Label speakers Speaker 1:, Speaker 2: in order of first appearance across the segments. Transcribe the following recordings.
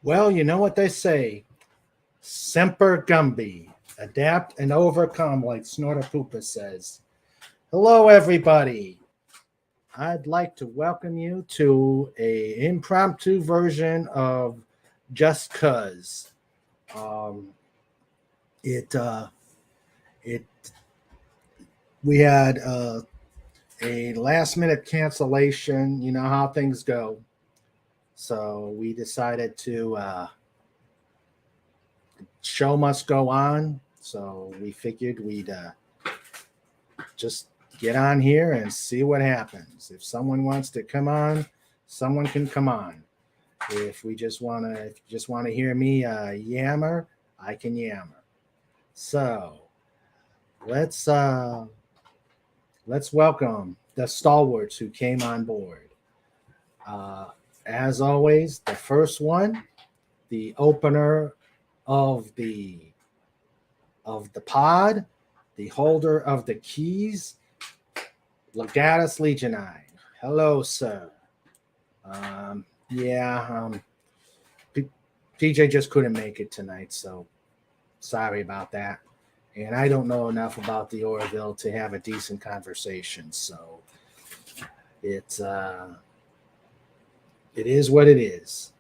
Speaker 1: Well, you know what they say. Semper Gumby. Adapt and overcome, like Snortapoopa says. Hello, everybody. I'd like to welcome you to a impromptu version of Just Cuz. Um, it it we had a last minute cancellation. You know how things go, so we decided to show must go on. So we figured we'd just get on here and see what happens. If someone wants to come on, someone can come on. If you just wanna hear me yammer, I can yammer. So let's welcome the stalwarts who came on board. Uh, as always, the first one, the opener of the pod, the holder of the keys, Legatus Legionine. Hello, sir. Yeah, PJ just couldn't make it tonight, so sorry about that. And I don't know enough about the Orville to have a decent conversation, so it is what it is.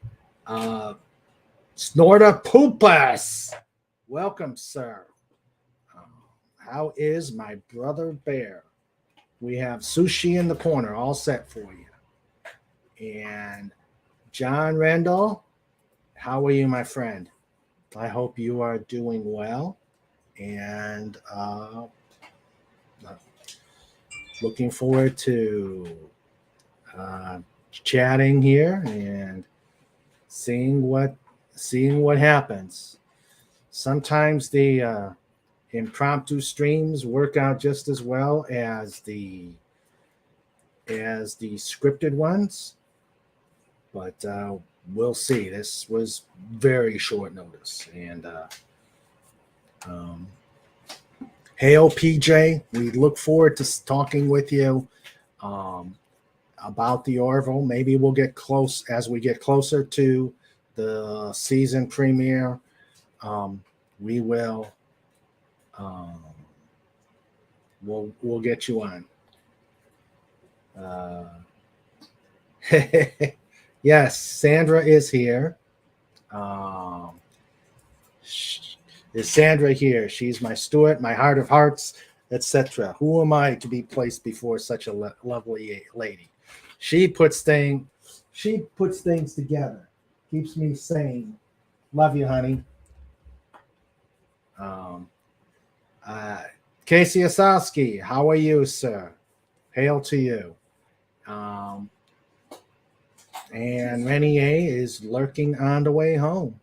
Speaker 1: Snortapoopas, welcome, sir. How is my brother Bear? We have sushi in the corner, all set for you. And John Randall, how are you, my friend? I hope you are doing well. And looking forward to chatting here and seeing what happens. Sometimes the impromptu streams work out just as well as the scripted ones, but we'll see. This was very short notice, and hail PJ, we look forward to talking with you about the Orville. Maybe we'll get close as we get closer to the season premiere. We will we'll get you on. Yes, Sandra is here. Is Sandra here? She's my steward, my heart of hearts, etc. Who am I to be placed before such a lovely lady? She puts things together, keeps me sane. Love you, honey. Casey Osowski, how are you, sir? Hail to you. And Renier is lurking on the way home.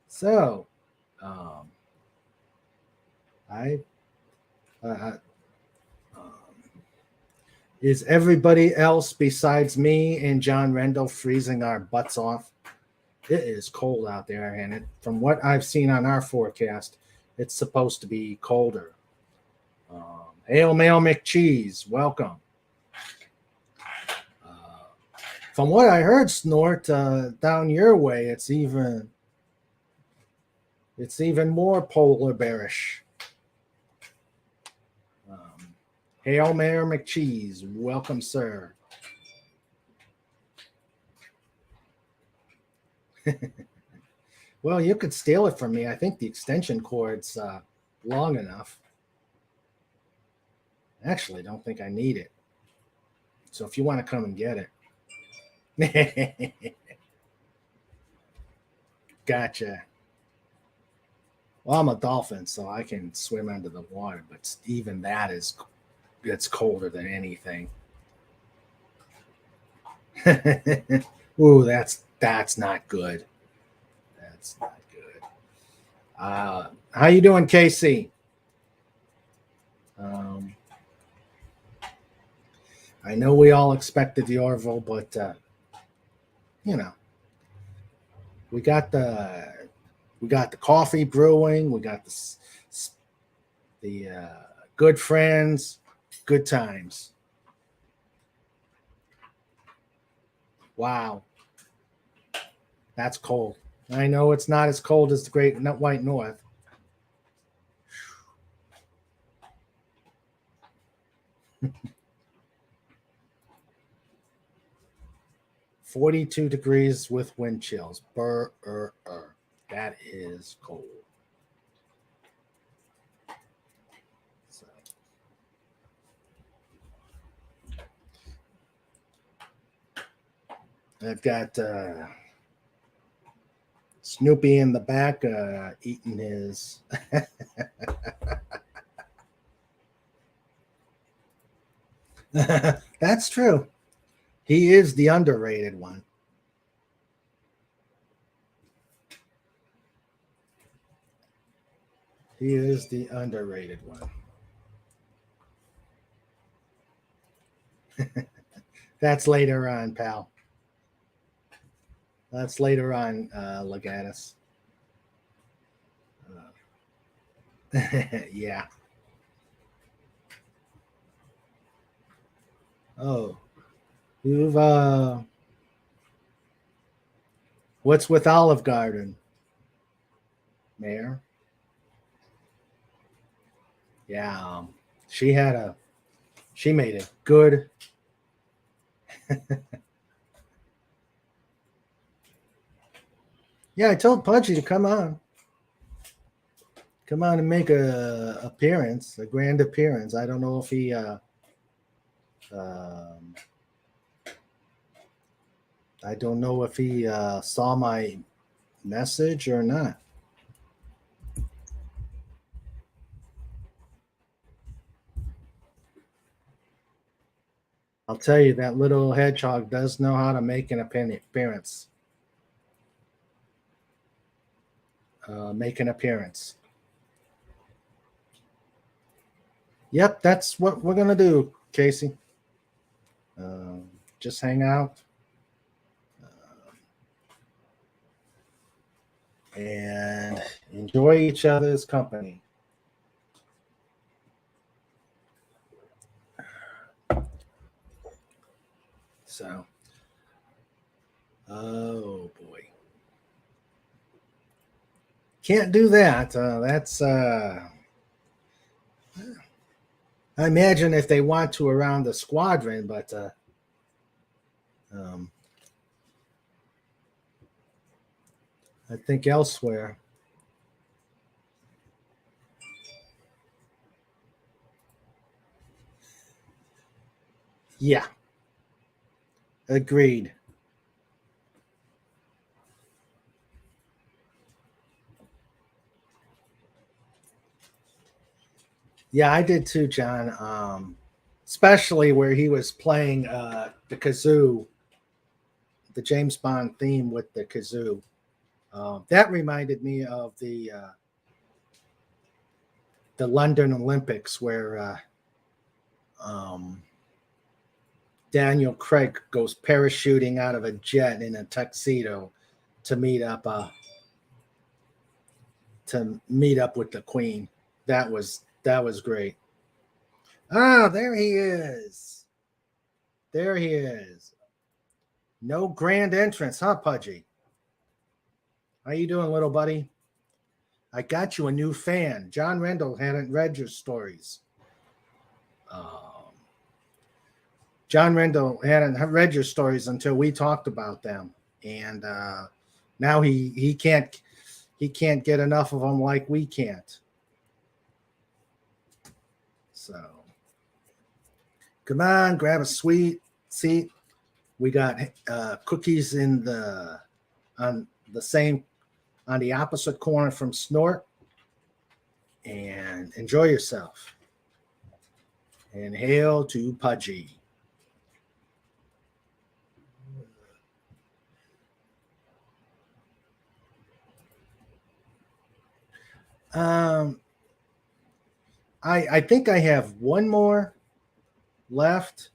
Speaker 1: So, is everybody else besides me and John Rendell freezing our butts off? It is cold out there, and from what I've seen on our forecast, it's supposed to be colder. Hail Mail McCheese, welcome. From what I heard, Snort, down your way, it's even more polar bearish. Hail Mayor McCheese, welcome, sir. Well, you could steal it from me. I think the extension cord's long enough. Actually, I don't think I need it. So if you want to come and get it. Gotcha. Well, I'm a dolphin, so I can swim under the water, but even that it's colder than anything. Ooh, that's not good. That's not good. How you doing, Casey? I know we all expected the Orville, but we got the coffee brewing. We got the good friends, good times. Wow. That's cold. I know it's not as cold as the Great White North. "42 degrees with wind chills. That is cold." So. I've got Snoopy in the back eating his. That's true. He is the underrated one. He is the underrated one. That's later on, pal. That's later on, Legatus. Yeah. Oh, you've what's with Olive Garden, Mayor? Yeah, she made it good. Yeah, I told Pudgy to come on and make a grand appearance. I don't know if he I don't know if he saw my message or not. I'll tell you, that little hedgehog does know how to make an appearance. Make an appearance. Yep, that's what we're going to do, Casey. Just hang out. And enjoy each other's company. So, oh boy. Can't do that. That's, I imagine if they want to around the squadron, but I think elsewhere. Yeah. Agreed. Yeah, I did too, John. Especially where he was playing the kazoo, the James Bond theme with the kazoo. That reminded me of the London Olympics where Daniel Craig goes parachuting out of a jet in a tuxedo to meet up with the Queen. That was great. Ah, there he is. There he is. No grand entrance, huh, Pudgy? How you doing, little buddy? I got you a new fan. John Rendell hadn't read your stories. John Rendell hadn't read your stories until we talked about them, and now he can't get enough of them like we can't. So come on, grab a sweet seat. We got cookies on the opposite corner from Snort, and enjoy yourself. And hail to Pudgy. I think I have one more left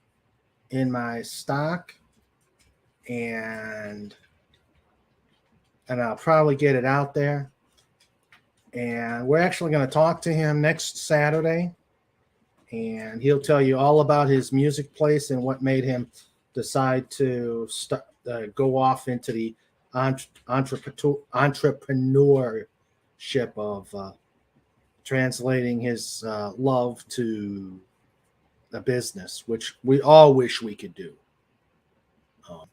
Speaker 1: in my stock, and I'll probably get it out there. And we're actually going to talk to him next Saturday, and he'll tell you all about his music place and what made him decide to go off into the entrepreneurship of translating his love to a business, which we all wish we could do. Um,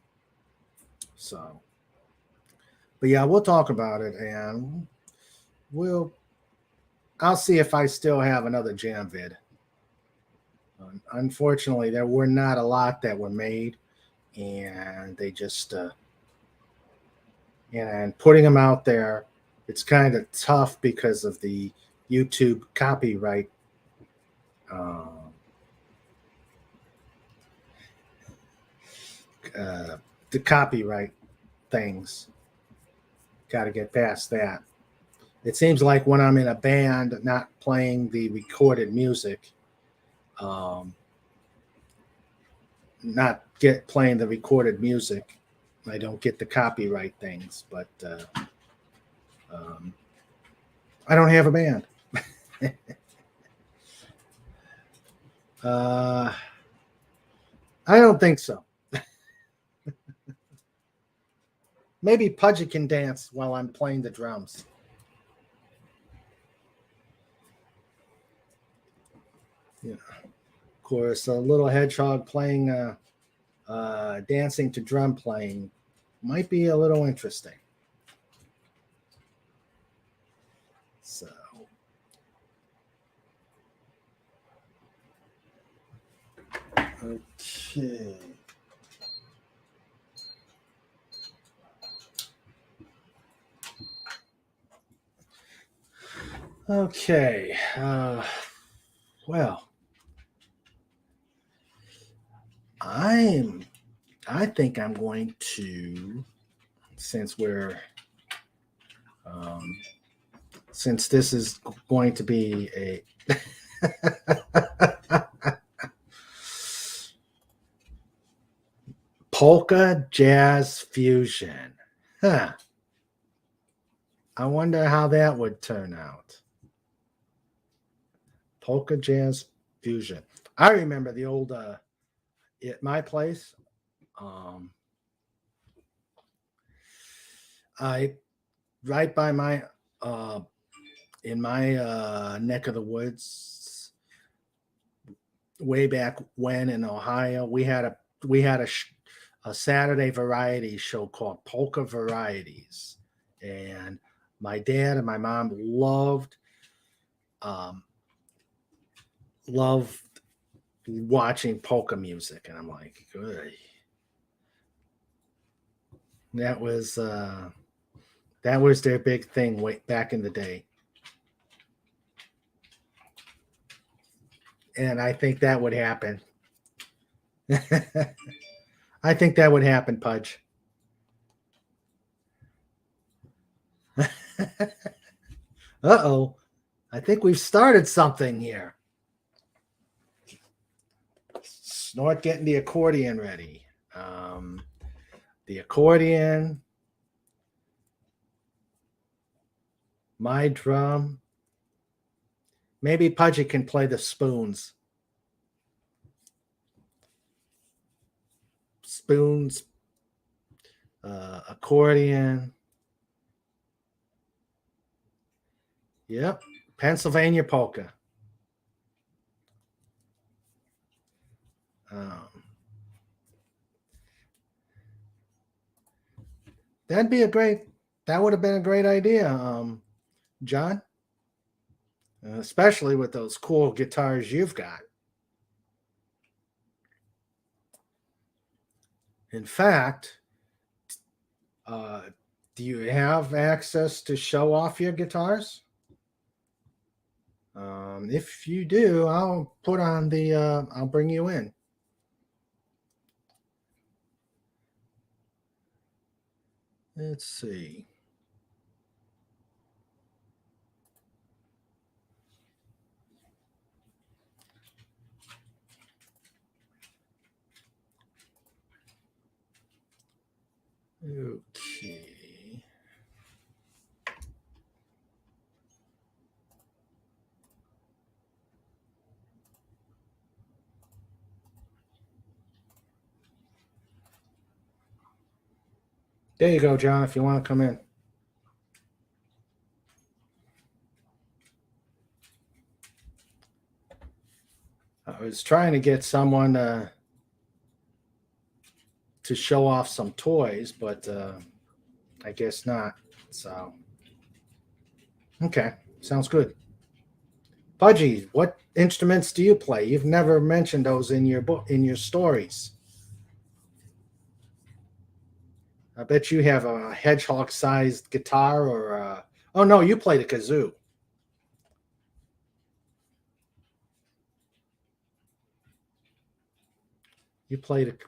Speaker 1: so, but yeah, we'll talk about it, and I'll see if I still have another jam vid. Unfortunately, there were not a lot that were made, and they just and putting them out there, it's kind of tough because of the YouTube copyright. The copyright things. Got to get past that. It seems like when I'm in a band, not playing the recorded music, playing the recorded music, I don't get the copyright things. But I don't have a band. I don't think so. Maybe Pudgy can dance while I'm playing the drums. Yeah. Of course, a little hedgehog playing, dancing to drum playing might be a little interesting. So. Okay. Okay. Well, I think I'm going to, since since this is going to be a polka jazz fusion. Huh. I wonder how that would turn out. Polka jazz fusion. I remember the old at my place. I right by my in my neck of the woods, way back when in Ohio, we had a Saturday variety show called Polka Varieties, and my dad and my mom loved watching polka music, and I'm like, good. That was their big thing way back in the day. And I think that would happen. I think that would happen, Pudge. Uh-oh. I think we've started something here. Snort getting the accordion ready. The accordion, my drum. Maybe Pudgy can play the spoons. Spoons, accordion. Yep, Pennsylvania polka. That would have been a great idea, John. Especially with those cool guitars you've got. In fact, do you have access to show off your guitars? If you do, I'll I'll bring you in. Let's see. Okay. There you go, John, if you want to come in. I was trying to get someone to show off some toys, but I guess not. So, okay, sounds good. Pudgy, what instruments do you play? You've never mentioned those in your book, in your stories. I bet you have a hedgehog-sized guitar, or oh no, you play the kazoo. You play the,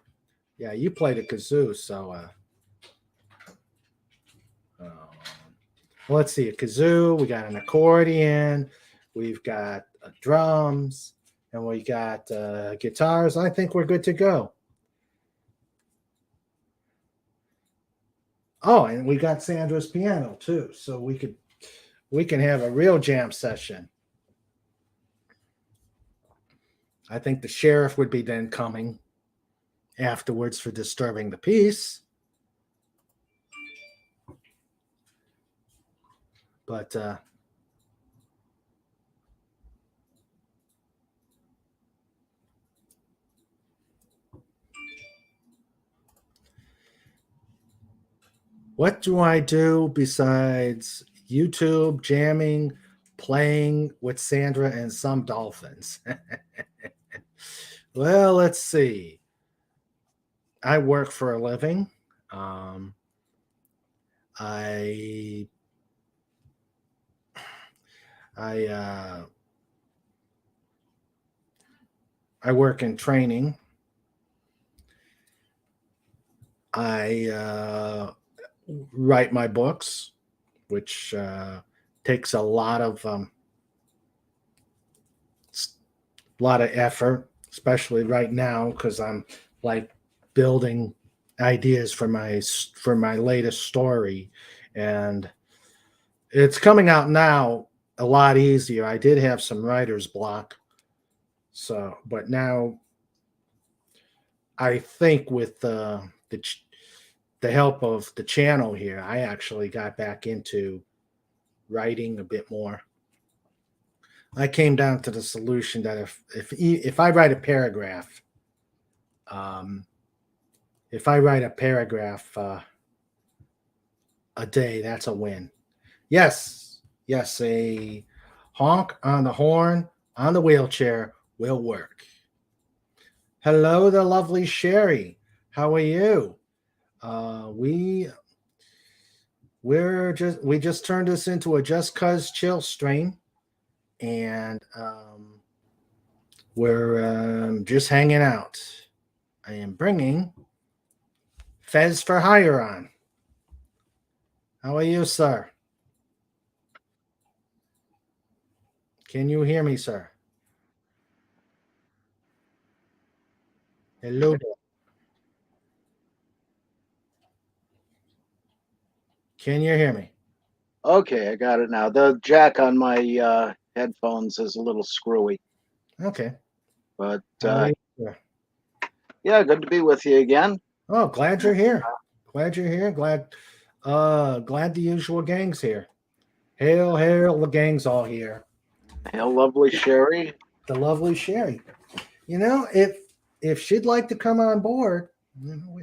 Speaker 1: yeah, you play the kazoo. So, well, let's see, a kazoo. We got an accordion. We've got drums, and we got guitars. I think we're good to go. Oh, and we got Sandra's piano too, so we can have a real jam session. I think the sheriff would be then coming afterwards for disturbing the peace. But what do I do besides YouTube, jamming, playing with Sandra and some dolphins? Well, let's see. I work for a living. I work in training. I write my books, which takes a lot of effort, especially right now because I'm like building ideas for my latest story, and it's coming out now a lot easier. I did have some writer's block, so but now I think with the help of the channel here, I actually got back into writing a bit more. I came down to the solution that if I write a paragraph, if I write a paragraph a day, that's a win. Yes, a honk on the horn on the wheelchair will work. Hello, the lovely Sherry. How are you? We just turned this into a Just Cuz chill stream, and we're just hanging out. I am bringing Fez for Hire on. How are you, sir? Can you hear me, sir? Hello. Can you hear me?
Speaker 2: Okay, I got it now. The jack on my headphones is a little screwy.
Speaker 1: Okay.
Speaker 2: But yeah, good to be with you again.
Speaker 1: Oh, glad you're here. Glad you're here. Glad the usual gang's here. Hail, the gang's all here.
Speaker 2: Hail, lovely Sherry.
Speaker 1: The lovely Sherry. You know, if she'd like to come on board, you know,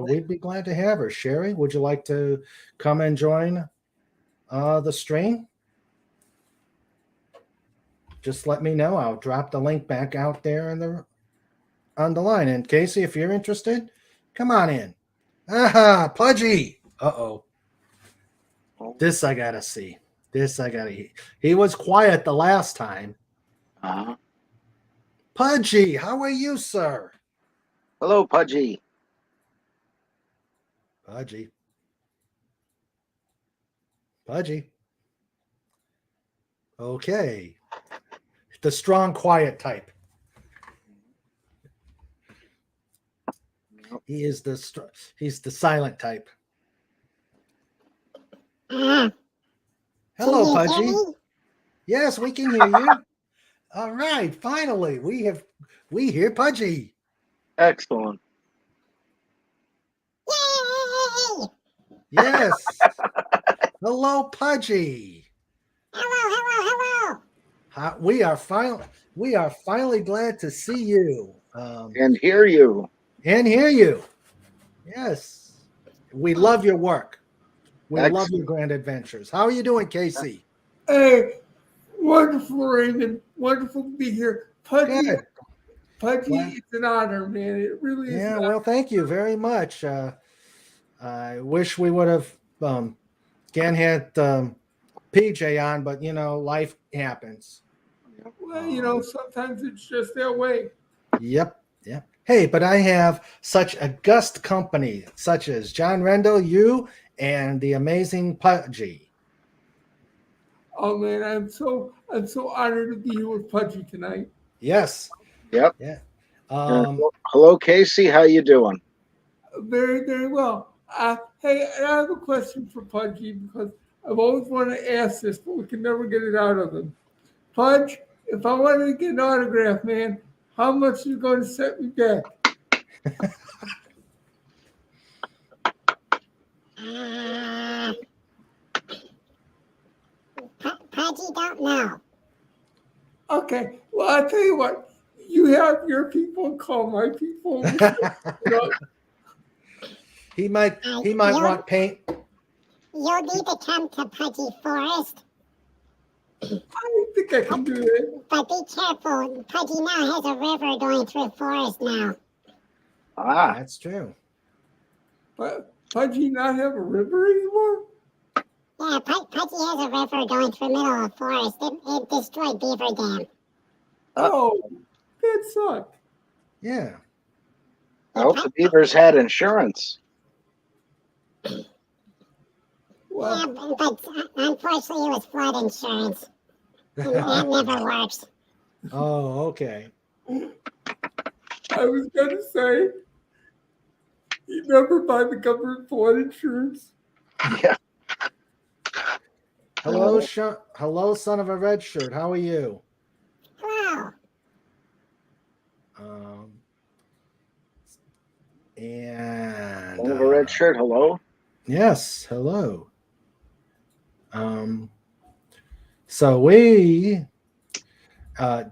Speaker 1: we'd be glad to have her. Sherry, would you like to come and join the stream? Just let me know. I'll drop the link back out there on the line. And Casey, if you're interested, come on in. Aha, Pudgy. Uh-oh. This I gotta see. He was quiet the last time. Pudgy, how are you, sir?
Speaker 2: Hello, Pudgy.
Speaker 1: Pudgy. Okay. The strong, quiet type. He's the silent type. Hello, Pudgy. Yes, we can hear you. All right, finally, we hear Pudgy.
Speaker 2: Excellent.
Speaker 1: Yes. Hello, Pudgy.
Speaker 3: Hello.
Speaker 1: We are finally glad to see you.
Speaker 2: And hear you.
Speaker 1: And hear you. Yes. We love your work. We love your
Speaker 2: Excellent.
Speaker 1: grand adventures. How are you doing, Casey?
Speaker 3: Hey, wonderful, Raymond. Wonderful to be here. Pudgy,
Speaker 1: Good. Well,
Speaker 3: it's an honor, man. It really is.
Speaker 1: yeah, well, thank you very much. I wish we would have again had PJ on, but life happens.
Speaker 3: Well, sometimes it's just that way.
Speaker 1: Yep. Yep. Hey, but I have such august company, such as John Rendell, you, and the amazing Pudgy.
Speaker 3: Oh man, I'm so honored to be here with Pudgy tonight.
Speaker 1: Yes.
Speaker 2: Yep.
Speaker 1: Yeah.
Speaker 2: Hello, Casey. How you doing?
Speaker 3: Very, very well. Hey, and I have a question for Pudgy because I've always wanted to ask this, but we can never get it out of him. Pudge, if I wanted to get an autograph, man, how much are you going to set me back?
Speaker 4: Pudgy don't know.
Speaker 3: Okay, well, I'll tell you what. You have your people call my people.
Speaker 1: He might want paint.
Speaker 4: You'll need to come to Pudgy Forest.
Speaker 3: I think I can do it.
Speaker 4: But be careful. Pudgy now has a river going through forest now.
Speaker 2: Ah,
Speaker 1: That's true.
Speaker 3: But Pudgy not have a river anymore?
Speaker 4: Yeah, Pudgy has a river going through the middle of the forest. It destroyed Beaver Dam.
Speaker 3: Oh, that sucked.
Speaker 1: Yeah.
Speaker 2: I hope the Beavers had insurance.
Speaker 3: Well,
Speaker 4: Yeah, but unfortunately it was flood insurance. And that never works.
Speaker 1: Oh, okay.
Speaker 3: I was going to say, you never buy the government flood insurance.
Speaker 2: Yeah.
Speaker 1: Hello, hello, son of a red shirt. How are you?
Speaker 4: Hello.
Speaker 1: And
Speaker 2: One of a red shirt. Hello.
Speaker 1: yes, hello. So we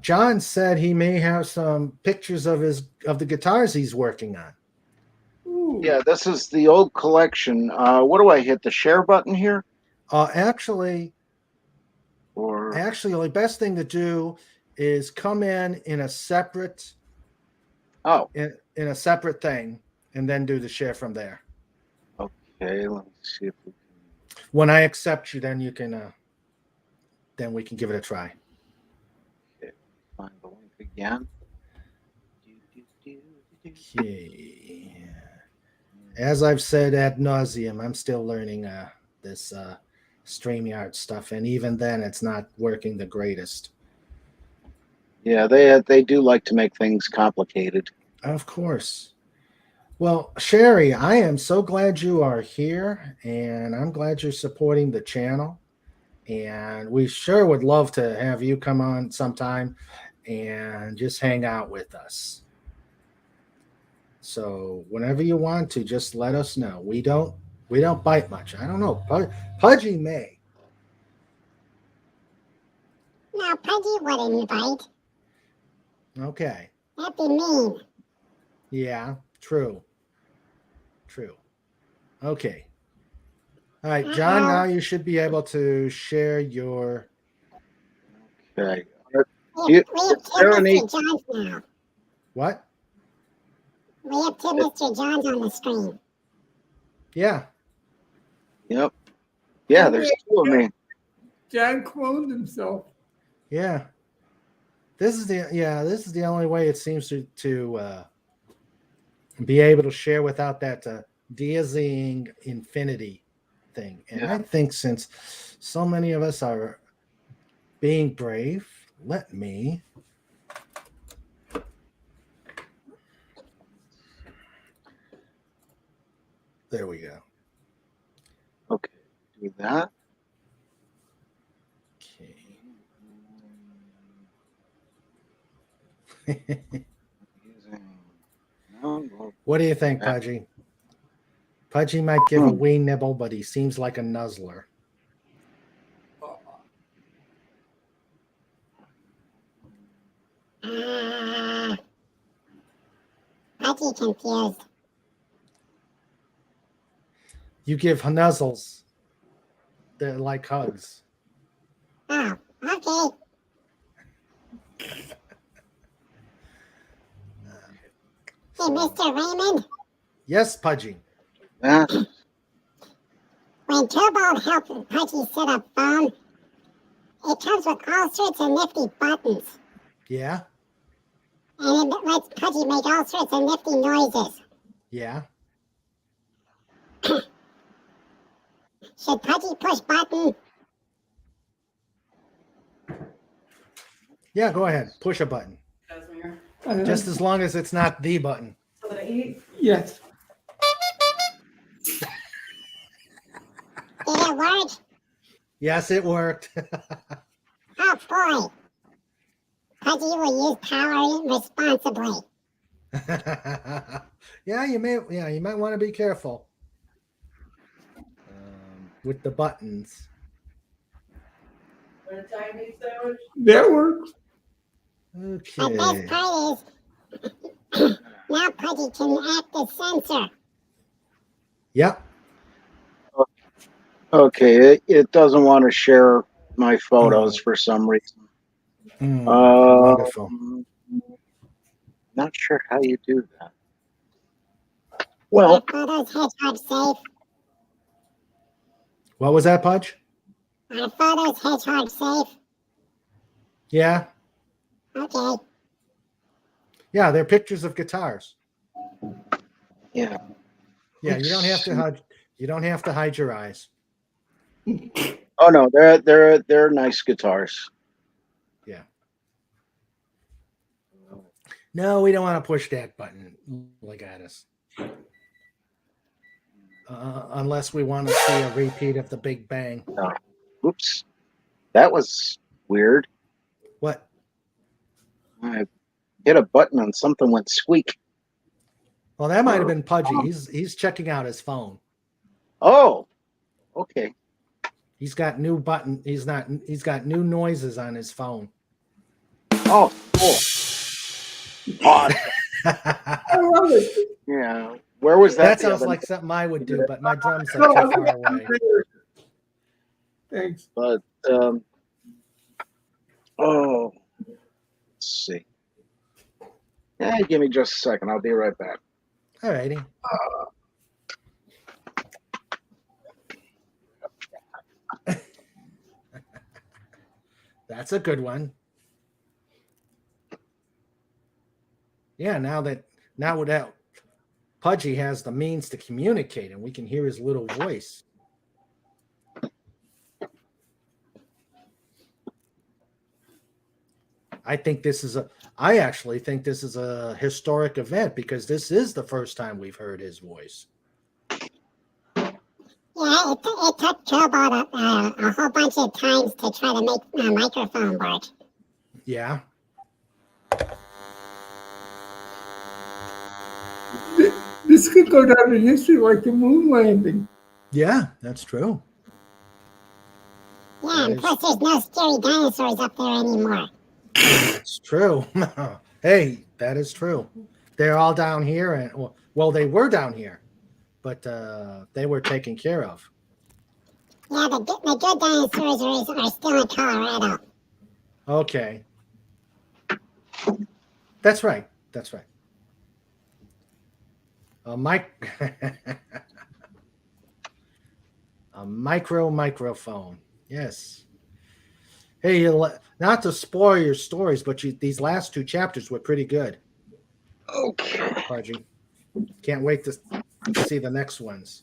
Speaker 1: John said he may have some pictures of the guitars he's working on.
Speaker 3: Ooh.
Speaker 2: Yeah, this is the old collection. What do I hit? The share button here?
Speaker 1: Actually,
Speaker 2: Or
Speaker 1: the best thing to do is come in a separate in a separate thing and then do the share from there.
Speaker 2: okay, let me see if we can.
Speaker 1: When I accept you, then you can then we can give it a try.
Speaker 2: Okay, find the link again.
Speaker 1: Okay. As I've said ad nauseum, I'm still learning this StreamYard stuff, and even then, it's not working the greatest.
Speaker 2: Yeah, they do like to make things complicated.
Speaker 1: Of course. Well, Sherry, I am so glad you are here, and I'm glad you're supporting the channel. And we sure would love to have you come on sometime and just hang out with us. So whenever you want to, just let us know. We don't bite much. I don't know. Pudgy may.
Speaker 4: No, Pudgy wouldn't bite.
Speaker 1: Okay.
Speaker 4: That'd be mean.
Speaker 1: Yeah, true. Okay. All right, John, now you should be able to share your.
Speaker 2: Okay.
Speaker 4: We have two Mr. Johns now.
Speaker 1: What?
Speaker 4: We have two Mr. Johns on the screen.
Speaker 1: Yeah.
Speaker 2: Yep. Yeah, there's two of me.
Speaker 3: John cloned himself.
Speaker 1: Yeah. This is the only way it seems to be able to share without that de-zing infinity thing. And
Speaker 2: Yeah.
Speaker 1: I think since so many of us are being brave, let me there we go.
Speaker 2: Okay, do that.
Speaker 1: Okay. What do you think, Pudgy? Pudgy might give a wee nibble, but he seems like a nuzzler.
Speaker 4: Pudgy confused.
Speaker 1: You give nuzzles. They're like hugs.
Speaker 4: Oh, okay. Hey, Mr. Raymond,
Speaker 1: Yes, Pudgy.
Speaker 2: Yeah.
Speaker 4: when Turbo helps Pudgy set up phone, it comes with all sorts of nifty buttons.
Speaker 1: Yeah,
Speaker 4: And it lets Pudgy make all sorts of nifty noises.
Speaker 1: yeah.
Speaker 4: Should Pudgy push button?
Speaker 1: Yeah, go ahead. Push a button. Just as long as it's not the button.
Speaker 3: Yes.
Speaker 4: Did it work?
Speaker 1: Yes, it worked.
Speaker 4: Oh boy. Pudgy will use power responsibly.
Speaker 1: You might want to be careful with the buttons.
Speaker 3: That works.
Speaker 4: The
Speaker 1: Okay.
Speaker 4: best part is now Pudgy can act as censor.
Speaker 1: Yep.
Speaker 2: Okay, it doesn't want to share my photos for some reason.
Speaker 1: Wonderful.
Speaker 2: Not sure how you do that.
Speaker 4: Are
Speaker 2: Well,
Speaker 4: photos hedgehog safe?
Speaker 1: What was that, Pudge?
Speaker 4: Are photos hedgehog safe?
Speaker 1: Yeah.
Speaker 4: Okay.
Speaker 1: Yeah, they're pictures of guitars.
Speaker 2: yeah.
Speaker 1: Yeah, you don't have to hide. You don't have to hide your eyes.
Speaker 2: Oh no, they're nice guitars.
Speaker 1: Yeah. No, we don't want to push that button like at us. Unless we want to see a repeat of the Big Bang.
Speaker 2: No. Oops, that was weird.
Speaker 1: What?
Speaker 2: I hit a button and something went squeak.
Speaker 1: Well, that might have been Pudgy. He's checking out his phone.
Speaker 2: Oh, okay.
Speaker 1: He's got new button. He's got new noises on his phone.
Speaker 2: Oh, cool. Awesome.
Speaker 3: I love it.
Speaker 2: Yeah. Where was that?
Speaker 1: That
Speaker 2: the
Speaker 1: sounds
Speaker 2: other
Speaker 1: like
Speaker 2: night?
Speaker 1: something I would do, but my drums are
Speaker 3: No,
Speaker 1: too far away.
Speaker 3: Thanks.
Speaker 2: But oh, let's see. Yeah, give me just a second. I'll be right back.
Speaker 1: All righty. That's a good one. Yeah, now that Pudgy has the means to communicate and we can hear his little voice. I actually think this is a historic event because this is the first time we've heard his voice.
Speaker 4: Yeah, it took Turbo a whole bunch of times to try to make my microphone work.
Speaker 1: Yeah.
Speaker 3: This could go down in history like the moon landing.
Speaker 1: Yeah, that's true.
Speaker 4: Yeah, and plus there's no scary dinosaurs up there anymore.
Speaker 1: It's true. Hey, that is true. They're all down here, and well, they were down here, but they were taken care of.
Speaker 4: Yeah, the good dinosaurs are still in Colorado.
Speaker 1: Okay. That's right. That's right. A microphone. Yes. Hey, not to spoil your stories, but these last two chapters were pretty good.
Speaker 2: Okay.
Speaker 1: Pudgy. Can't wait to see the next ones.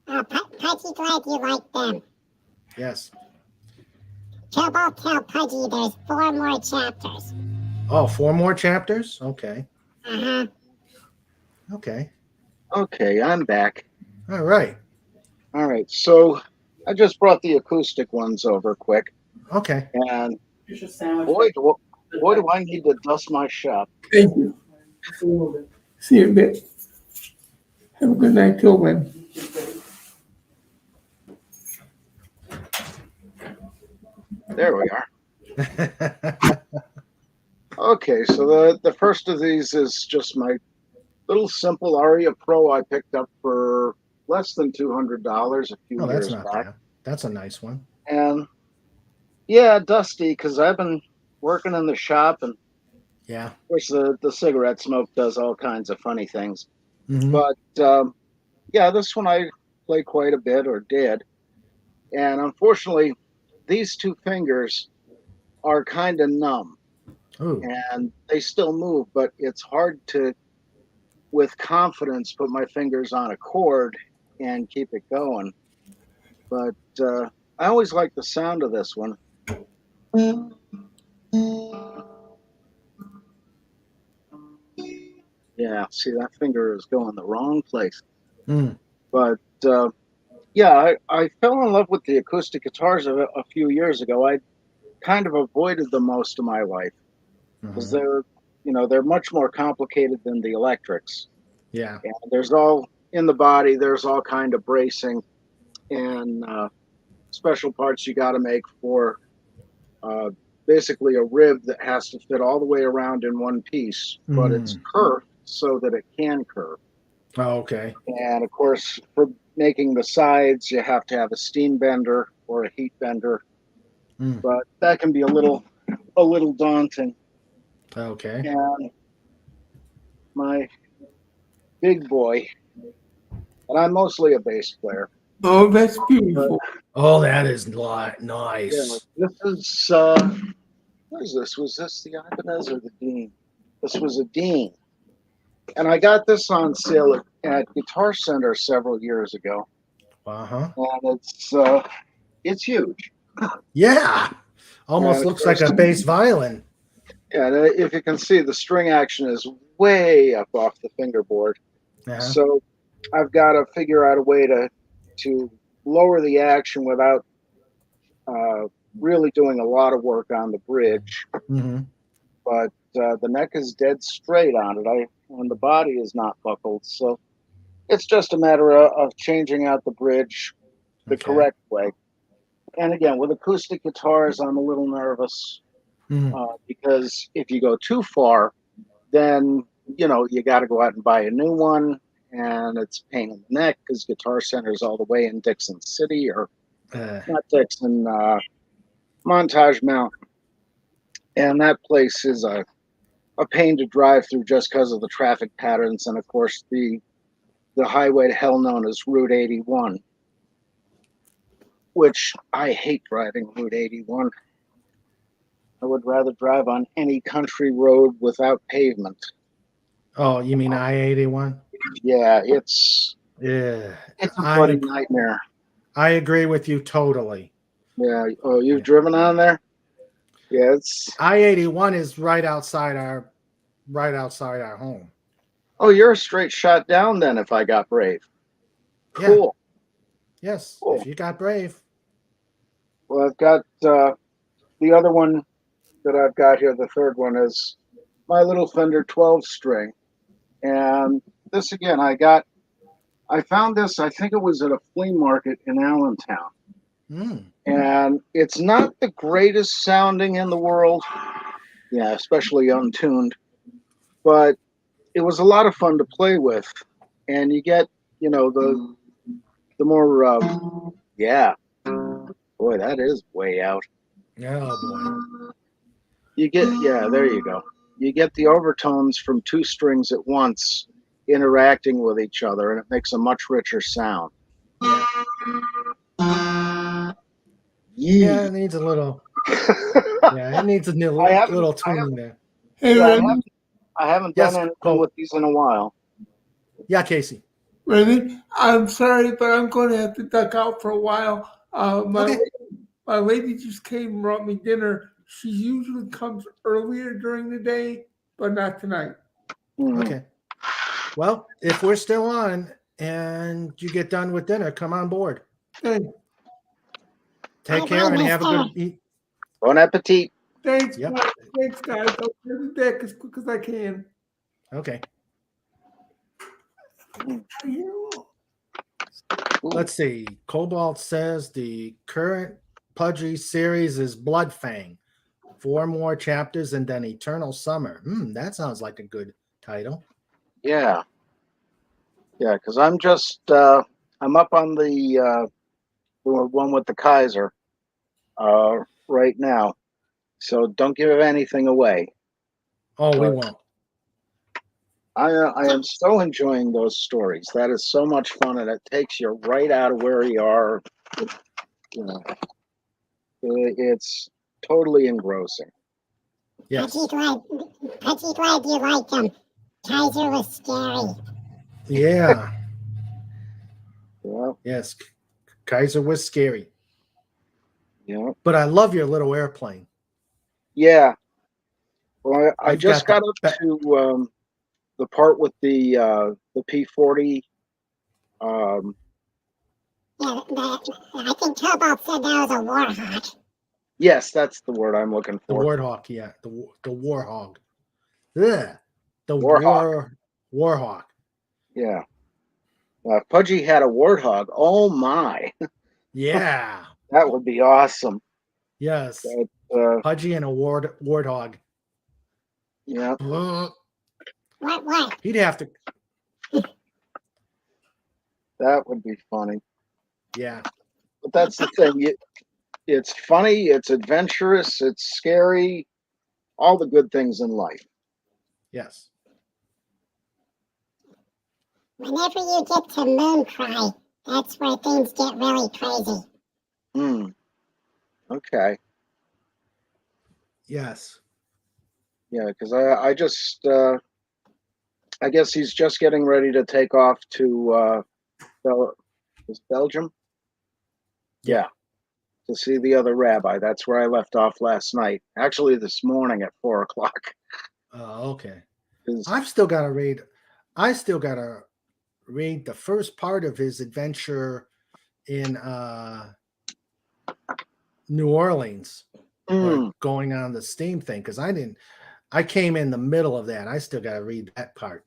Speaker 4: Pudgy, glad you like them.
Speaker 1: Yes.
Speaker 4: Turbo tell Pudgy there's 4 more chapters.
Speaker 1: Oh, 4 more chapters? Okay.
Speaker 4: Uh-huh.
Speaker 1: Okay.
Speaker 2: Okay, I'm back.
Speaker 1: All right.
Speaker 2: All right, so I just brought the acoustic ones over quick,
Speaker 1: Okay.
Speaker 2: and boy, do I need to dust my shop.
Speaker 3: Thank you. See you in a bit. Have a good night till then.
Speaker 2: There we are. Okay, so the first of these is just my little simple Aria Pro I picked up for less than $200 a few
Speaker 1: Oh, that's
Speaker 2: years
Speaker 1: not
Speaker 2: back.
Speaker 1: bad. That's a nice one.
Speaker 2: And yeah, dusty because I've been working in the shop, and
Speaker 1: Yeah.
Speaker 2: of course the cigarette smoke does all kinds of funny things.
Speaker 1: Mhm.
Speaker 2: But yeah, this one I play quite a bit, or did. And unfortunately, these two fingers are kind of numb.
Speaker 1: Ooh.
Speaker 2: And they still move, but it's hard to, with confidence, put my fingers on a chord and keep it going. But I always like the sound of this one. Yeah, see, that finger is going the wrong place.
Speaker 1: Mm.
Speaker 2: But yeah, I fell in love with the acoustic guitars a few years ago. I kind of avoided them most of my life because
Speaker 1: Mhm.
Speaker 2: they're much more complicated than the electrics.
Speaker 1: Yeah.
Speaker 2: And there's all in the body. There's all kind of bracing and special parts you got to make for uh, basically a rib that has to fit all the way around in one piece, but it's
Speaker 1: Mm.
Speaker 2: curved so that it can curve.
Speaker 1: Oh, okay.
Speaker 2: And of course, for making the sides, you have to have a steam bender or a heat bender,
Speaker 1: Mm.
Speaker 2: but that can be a little daunting.
Speaker 1: Okay.
Speaker 2: And my big boy, and I'm mostly a bass player.
Speaker 3: Oh, that's beautiful.
Speaker 1: Oh, that is
Speaker 2: Yeah,
Speaker 1: nice.
Speaker 2: this is what is this? Was this the Ibanez or the Dean? This was a Dean, and I got this on sale at Guitar Center several years ago,
Speaker 1: Uh-huh.
Speaker 2: and it's huge.
Speaker 1: Yeah. Almost
Speaker 2: And of
Speaker 1: looks like
Speaker 2: course,
Speaker 1: a bass violin.
Speaker 2: yeah, if you can see, the string action is way up off the fingerboard.
Speaker 1: Uh-huh.
Speaker 2: So I've got to figure out a way to lower the action without really doing a lot of work on the bridge.
Speaker 1: Mm-hmm.
Speaker 2: But the neck is dead straight on it. And the body is not buckled, so it's just a matter of changing out the bridge the
Speaker 1: Okay.
Speaker 2: correct way. And again, with acoustic guitars, I'm a little nervous
Speaker 1: Mm.
Speaker 2: because if you go too far, then you got to go out and buy a new one, and it's a pain in the neck because Guitar Center is all the way in Dixon City, or not Dixon, Montage Mountain, and that place is a pain to drive through just because of the traffic patterns, and of course the highway to hell known as Route 81, which I hate driving Route 81. I would rather drive on any country road without pavement.
Speaker 1: Oh, you mean I-81?
Speaker 2: Yeah, it's
Speaker 1: Yeah.
Speaker 2: a bloody nightmare.
Speaker 1: I agree with you totally.
Speaker 2: Yeah. Oh, you've driven on there? Yeah, it's.
Speaker 1: I-81 is right outside our home.
Speaker 2: Oh, you're a straight shot down then. If I got brave.
Speaker 1: Yeah.
Speaker 2: Cool.
Speaker 1: Yes,
Speaker 2: Cool.
Speaker 1: if you got brave.
Speaker 2: Well, I've got the other one that I've got here. The third one is my little Fender 12 string, and this again, I found this. I think it was at a flea market in Allentown.
Speaker 1: Mm.
Speaker 2: And it's not the greatest sounding in the world, yeah, especially untuned, but it was a lot of fun to play with. And you get, the more, yeah, boy, that is way out.
Speaker 1: Oh boy.
Speaker 2: You get, yeah, there you go. You get the overtones from two strings at once interacting with each other, and it makes a much richer sound.
Speaker 1: Yeah, it needs a little. Yeah, it needs a little tuning there.
Speaker 3: Hey,
Speaker 2: Yeah,
Speaker 3: Randy,
Speaker 2: I haven't
Speaker 1: Yes,
Speaker 2: done anything
Speaker 1: Cole.
Speaker 2: with these in a while.
Speaker 1: Yeah, Casey.
Speaker 3: Randy, I'm sorry, but I'm going to have to duck out for a while.
Speaker 1: Okay.
Speaker 3: My lady just came and brought me dinner. She usually comes earlier during the day, but not tonight.
Speaker 2: Mhm.
Speaker 1: Okay. Well, if we're still on and you get done with dinner, come on board.
Speaker 3: Hey,
Speaker 1: Take
Speaker 4: Bye-bye,
Speaker 1: care and have a
Speaker 4: mister.
Speaker 1: good eat.
Speaker 2: Bon appetit.
Speaker 3: thanks,
Speaker 1: Yep.
Speaker 3: guys. Thanks, guys. I'll get it back as quick as I can.
Speaker 1: Okay. Let's see. Cobalt says the current Pudgy series is Bloodfang. 4 more chapters and then Eternal Summer. That sounds like a good title.
Speaker 2: Yeah. Yeah, because I'm just I'm up on the one with the Kaiser right now. So don't give anything away.
Speaker 1: Oh, we won't.
Speaker 2: I am so enjoying those stories. That is so much fun, and it takes you right out of where you are. You know, it's totally engrossing.
Speaker 1: Yes.
Speaker 4: Pudgy glad you liked him. Kaiser was scary.
Speaker 1: Yeah.
Speaker 2: Yeah.
Speaker 1: Yes. Kaiser was scary.
Speaker 2: Yeah.
Speaker 1: But I love your little airplane.
Speaker 2: Yeah. Well, I
Speaker 1: You've
Speaker 2: just
Speaker 1: got
Speaker 2: got up to the part with the P40.
Speaker 4: Yeah, I think Cobalt said that was a warhawk.
Speaker 2: Yes, that's the word I'm looking
Speaker 1: The
Speaker 2: for.
Speaker 1: Warthog, yeah. The Warhog. Ugh. The
Speaker 2: Warhawk.
Speaker 1: Warhawk.
Speaker 2: Yeah. Pudgy had a warthog. Oh my.
Speaker 1: Yeah.
Speaker 2: That would be awesome.
Speaker 1: Yes.
Speaker 2: But,
Speaker 1: Pudgy and a Warthog.
Speaker 2: yeah.
Speaker 4: What?
Speaker 1: He'd have to.
Speaker 2: That would be funny.
Speaker 1: Yeah.
Speaker 2: But that's the thing. It's funny, it's adventurous, it's scary, all the good things in life.
Speaker 1: Yes.
Speaker 4: Whenever you get to Mooncry, that's where things get really crazy.
Speaker 2: Okay.
Speaker 1: Yes.
Speaker 2: Yeah, because I just I guess he's just getting ready to take off to Belgium. Yeah. To see the other rabbi. That's where I left off last night. Actually, this morning at 4:00.
Speaker 1: Okay. I still got to read the first part of his adventure in New Orleans, going on the steam thing, because I came in the middle of that. I still got to read that part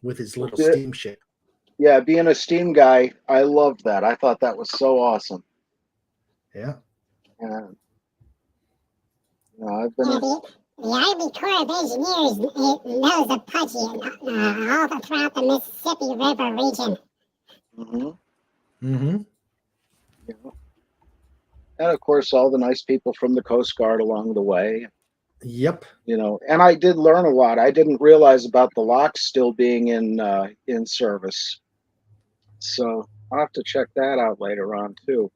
Speaker 1: with his little steamship.
Speaker 2: Yeah, being a steam guy, I loved that. I thought that was so awesome.
Speaker 1: Yeah.
Speaker 2: And I've been.
Speaker 4: The Army Corps of Engineers knows of Pudgy all throughout the Mississippi River region.
Speaker 2: Yeah. And of course, all the nice people from the Coast Guard along the way.
Speaker 1: Yep.
Speaker 2: And I did learn a lot. I didn't realize about the locks still being in service. So I'll have to check that out later on too,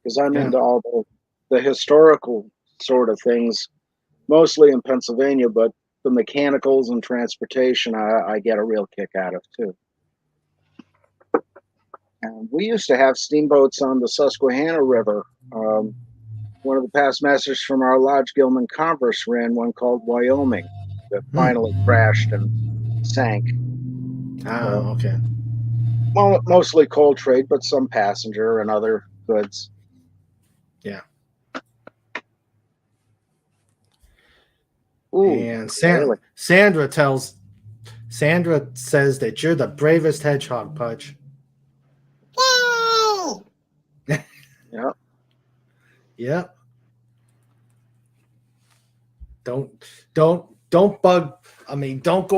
Speaker 2: because I'm into all the historical sort of things, mostly in Pennsylvania, but the mechanicals and transportation I get a real kick out of too. And we used to have steamboats on the Susquehanna River. One of the past masters from our lodge, Gilman Converse, ran one called Wyoming that finally crashed and sank.
Speaker 1: Okay.
Speaker 2: Well, mostly coal trade, but some passenger and other goods.
Speaker 1: Yeah.
Speaker 2: Ooh,
Speaker 1: and Sandra says that you're the bravest hedgehog, Pudge.
Speaker 4: Yay!
Speaker 2: Yeah.
Speaker 1: Yep. Don't go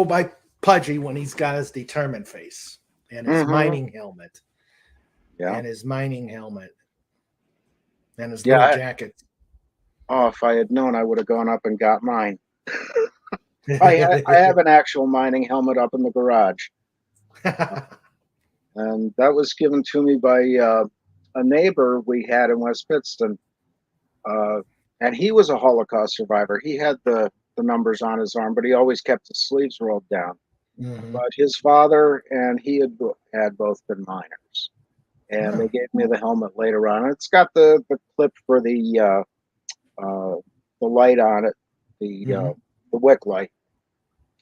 Speaker 1: by Pudgy when he's got his determined face and his mining helmet.
Speaker 2: Yeah.
Speaker 1: And his mining helmet. And his little jacket.
Speaker 2: Oh, if I had known, I would have gone up and got mine. I have an actual mining helmet up in the garage. And that was given to me by a neighbor we had in West Pittston. And he was a Holocaust survivor. He had the numbers on his arm, but he always kept his sleeves rolled down. But his father and he had both been miners. And they gave me the helmet later on. It's got the clip for the light on it, the wick light.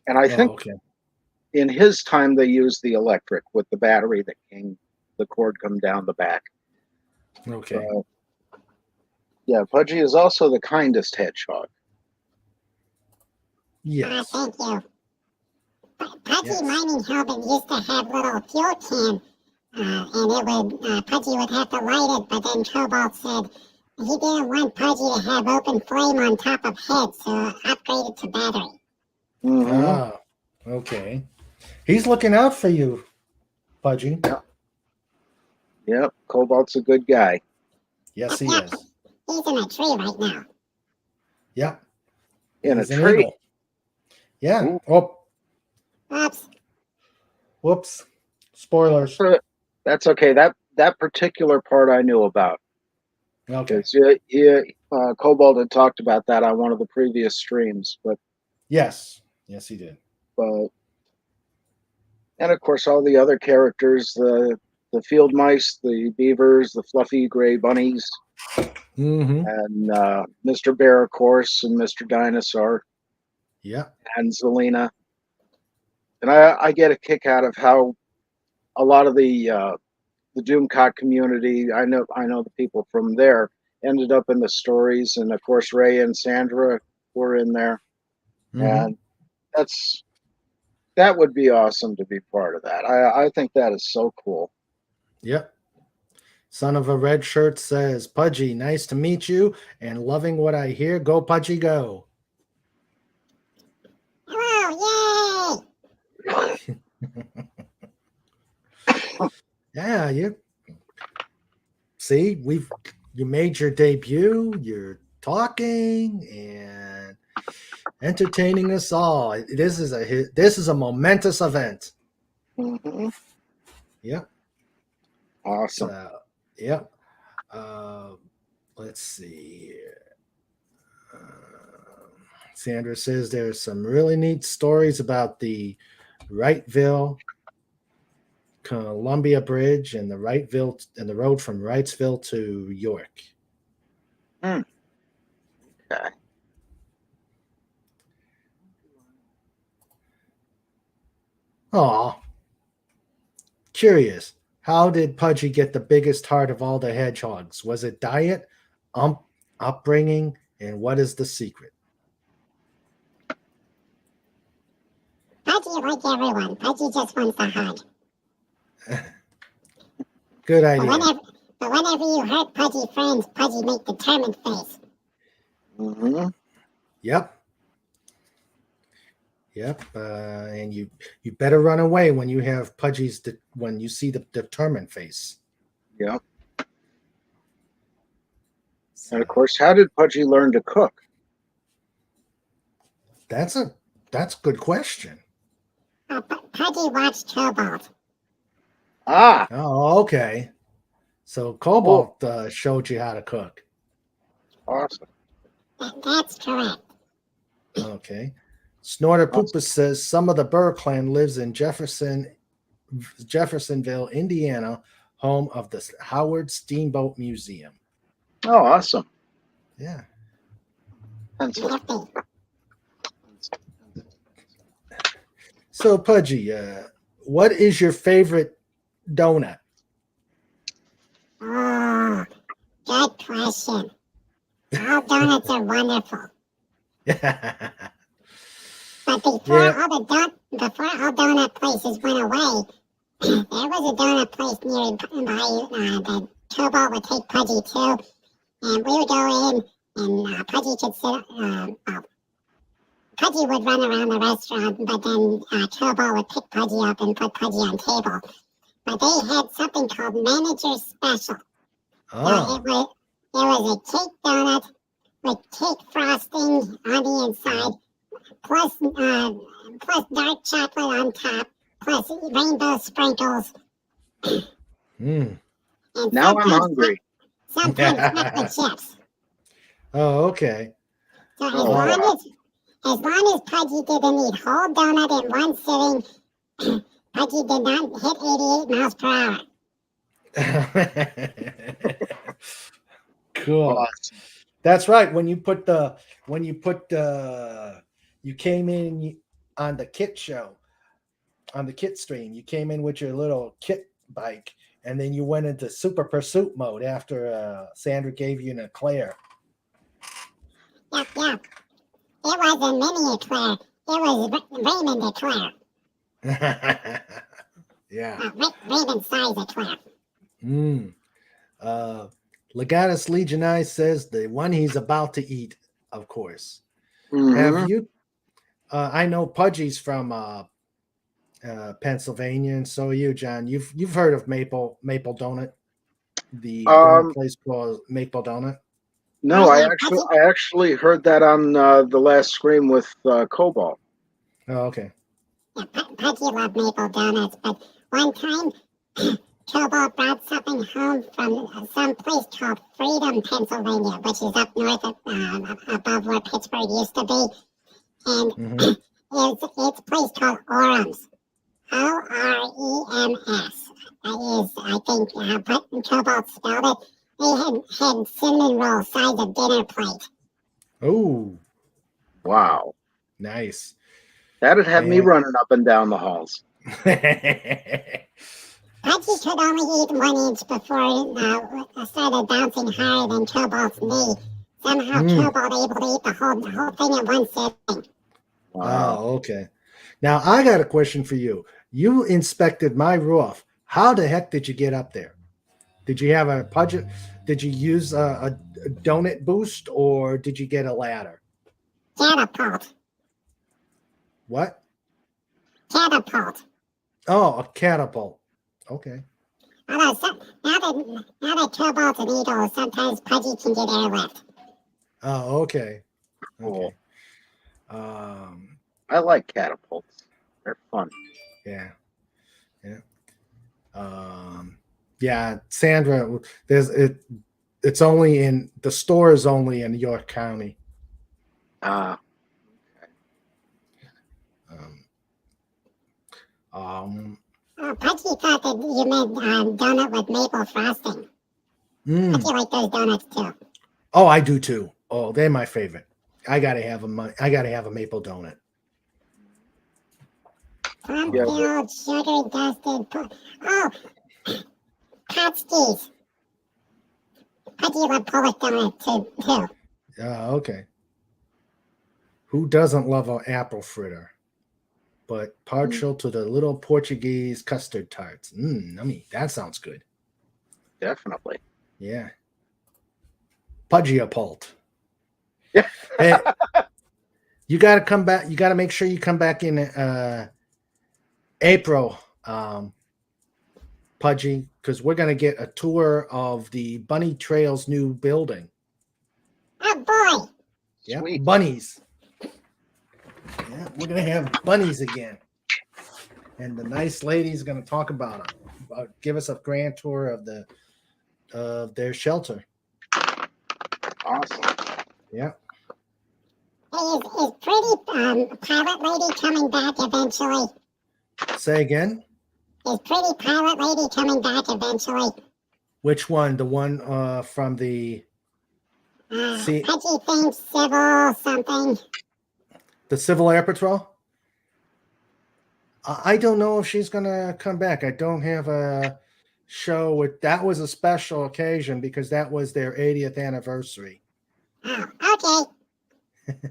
Speaker 2: And I think in his time they used the electric with the battery that the cord come down the back.
Speaker 1: Okay.
Speaker 2: Yeah, Pudgy is also the kindest hedgehog.
Speaker 1: Yes.
Speaker 4: Thank you. Pudgy mining helmet used to have little fuel can and Pudgy would have to light it, but then Cobalt said he didn't want Pudgy to have open flame on top of head, so upgraded to battery.
Speaker 2: Mhm.
Speaker 1: Ah, okay. He's looking out for you, Pudgy.
Speaker 2: Yep, Cobalt's a good guy.
Speaker 1: Yes, he
Speaker 4: Yep.
Speaker 1: is.
Speaker 4: He's in a tree right now.
Speaker 1: Yep.
Speaker 2: In
Speaker 1: He's
Speaker 2: a
Speaker 1: an
Speaker 2: tree.
Speaker 1: eagle. Yeah.
Speaker 2: Ooh.
Speaker 1: Oh,
Speaker 4: Oops.
Speaker 1: whoops. Spoilers.
Speaker 2: That's okay. That particular part I knew about.
Speaker 1: Okay.
Speaker 2: Cobalt had talked about that on one of the previous streams, but
Speaker 1: Yes. Yes, he did.
Speaker 2: and of course all the other characters, the field mice, the beavers, the fluffy gray bunnies,
Speaker 1: Mm-hmm.
Speaker 2: and Mr. Bear, of course, and Mr. Dinosaur,
Speaker 1: Yeah.
Speaker 2: and Zelina. And I get a kick out of how a lot of the Doomcock community, I know the people from there, ended up in the stories, and of course Ray and Sandra were in there,
Speaker 1: Mm-hmm.
Speaker 2: and that would be awesome to be part of that. I think that is so cool.
Speaker 1: Yep. Son of a red shirt says, Pudgy, nice to meet you and loving what I hear. Go, Pudgy, go.
Speaker 4: Hello, yay!
Speaker 1: Yeah, you see, you made your debut, you're talking and entertaining us all. This is a momentous event.
Speaker 2: Mm-hmm.
Speaker 1: Yep.
Speaker 2: Awesome.
Speaker 1: So, yep. Let's see here. Sandra says there's some really neat stories about the Wrightville Columbia Bridge and the the road from Wrightsville to York.
Speaker 2: Okay.
Speaker 1: Aw. Curious. How did Pudgy get the biggest heart of all the hedgehogs? Was it diet, upbringing, and what is the secret?
Speaker 4: Pudgy like everyone. Pudgy just wants a hug.
Speaker 1: Good
Speaker 4: But
Speaker 1: idea.
Speaker 4: whenever you hurt Pudgy friends, Pudgy make determined face.
Speaker 2: Mm-hmm.
Speaker 1: Yep. Yep. And you better run away when you have Pudgy's when you see the determined face.
Speaker 2: Yep. And of course, how did Pudgy learn to cook?
Speaker 1: That's a good question.
Speaker 4: Pudgy watched Cobalt.
Speaker 2: Ah,
Speaker 1: Oh, okay. So Cobalt showed you how to cook.
Speaker 2: awesome.
Speaker 4: That's correct.
Speaker 1: Okay. Snorter Poopa says some of the Burr clan lives in Jeffersonville, Indiana, home of the Howard Steamboat Museum.
Speaker 2: Oh, awesome.
Speaker 1: Yeah.
Speaker 4: Nifty.
Speaker 1: So Pudgy, what is your favorite donut?
Speaker 4: Oh, good question. All donuts are wonderful. But before all donut places went away, there was a donut place nearby that Cobalt would take Pudgy to, and we would go in, and Pudgy could sit. Pudgy would run around the restaurant, but then Cobalt would pick Pudgy up and put Pudgy on table. But they had something called Manager Special.
Speaker 1: Oh.
Speaker 4: It was a cake donut with cake frosting on the inside, plus dark chocolate on top, plus rainbow sprinkles.
Speaker 1: Mm.
Speaker 4: And
Speaker 2: Now I'm hungry.
Speaker 4: Sometimes chocolate chips.
Speaker 1: Oh, okay.
Speaker 4: So as long as Pudgy didn't eat whole donut in one sitting, Pudgy did not hit 88 miles per hour.
Speaker 1: Cool.
Speaker 2: Awesome.
Speaker 1: That's right. You came in on the Kit show, on the Kit stream. You came in with your little Kit bike, and then you went into super pursuit mode after Sandra gave you an eclair.
Speaker 4: Yep. It was a mini eclair. It was Raymond eclair.
Speaker 1: Yeah.
Speaker 4: Raven size a clap.
Speaker 1: Legatus Legionii says the one he's about to eat, of course.
Speaker 2: Mhm.
Speaker 1: Have you? I know Pudgy's from Pennsylvania, and so are you, John. You've heard of Maple Donut, the donut place called Maple Donut.
Speaker 2: No, I actually heard that on the last scream with Cobalt.
Speaker 1: Oh, okay.
Speaker 4: Yeah, Pudgy loved maple donuts, but one time Cobalt brought something home from some place called Freedom, Pennsylvania, which is up north above where Pittsburgh used to be. And it's a place called Orams. Orems. That is, I think, how Cobalt spelled it. They had cinnamon rolls size of dinner plate.
Speaker 1: Oh,
Speaker 2: wow.
Speaker 1: Nice.
Speaker 2: That'd have me running up and down the halls.
Speaker 4: Pudgy could only eat 1 inch before I started bouncing higher than Cobalt's knee. Somehow Cobalt able to eat the whole thing in one sitting.
Speaker 2: Wow.
Speaker 1: Oh, okay. Now I got a question for you. You inspected my roof. How the heck did you get up there? Did you have a Pudgy? Did you use a donut boost, or did you get a ladder?
Speaker 4: Catapult.
Speaker 1: What?
Speaker 4: Catapult.
Speaker 1: Oh, a catapult. Okay.
Speaker 4: Although now that Cobalt's an eagle, sometimes Pudgy can get airlift.
Speaker 1: Oh, okay.
Speaker 2: Cool.
Speaker 1: Okay.
Speaker 2: I like catapults. They're fun.
Speaker 1: Yeah. Yeah, Sandra, it's only in the store is only in York County.
Speaker 2: Okay.
Speaker 4: Pudgy thought that you meant donut with maple frosting. Pudgy like those donuts too.
Speaker 1: Oh, I do too. Oh, they're my favorite. I gotta have a maple donut.
Speaker 4: Plum-filled, sugar-dusted. Oh, Patskis. Pudgy loved Polish donut too.
Speaker 1: Okay. Who doesn't love an apple fritter? But partial to the little Portuguese custard tarts. I mean, that sounds good.
Speaker 2: Definitely.
Speaker 1: Yeah. Pudgy pult.
Speaker 2: Yeah.
Speaker 1: Hey, you got to come back. You got to make sure you come back in April, Pudgy, because we're going to get a tour of the Bunny Trail's new building.
Speaker 4: Oh, boy.
Speaker 1: Yeah,
Speaker 2: Sweet.
Speaker 1: bunnies. Yeah, we're going to have bunnies again. And the nice lady's going to talk about them. Give us a grand tour of their shelter.
Speaker 2: Awesome.
Speaker 1: Yeah.
Speaker 4: Hey, is pretty pilot lady coming back eventually?
Speaker 1: Say again?
Speaker 4: Is pretty pilot lady coming back eventually?
Speaker 1: Which one? The one from the...
Speaker 4: Pudgy thinks civil something.
Speaker 1: The Civil Air Patrol? I don't know if she's going to come back. I don't have a show with... That was a special occasion because that was their 80th anniversary.
Speaker 4: Oh, okay.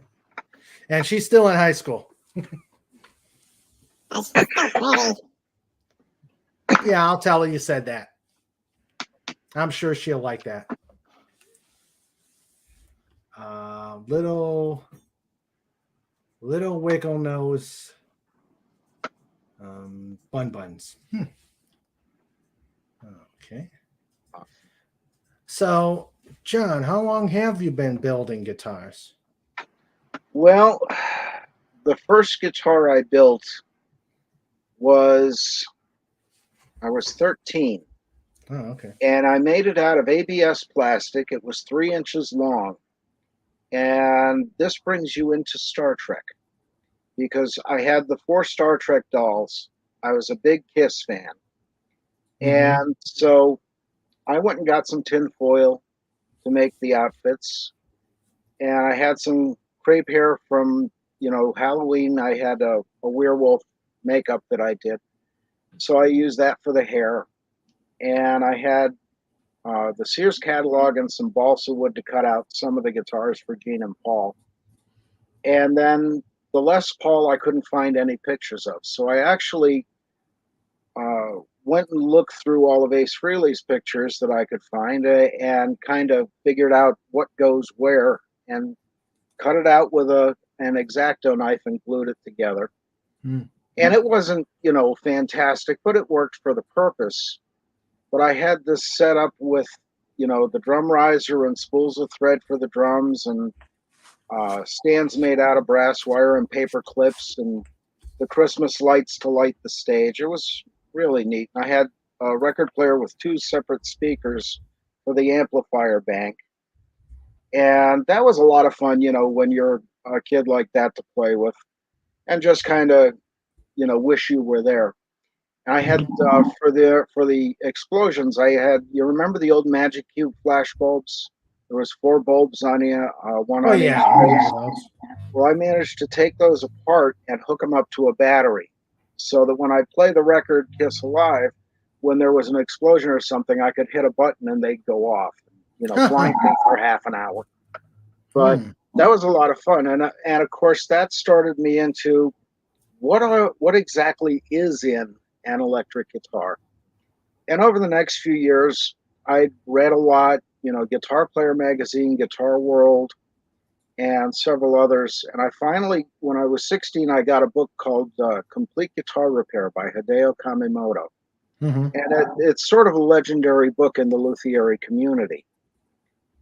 Speaker 1: And she's still in high school.
Speaker 4: She's so pretty.
Speaker 1: Yeah, I'll tell her you said that. I'm sure she'll like that. Little wiggle nose buns. Okay. So, John, how long have you been building guitars?
Speaker 2: Well, the first guitar I built was I was 13.
Speaker 1: Oh, okay.
Speaker 2: And I made it out of ABS plastic. It was 3 inches long. And this brings you into Star Trek, because I had the 4 Star Trek dolls. I was a big Kiss fan. And so I went and got some tin foil to make the outfits. And I had some crepe hair from, Halloween. I had a werewolf makeup that I did. So I used that for the hair. And I had the Sears catalog and some balsa wood to cut out some of the guitars for Gene and Paul. And then the Les Paul I couldn't find any pictures of. So I actually went and looked through all of Ace Frehley's pictures that I could find and kind of figured out what goes where and cut it out with an X-Acto knife and glued it together.
Speaker 1: Mm.
Speaker 2: And it wasn't, fantastic, but it worked for the purpose. But I had this set up with, the drum riser and spools of thread for the drums and stands made out of brass wire and paper clips and the Christmas lights to light the stage. It was really neat. I had a record player with 2 separate speakers for the amplifier bank. And that was a lot of fun, when you're a kid like that to play with and just kind of, wish you were there. And I had for the explosions, I had, you remember the old Magic Cube flash bulbs? There was 4 bulbs on one on each base. Well, I managed to take those apart and hook them up to a battery so that when I play the record Kiss Alive, when there was an explosion or something, I could hit a button and they'd go off, blind me for half an hour. But that was a lot of fun. And of course, that started me into what exactly is in an electric guitar. And over the next few years, I read a lot, Guitar Player Magazine, Guitar World, and several others. And I finally, when I was 16, I got a book called Complete Guitar Repair by Hideo Kamimoto. Mm-hmm. And it's sort of a legendary book in the luthier community.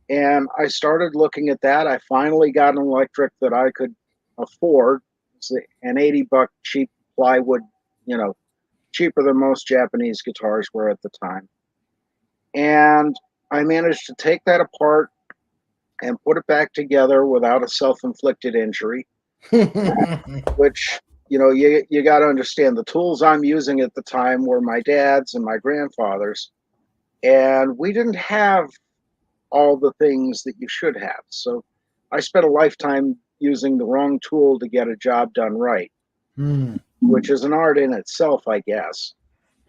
Speaker 2: And I started looking at that. I finally got an electric that I could afford. It's an $80 cheap plywood, cheaper than most Japanese guitars were at the time. And I managed to take that apart and put it back together without a self-inflicted injury, which, you got to understand the tools I'm using at the time were my dad's and my grandfather's. And we didn't have all the things that you should have. So I spent a lifetime using the wrong tool to get a job done right, which is an art in itself, I guess.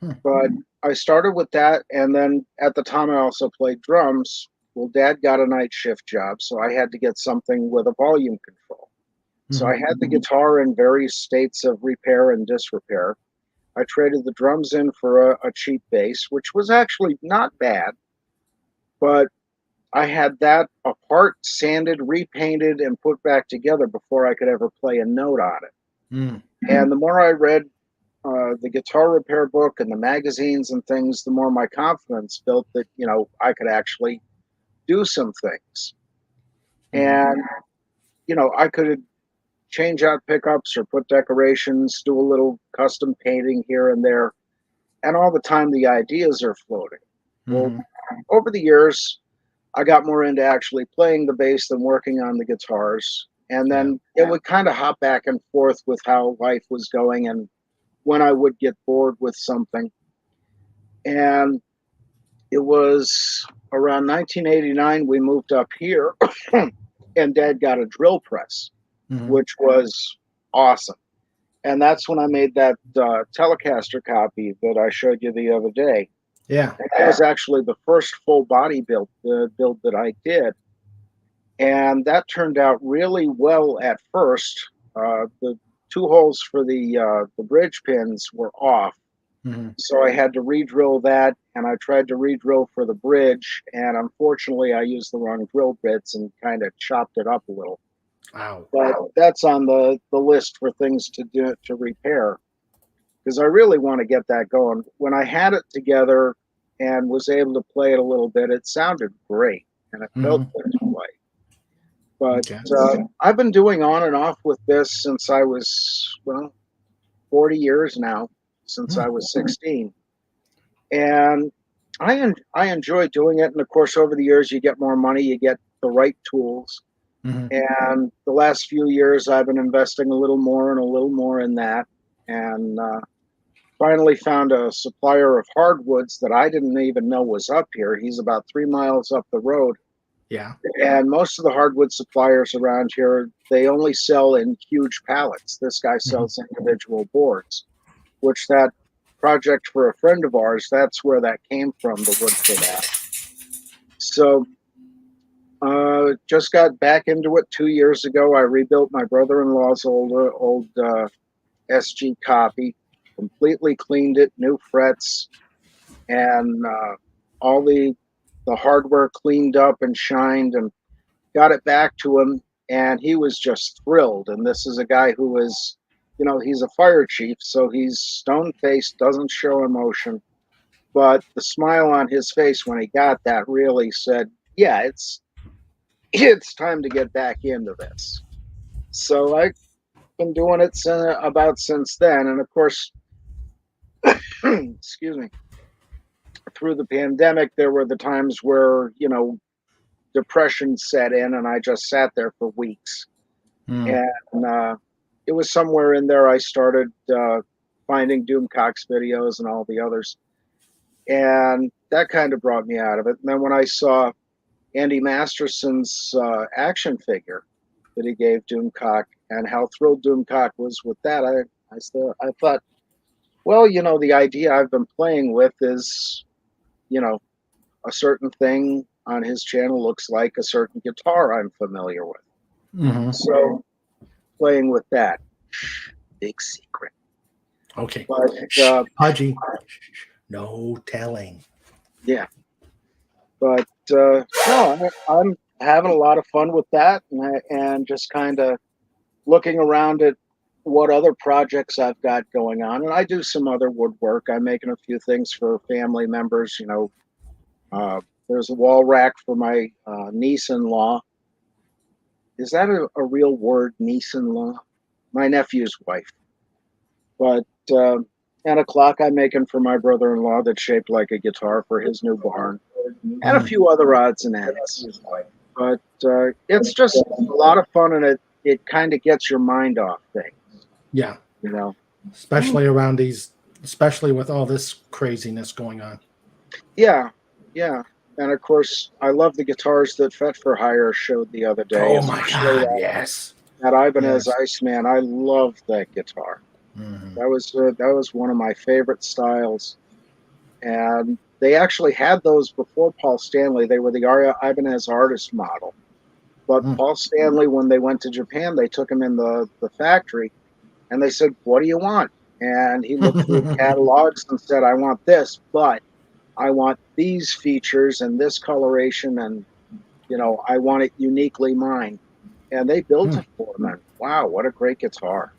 Speaker 2: But I started with that. And then at the time I also played drums. Well, Dad got a night shift job, so I had to get something with a volume control. So I had the guitar in various states of repair and disrepair. I traded the drums in for a cheap bass, which was actually not bad. But I had that apart, sanded, repainted, and put back together before I could ever play a note on it. And the more I read the guitar repair book and the magazines and things, the more my confidence built that, I could actually do some things. And, I could change out pickups or put decorations, do a little custom painting here and there. And all the time the ideas are floating. Well, over the years, I got more into actually playing the bass than working on the guitars. And then it would kind of hop back and forth with how life was going and when I would get bored with something. And it was around 1989, we moved up here and Dad got a drill press, which was awesome. And that's when I made that Telecaster copy that I showed you the other day. Yeah. And that was actually the first full body build that I did. And that turned out really well at first. The 2 holes for the bridge pins were off. So I had to re-drill that, and I tried to re-drill for the bridge, and unfortunately I used the wrong drill bits and kind of chopped it up a little. Wow. But that's on the list for things to do to repair, because I really want to get that going. When I had it together and was able to play it a little bit, it sounded great, and it felt good to play. But I've been doing on and off with this since I was, 40 years now, since I was 16. And I enjoy doing it. And of course, over the years, you get more money, you get the right tools. And the last few years, I've been investing a little more in that. And finally found a supplier of hardwoods that I didn't even know was up here. He's about 3 miles up the road. Yeah. And most of the hardwood suppliers around here, they only sell in huge pallets. This guy sells individual boards, which that project for a friend of ours, that's where that came from, the wood for that. So just got back into it 2 years ago. I rebuilt my brother-in-law's old SG copy. completely cleaned it, new frets, and all the hardware cleaned up and shined, and got it back to him, and he was just thrilled. And this is a guy who is, he's a fire chief, so he's stone-faced, doesn't show emotion, but the smile on his face when he got that really said, yeah, it's time to get back into this. So I've been doing it since then. And of course, excuse me, through the pandemic, there were the times where, depression set in, and I just sat there for weeks. And it was somewhere in there I started finding Doomcock's videos and all the others. And that kind of brought me out of it. And then when I saw Andy Masterson's action figure that he gave Doomcock, and how thrilled Doomcock was with that, I thought, well, the idea I've been playing with is, a certain thing on his channel looks like a certain guitar I'm familiar with.
Speaker 1: Mm-hmm.
Speaker 2: So playing with that. Big secret.
Speaker 1: Okay.
Speaker 2: But,
Speaker 1: Pudgy. No telling.
Speaker 2: Yeah. But no, I'm having a lot of fun with that, and just kind of looking around at what other projects I've got going on. And I do some other woodwork. I'm making a few things for family members. There's a wall rack for my niece-in-law. Is that a real word, niece-in-law? My nephew's wife. But and a clock I'm making for my brother-in-law that's shaped like a guitar for his new barn, and a few other odds and ends. But it's just a lot of fun, and it kind of gets your mind off things.
Speaker 1: Yeah.
Speaker 2: Especially
Speaker 1: especially with all this craziness going on.
Speaker 2: Yeah. And of course, I love the guitars that Fet for Hire showed the other day.
Speaker 1: Oh my God! Yes.
Speaker 2: That Ibanez Iceman, I love that guitar.
Speaker 1: Mm-hmm.
Speaker 2: That was one of my favorite styles, and they actually had those before Paul Stanley. They were the Ibanez artist model, but Paul Stanley, when they went to Japan, they took him in the factory, and they said, "What do you want?" And he looked through catalogs and said, "I want this, but I want these features and this coloration, and I want it uniquely mine." And they built it for him. And wow, what a great guitar!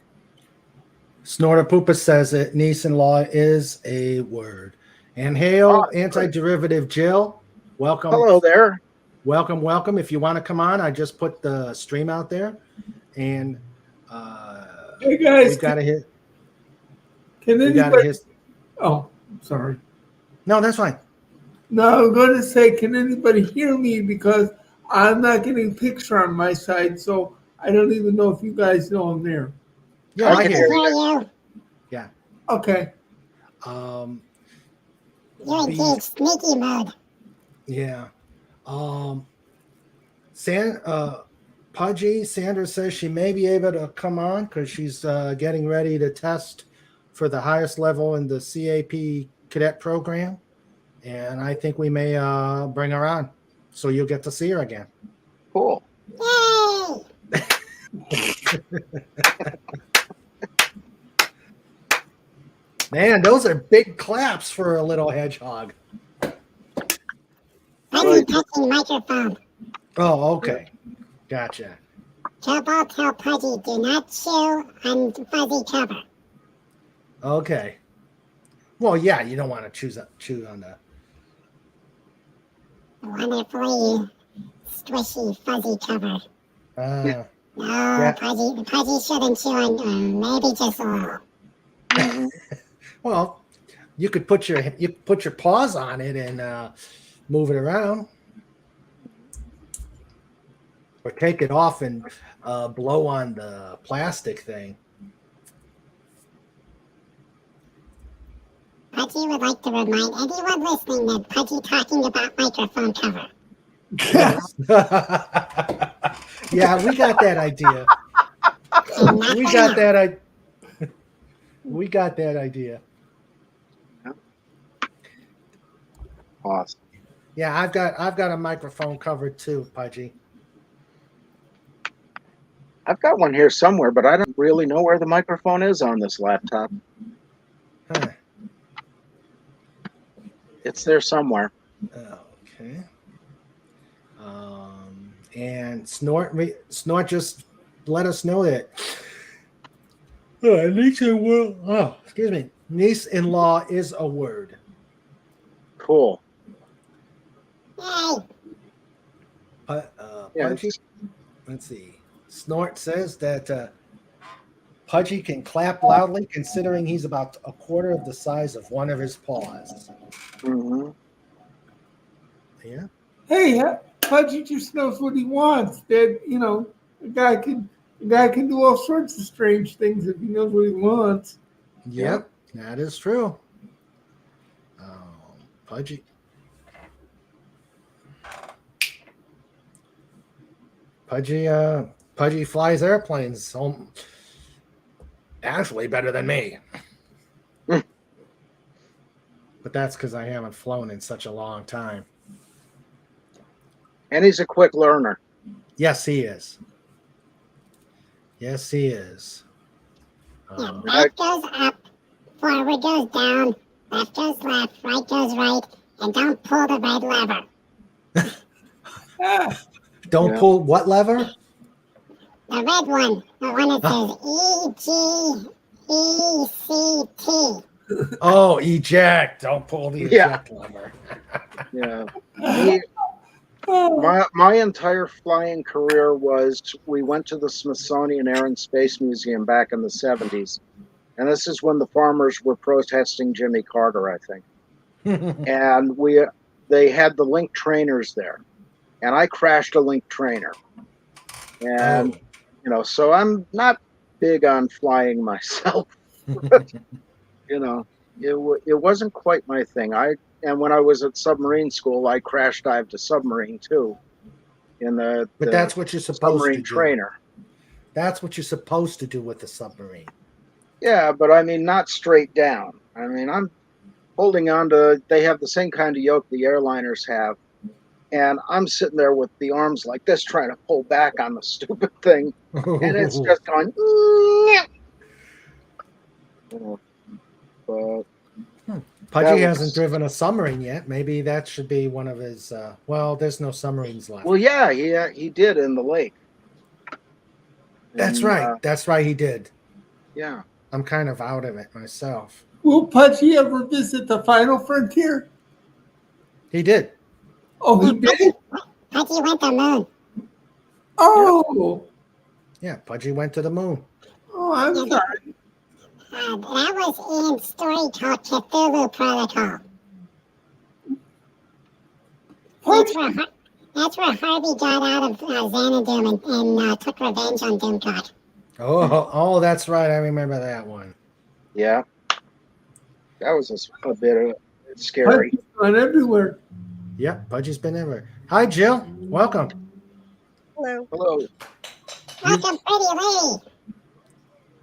Speaker 1: Snorter Poopa says it. Niece-in-law is a word. And hail, Anti-Derivative Jill. Welcome.
Speaker 2: Hello there.
Speaker 1: Welcome. If you want to come on, I just put the stream out there, and
Speaker 3: hey guys,
Speaker 1: we've got to hit.
Speaker 3: Can anybody? Oh, sorry.
Speaker 1: No, that's fine.
Speaker 3: No, I'm going to say, can anybody hear me? Because I'm not getting picture on my side, so I don't even know if you guys know I'm there.
Speaker 1: Yeah, I hear
Speaker 4: you.
Speaker 1: Yeah.
Speaker 3: Okay.
Speaker 4: You're in sneaky mode.
Speaker 1: Yeah. Pudgy, Sandra says she may be able to come on because she's getting ready to test for the highest level in the CAP cadet program. And I think we may bring her on. So you'll get to see her again.
Speaker 2: Cool.
Speaker 4: Yay!
Speaker 1: Man, those are big claps for a little hedgehog.
Speaker 4: Fuzzy touching microphone.
Speaker 1: Oh, okay. Gotcha.
Speaker 4: Turbo tell Pudgy, do not chew on fuzzy cover.
Speaker 1: Okay. Well, yeah, you don't want to chew on the
Speaker 4: wonderfully squishy fuzzy cover.
Speaker 1: no,
Speaker 4: yeah. Pudgy shouldn't chew on maybe just a little.
Speaker 1: Well, you could put your paws on it and move it around, or take it off and blow on the plastic thing.
Speaker 4: Pudgy would like to remind anyone listening that Pudgy talking about microphone cover.
Speaker 1: Yeah, we got that idea. We got that idea.
Speaker 2: Awesome.
Speaker 1: Yeah, I've got a microphone cover too, Pudgy.
Speaker 2: I've got one here somewhere, but I don't really know where the microphone is on this laptop. It's there somewhere.
Speaker 1: Okay. And Snort just let us know that niece-in-law is a word.
Speaker 2: Cool.
Speaker 4: Yay.
Speaker 1: Pudgy, let's see. Snort says that Pudgy can clap loudly considering he's about a quarter of the size of one of his paws.
Speaker 2: Mm-hmm.
Speaker 1: Yeah.
Speaker 3: Hey, Pudgy just knows what he wants. That a guy can do all sorts of strange things if he knows what he wants.
Speaker 1: Yep, that is true. Pudgy. Pudgy flies airplanes actually better than me. But that's because I haven't flown in such a long time.
Speaker 2: And he's a quick learner.
Speaker 1: Yes, he is. Yes, he is.
Speaker 4: Right goes up, forward goes down, left goes left, right goes right, and don't pull the red lever.
Speaker 1: Don't pull what lever?
Speaker 4: The red one, the one that says EGECT.
Speaker 1: Oh, eject. Don't pull the eject lever.
Speaker 2: Yeah. My entire flying career was we went to the Smithsonian Air and Space Museum back in the 70s. And this is when the farmers were protesting Jimmy Carter, I think. And they had the Link trainers there. And I crashed a Link trainer. And, so I'm not big on flying myself. But, it wasn't quite my thing. And when I was at submarine school, I crash dived a submarine too. But
Speaker 1: that's what you're supposed to do.
Speaker 2: Trainer.
Speaker 1: That's what you're supposed to do with the submarine.
Speaker 2: Yeah, but I mean, not straight down. I mean, I'm holding on to. They have the same kind of yoke the airliners have, and I'm sitting there with the arms like this, trying to pull back on the stupid thing, and it's just going. But
Speaker 1: Pudgy hasn't driven a submarine yet. Maybe that should be one of his. There's no submarines left.
Speaker 2: Well, yeah, he did in the lake.
Speaker 1: That's right. That's right. He did.
Speaker 2: Yeah.
Speaker 1: I'm kind of out of it myself.
Speaker 3: Will Pudgy ever visit the final frontier?
Speaker 1: He did.
Speaker 3: Oh, he did?
Speaker 4: Pudgy went to the moon.
Speaker 3: Oh.
Speaker 1: Yeah, Pudgy went to the moon.
Speaker 3: Oh, I'm sorry.
Speaker 4: That was in Story Talk Cthulhu Protocol. That's where Harvey got out of Xanadu and took revenge on Doomcock.
Speaker 1: Oh, that's right. I remember that one.
Speaker 2: Yeah. That was a bit scary.
Speaker 3: Pudgy's gone everywhere.
Speaker 1: Yep, Pudgy's been everywhere. Hi, Jill. Welcome.
Speaker 2: Hello.
Speaker 4: Welcome, pretty lady.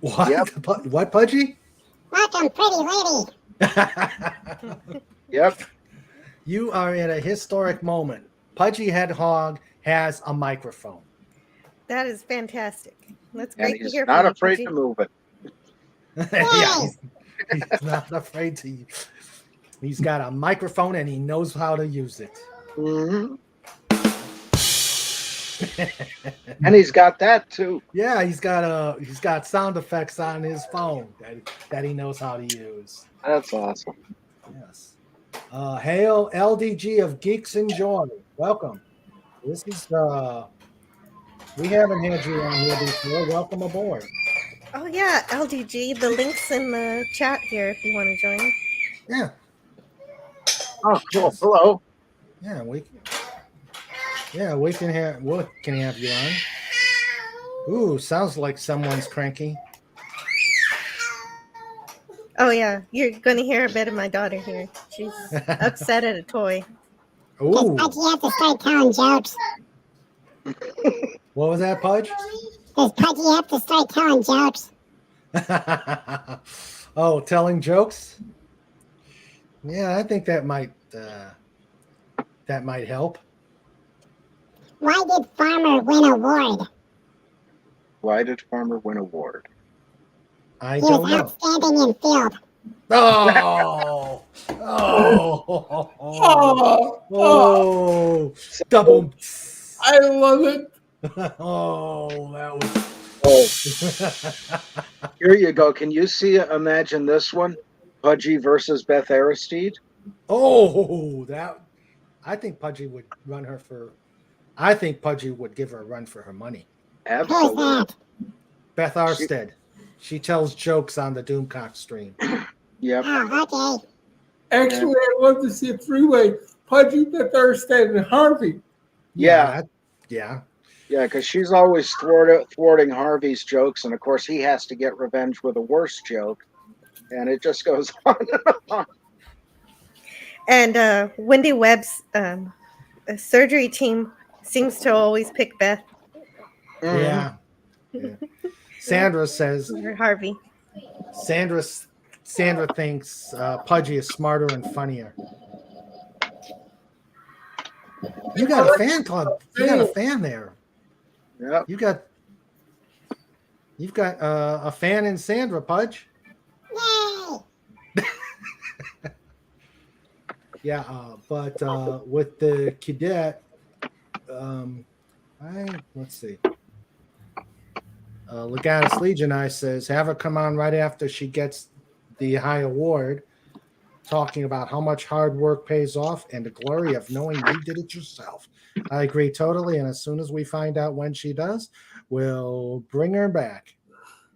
Speaker 1: What?
Speaker 2: Yep.
Speaker 1: What, Pudgy?
Speaker 4: Welcome, pretty lady.
Speaker 2: Yep.
Speaker 1: You are in a historic moment. Pudgy Hedgehog has a microphone.
Speaker 5: That is fantastic. That's great to hear
Speaker 2: from you. Not afraid
Speaker 5: Pudgy.
Speaker 2: to move it.
Speaker 1: Yeah, he's not afraid to. He's got a microphone and he knows how to use it.
Speaker 2: Mm-hmm. And he's got that too.
Speaker 1: Yeah, he's got sound effects on his phone that he knows how to use.
Speaker 2: That's awesome.
Speaker 1: Yes. Hail LDG of Geeks and Joy. Welcome. This is we haven't had you on here before. Welcome aboard.
Speaker 5: Oh yeah, LDG. The link's in the chat here if you want to join.
Speaker 1: Yeah.
Speaker 2: Oh, cool. Hello.
Speaker 1: Yeah, we can have you on. Ooh, sounds like someone's cranky.
Speaker 5: Oh yeah, you're going to hear a bit of my daughter here. She's upset at a toy.
Speaker 1: Ooh.
Speaker 4: Pudgy, you have to start telling jokes.
Speaker 1: What was that, Pudge?
Speaker 4: Does Pudgy have to start telling jokes?
Speaker 1: Oh, telling jokes? Yeah, I think that might help.
Speaker 4: Why did Farmer win award?
Speaker 2: Why did Farmer win award?
Speaker 1: I
Speaker 4: He
Speaker 1: don't
Speaker 4: was
Speaker 1: know.
Speaker 4: outstanding in field.
Speaker 1: Oh. Oh, double.
Speaker 3: I love it.
Speaker 1: Oh, that was.
Speaker 2: Oh, here you go. Can you imagine this one? Pudgy versus Beth Aristide?
Speaker 1: Oh, that. I think Pudgy would run her for. I think Pudgy would give her a run for her money.
Speaker 2: Absolutely.
Speaker 1: Beth Arstead. She tells jokes on the Doomcock stream.
Speaker 2: Yep.
Speaker 4: Oh, okay.
Speaker 3: Actually, I'd love to see a three-way. Pudgy, Beth Arstead, and Harvey.
Speaker 2: Yeah.
Speaker 1: Yeah.
Speaker 2: Yeah, because she's always thwarting Harvey's jokes, and of course he has to get revenge with a worse joke, and it just goes on and on.
Speaker 5: And Wendy Webb's surgery team seems to always pick Beth
Speaker 1: Yeah. Sandra says.
Speaker 5: or Harvey.
Speaker 1: Sandra thinks Pudgy is smarter and funnier. You got a fan club. You got a fan there.
Speaker 2: Yep.
Speaker 1: You've got a fan in Sandra, Pudge.
Speaker 4: Yay!
Speaker 1: Yeah, but with the cadet, let's see. Legatus Legioni says, have her come on right after she gets the high award, talking about how much hard work pays off and the glory of knowing you did it yourself. I agree totally, and as soon as we find out when she does, we'll bring her back.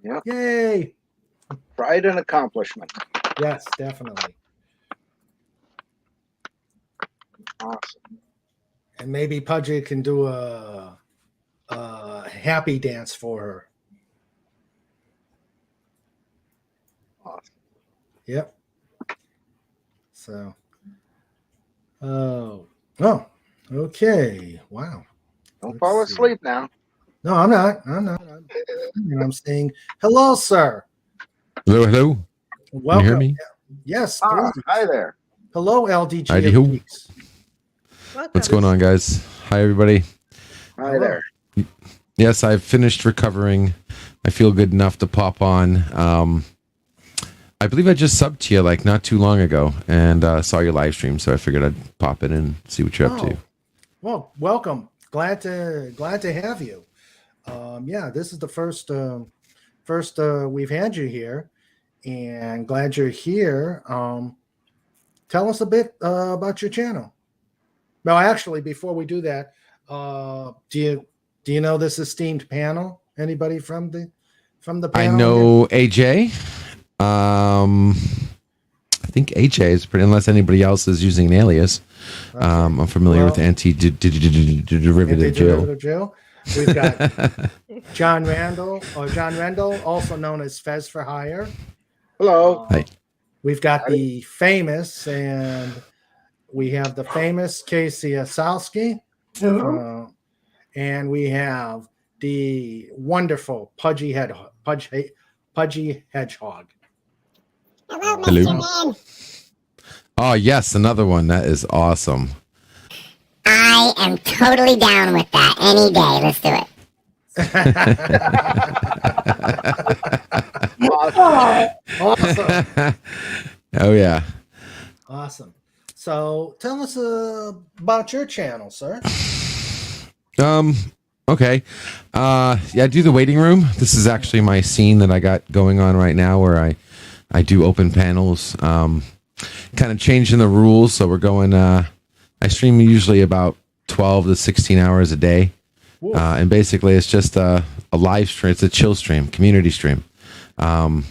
Speaker 2: Yep.
Speaker 1: Yay!
Speaker 2: Pride and accomplishment.
Speaker 1: Yes, definitely.
Speaker 2: Awesome.
Speaker 1: And maybe Pudgy can do a happy dance for her.
Speaker 2: Awesome.
Speaker 1: Yep. So, okay. Wow.
Speaker 2: Don't
Speaker 1: Let's
Speaker 2: fall
Speaker 1: see.
Speaker 2: asleep now.
Speaker 1: No, I'm not. I'm saying hello, sir.
Speaker 6: Hello.
Speaker 1: Welcome.
Speaker 6: Can you hear me?
Speaker 1: Yes.
Speaker 2: Ah,
Speaker 1: Please.
Speaker 2: hi there.
Speaker 1: Hello, LDG.
Speaker 6: Hi, who?
Speaker 1: Geeks.
Speaker 6: What's going on, guys? Hi, everybody.
Speaker 2: Hi
Speaker 1: Hello.
Speaker 2: there.
Speaker 6: Yes, I've finished recovering. I feel good enough to pop on. I believe I just subbed to you like not too long ago and saw your live stream, so I figured I'd pop in and see what you're up to.
Speaker 1: Well, welcome. Glad to have you. Yeah, this is the first we've had you here, and glad you're here. Tell us a bit about your channel. No, actually, before we do that, do you know this esteemed panel? Anybody from the panel?
Speaker 6: I know AJ. I think AJ is pretty, unless anybody else is using an alias.
Speaker 1: Okay.
Speaker 6: I'm familiar with anti-derivative Jill.
Speaker 1: We've got John Randall, also known as Fez for Hire.
Speaker 2: Hello.
Speaker 6: Hi.
Speaker 1: We've got the famous Casey Osalski. And we have the wonderful Pudgy Hedgehog.
Speaker 4: Hello, Mr.
Speaker 6: Hello.
Speaker 4: Man.
Speaker 6: Oh, yes, another one. That is awesome.
Speaker 4: I am totally down with that any day. Let's do it.
Speaker 1: Awesome.
Speaker 6: Oh, yeah.
Speaker 1: Awesome. So tell us about your channel, sir.
Speaker 6: Okay. Yeah, I do the waiting room. This is actually my scene that I got going on right now where I do open panels. Kind of changing the rules. So we're going, I stream usually about 12 to 16 hours a day. And basically it's just a live stream. It's a chill stream, community stream. A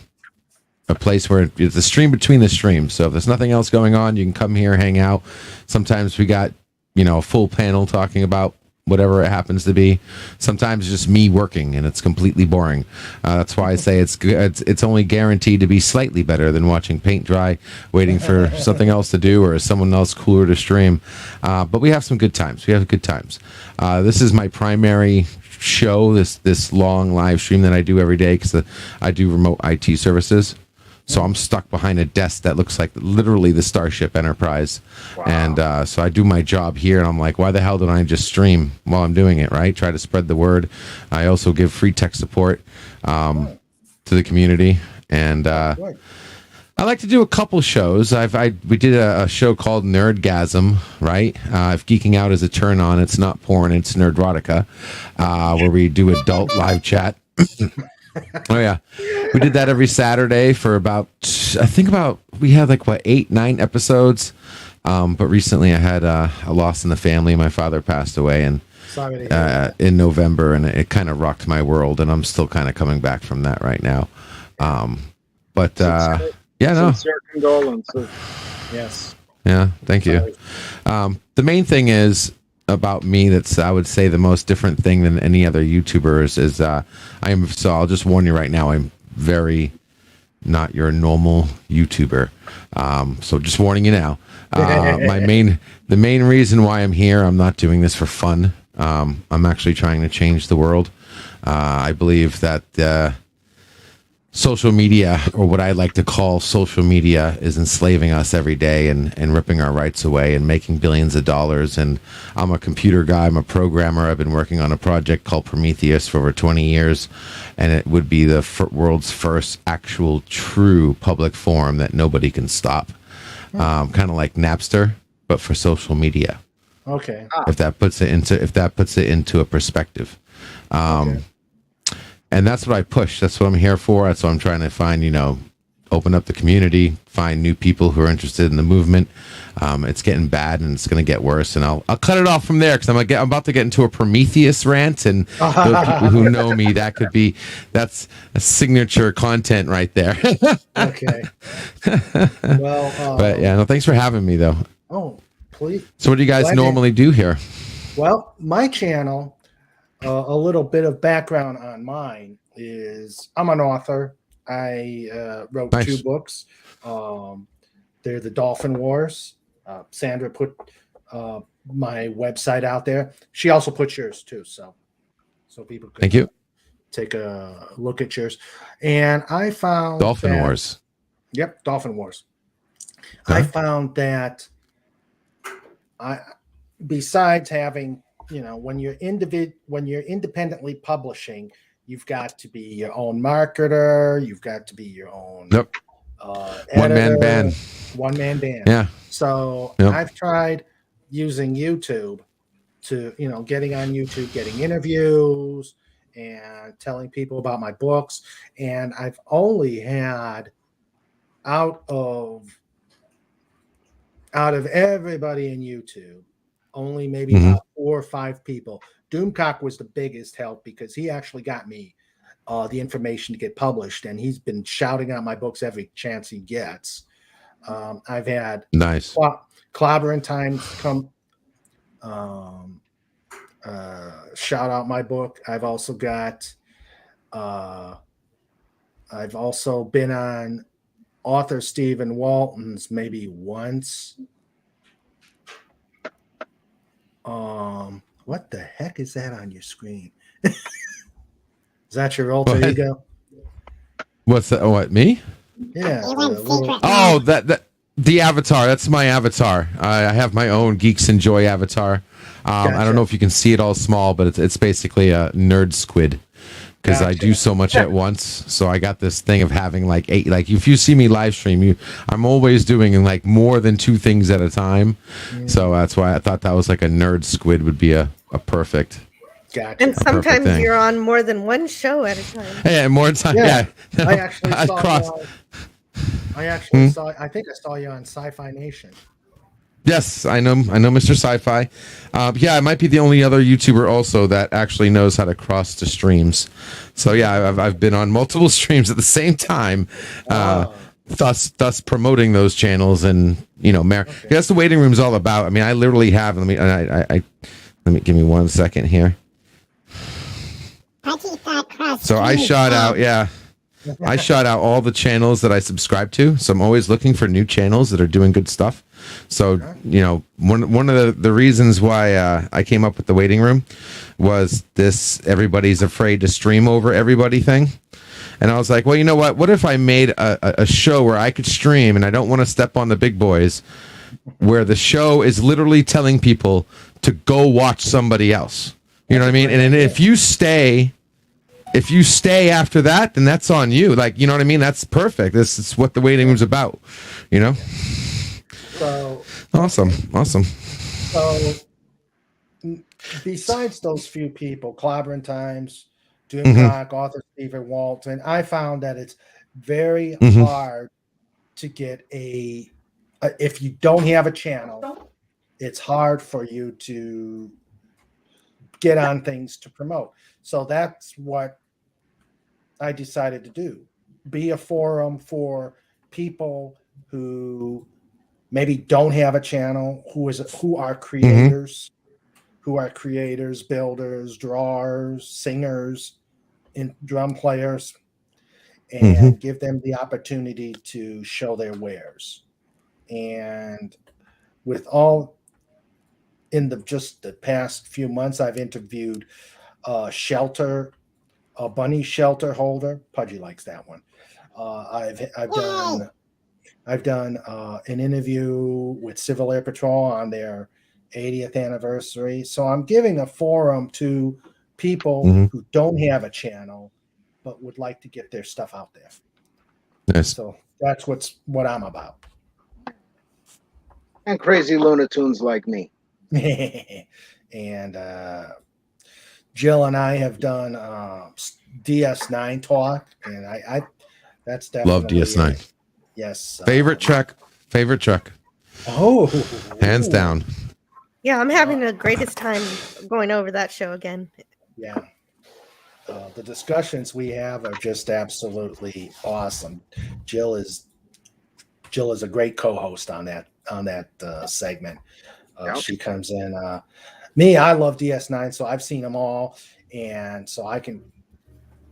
Speaker 6: place where it's a stream between the streams. So if there's nothing else going on, you can come here, hang out. Sometimes we got, a full panel talking about whatever it happens to be. Sometimes it's just me working and it's completely boring. That's why I say it's only guaranteed to be slightly better than watching paint dry, waiting for something else to do or someone else cooler to stream. But we have some good times. This is my primary show, this long live stream that I do every day because I do remote IT services. So I'm stuck behind a desk that looks like literally the Starship Enterprise. Wow. And so I do my job here, and I'm like, why the hell don't I just stream while I'm doing it, right? Try to spread the word. I also give free tech support to the community. And I like to do a couple shows. We did a show called Nerdgasm, right? If geeking out is a turn on, it's not porn, it's nerdrotica, where we do adult live chat. Oh yeah, we did that every Saturday for we had like 8-9 episodes. But recently I had a loss in the family. My father passed away in November, and it kind of rocked my world, and I'm still kind of coming back from that right now.
Speaker 2: Sincere condolences.
Speaker 1: Yes.
Speaker 6: Yeah, thank you. The main thing is about me that's, I would say, the most different thing than any other YouTubers is so I'll just warn you right now, I'm very not your normal YouTuber. So just warning you now. The main reason why I'm here, I'm not doing this for fun. I'm actually trying to change the world. I believe that social media, or what I like to call social media, is enslaving us every day and ripping our rights away and making billions of dollars. And I'm a computer guy. I'm a programmer. I've been working on a project called Prometheus for over 20 years, and it would be the world's first actual true public forum that nobody can stop. Kind of like Napster, but for social media.
Speaker 1: Okay.
Speaker 6: If that puts it into a perspective.
Speaker 1: Okay.
Speaker 6: And that's what I push. That's what I'm here for. That's what I'm trying to find, open up the community, find new people who are interested in the movement. It's getting bad, and it's going to get worse. And I'll cut it off from there, because I'm about to get into a Prometheus rant. And those people who know me, that's a signature content right there.
Speaker 1: Okay. Well,
Speaker 6: but yeah, no, thanks for having me, though.
Speaker 1: Oh, please.
Speaker 6: So what do you guys normally do here?
Speaker 1: Well, my channel, a little bit of background on mine is I'm an author. I wrote 2 books. They're the Dolphin Wars. Sandra put my website out there. She also put yours too, so people can
Speaker 6: Thank you.
Speaker 1: take a look at yours. And I found
Speaker 6: Dolphin Wars.
Speaker 1: Yep, Dolphin Wars.
Speaker 6: Okay.
Speaker 1: I found that besides having, when you're independently publishing, you've got to be your own marketer. You've got to be your own
Speaker 6: one-man band.
Speaker 1: One-man band.
Speaker 6: Yeah.
Speaker 1: So I've tried using YouTube to, getting on YouTube, getting interviews and telling people about my books. And I've only had out of everybody in YouTube, only maybe about 4 or 5 people. Doomcock was the biggest help, because he actually got me the information to get published, and he's been shouting out my books every chance he gets. I've had Clobbering Times come shout out my book. I've also been on author Stephen Walton's maybe once. What the heck is that on your screen? Is that your alter ego?
Speaker 6: What's that? What, me?
Speaker 1: Yeah.
Speaker 6: That the avatar. That's my avatar. I have my own Geeks Enjoy avatar. Gotcha. I don't know if you can see it all small, but it's basically a nerd squid, because I do so much at once. So I got this thing of having 8. Like, if you see me live stream, I'm always doing more than 2 things at a time. So that's why I thought that was like a nerd squid would be a perfect.
Speaker 1: Gotcha.
Speaker 5: And sometimes you're on more than one show at a time.
Speaker 6: Yeah, more time. Yeah.
Speaker 1: I actually saw. I think I saw you on Sci-Fi Nation.
Speaker 6: Yes, I know Mr. Sci-Fi. I might be the only other YouTuber also that actually knows how to cross to streams. So yeah, I've been on multiple streams at the same time, thus promoting those channels. And that's the waiting room's all about. I mean, I literally have. Let me give me 1 second here. So I shot out. Yeah. I shot out all the channels that I subscribe to. So I'm always looking for new channels that are doing good stuff. So, one of the reasons why I came up with the waiting room was this everybody's afraid to stream over everybody thing. And I was like, well, you know what? What if I made a show where I could stream, and I don't want to step on the big boys, where the show is literally telling people to go watch somebody else. You know what I mean? And if you stay if you stay after that, then that's on you. Like, you know what I mean? That's perfect. This is what the waiting room's about, you know?
Speaker 1: So
Speaker 6: Awesome.
Speaker 1: So, besides those few people, Clobbering Times, Doom
Speaker 6: Mhm.
Speaker 1: Cock, author Stephen Walton, I found that it's very
Speaker 6: Mhm.
Speaker 1: hard to get if you don't have a channel, it's hard for you to get on things to promote. So that's what I decided to do. Be a forum for people who maybe don't have a channel, who are creators, builders, drawers, singers, and drum players, and give them the opportunity to show their wares. And with all in just the past few months, I've interviewed a bunny shelter holder. Pudgy likes that one. I've done an interview with Civil Air Patrol on their 80th anniversary. So I'm giving a forum to people who don't have a channel but would like to get their stuff out there.
Speaker 6: Nice.
Speaker 1: So that's what I'm about.
Speaker 2: And crazy Looney Tunes like me.
Speaker 1: And Jill and I have done DS9 talk, and I that's definitely
Speaker 6: Love DS9.
Speaker 1: Yes.
Speaker 6: Favorite truck.
Speaker 1: Oh,
Speaker 6: hands down.
Speaker 5: Yeah, I'm having the greatest time going over that show again.
Speaker 1: Yeah. The discussions we have are just absolutely awesome. Jill is a great co-host on that segment. She comes in. I love DS9, so I've seen them all, and so I can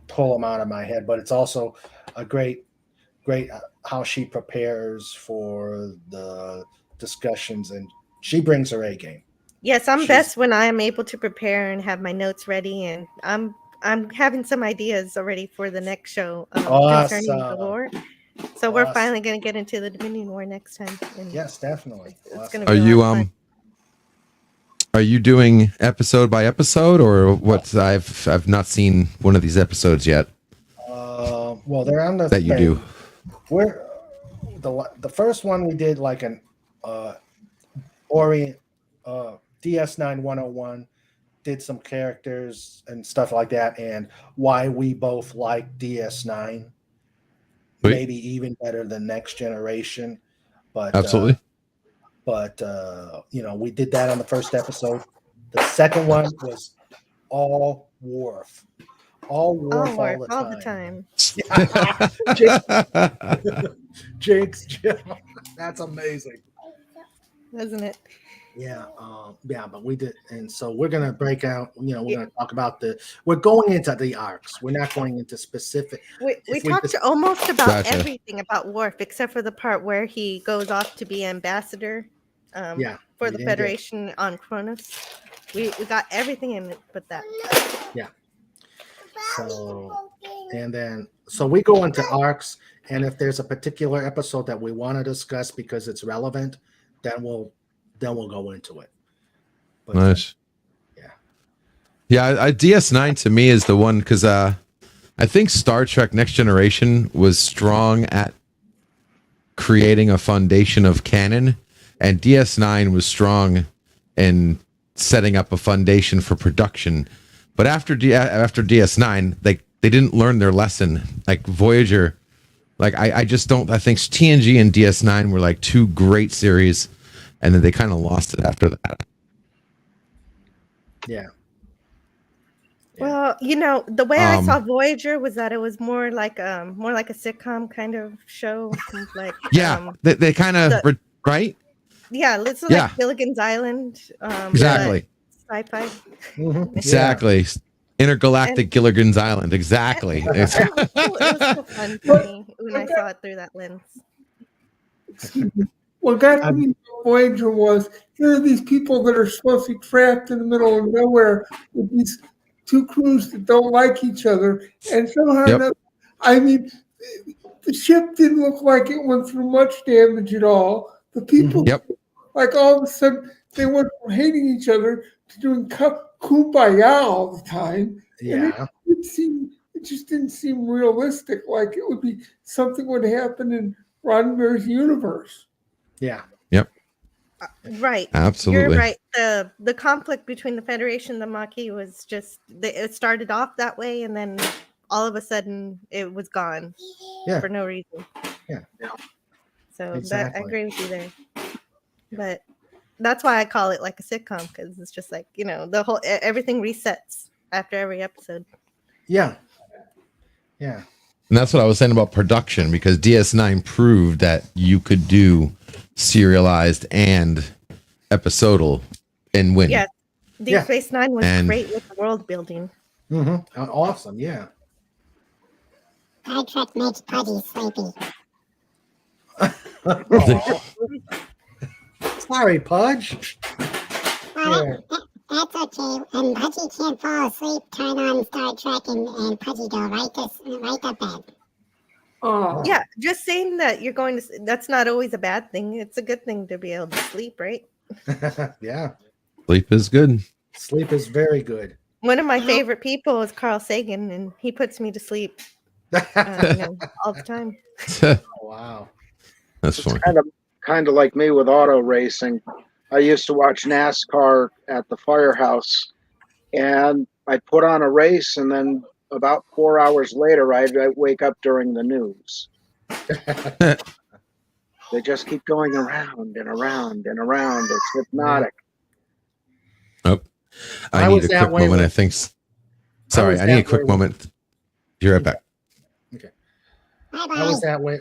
Speaker 1: pull them out of my head. But it's also a great how she prepares for the discussions, and she brings her A game.
Speaker 5: Yes, I'm best when I am able to prepare and have my notes ready, and I'm having some ideas already for the next show concerning the lore. So we're finally going to get into the Dominion War next time.
Speaker 1: Yes, definitely.
Speaker 5: It's going to be fun.
Speaker 6: Are you doing episode by episode, or what? I've not seen one of these episodes yet.
Speaker 1: Well, they're on the
Speaker 6: that you do.
Speaker 1: We're the first one we did like an Orient DS9 101, did some characters and stuff like that, and why we both like DS9.
Speaker 6: Wait.
Speaker 1: Maybe even better than Next Generation, but
Speaker 6: absolutely.
Speaker 1: We did that on the first episode. The second one was all Worf. All the time. Jake's Jill. That's amazing.
Speaker 5: Isn't it?
Speaker 1: Yeah, but we did, and so we're gonna break out. We're gonna talk about we're going into the arcs. We're not going into specific.
Speaker 5: We talked almost about everything about Worf, except for the part where he goes off to be ambassador. For the Federation on Kronos. We got everything in it, but that.
Speaker 1: Yeah. So, and then we go into arcs, and if there's a particular episode that we want to discuss because it's relevant, then we'll go into it. But,
Speaker 6: nice. Yeah. DS9 to me is the one because I think Star Trek Next Generation was strong at creating a foundation of canon, and DS9 was strong in setting up a foundation for production. But after DS9, they didn't learn their lesson. Like Voyager, I just don't. I think TNG and DS9 were like two great series, and then they kind of lost it after that.
Speaker 1: Yeah.
Speaker 5: Well, the way I saw Voyager was that it was more like a sitcom kind of show. Like
Speaker 6: they kind of right.
Speaker 5: Yeah, it's like Gilligan's Island.
Speaker 6: Exactly.
Speaker 5: Sci-fi.
Speaker 1: Mm-hmm.
Speaker 6: Exactly. Intergalactic Gilligan's Island. Exactly.
Speaker 5: It was so fun for me when I saw it through that lens.
Speaker 3: What got me Voyager was here are these people that are supposed to be trapped in the middle of nowhere with these two crews that don't like each other, and somehow or another, the ship didn't look like it went through much damage at all. The people, like all of a sudden, they went from hating each other to doing kumbaya all the time.
Speaker 1: Yeah,
Speaker 3: and it just didn't seem realistic. Like it would be something would happen in Roddenberry's universe.
Speaker 1: Yeah.
Speaker 6: Yep.
Speaker 5: Right.
Speaker 6: Absolutely.
Speaker 5: You're right. The conflict between the Federation and the Maquis was just it started off that way, and then all of a sudden it was gone.
Speaker 1: Yeah.
Speaker 5: For no reason.
Speaker 1: Yeah.
Speaker 5: So
Speaker 1: Exactly.
Speaker 5: I agree with you there. But that's why I call it like a sitcom, because it's just like, the whole everything resets after every episode.
Speaker 1: Yeah. Yeah.
Speaker 6: And that's what I was saying about production, because DS9 proved that you could do serialized and episodal and win.
Speaker 5: Yeah. Deep Space Nine was great with the world building.
Speaker 1: Mm-hmm. Awesome. Yeah.
Speaker 4: Star Trek makes Pudgy sleepy.
Speaker 1: Sorry, Pudge.
Speaker 4: Well, that's okay. When Pudgy can't fall asleep, turn on Star Trek and Pudgy go right to bed.
Speaker 3: Oh.
Speaker 5: Yeah, just saying that you're going to, that's not always a bad thing. It's a good thing to be able to sleep, right?
Speaker 1: Yeah.
Speaker 6: Sleep is good.
Speaker 1: Sleep is very good.
Speaker 5: One of my favorite people is Carl Sagan, and he puts me to sleep all the time.
Speaker 1: Oh, wow.
Speaker 6: That's funny.
Speaker 2: Kind of like me with auto racing. I used to watch NASCAR at the firehouse, and I'd put on a race, and then about 4 hours later, I'd wake up during the news. They just keep going around and around and around. It's hypnotic.
Speaker 6: Oh, I need a quick moment. I think. Sorry, I need a quick moment. Be right back.
Speaker 1: Okay.
Speaker 4: Bye-bye.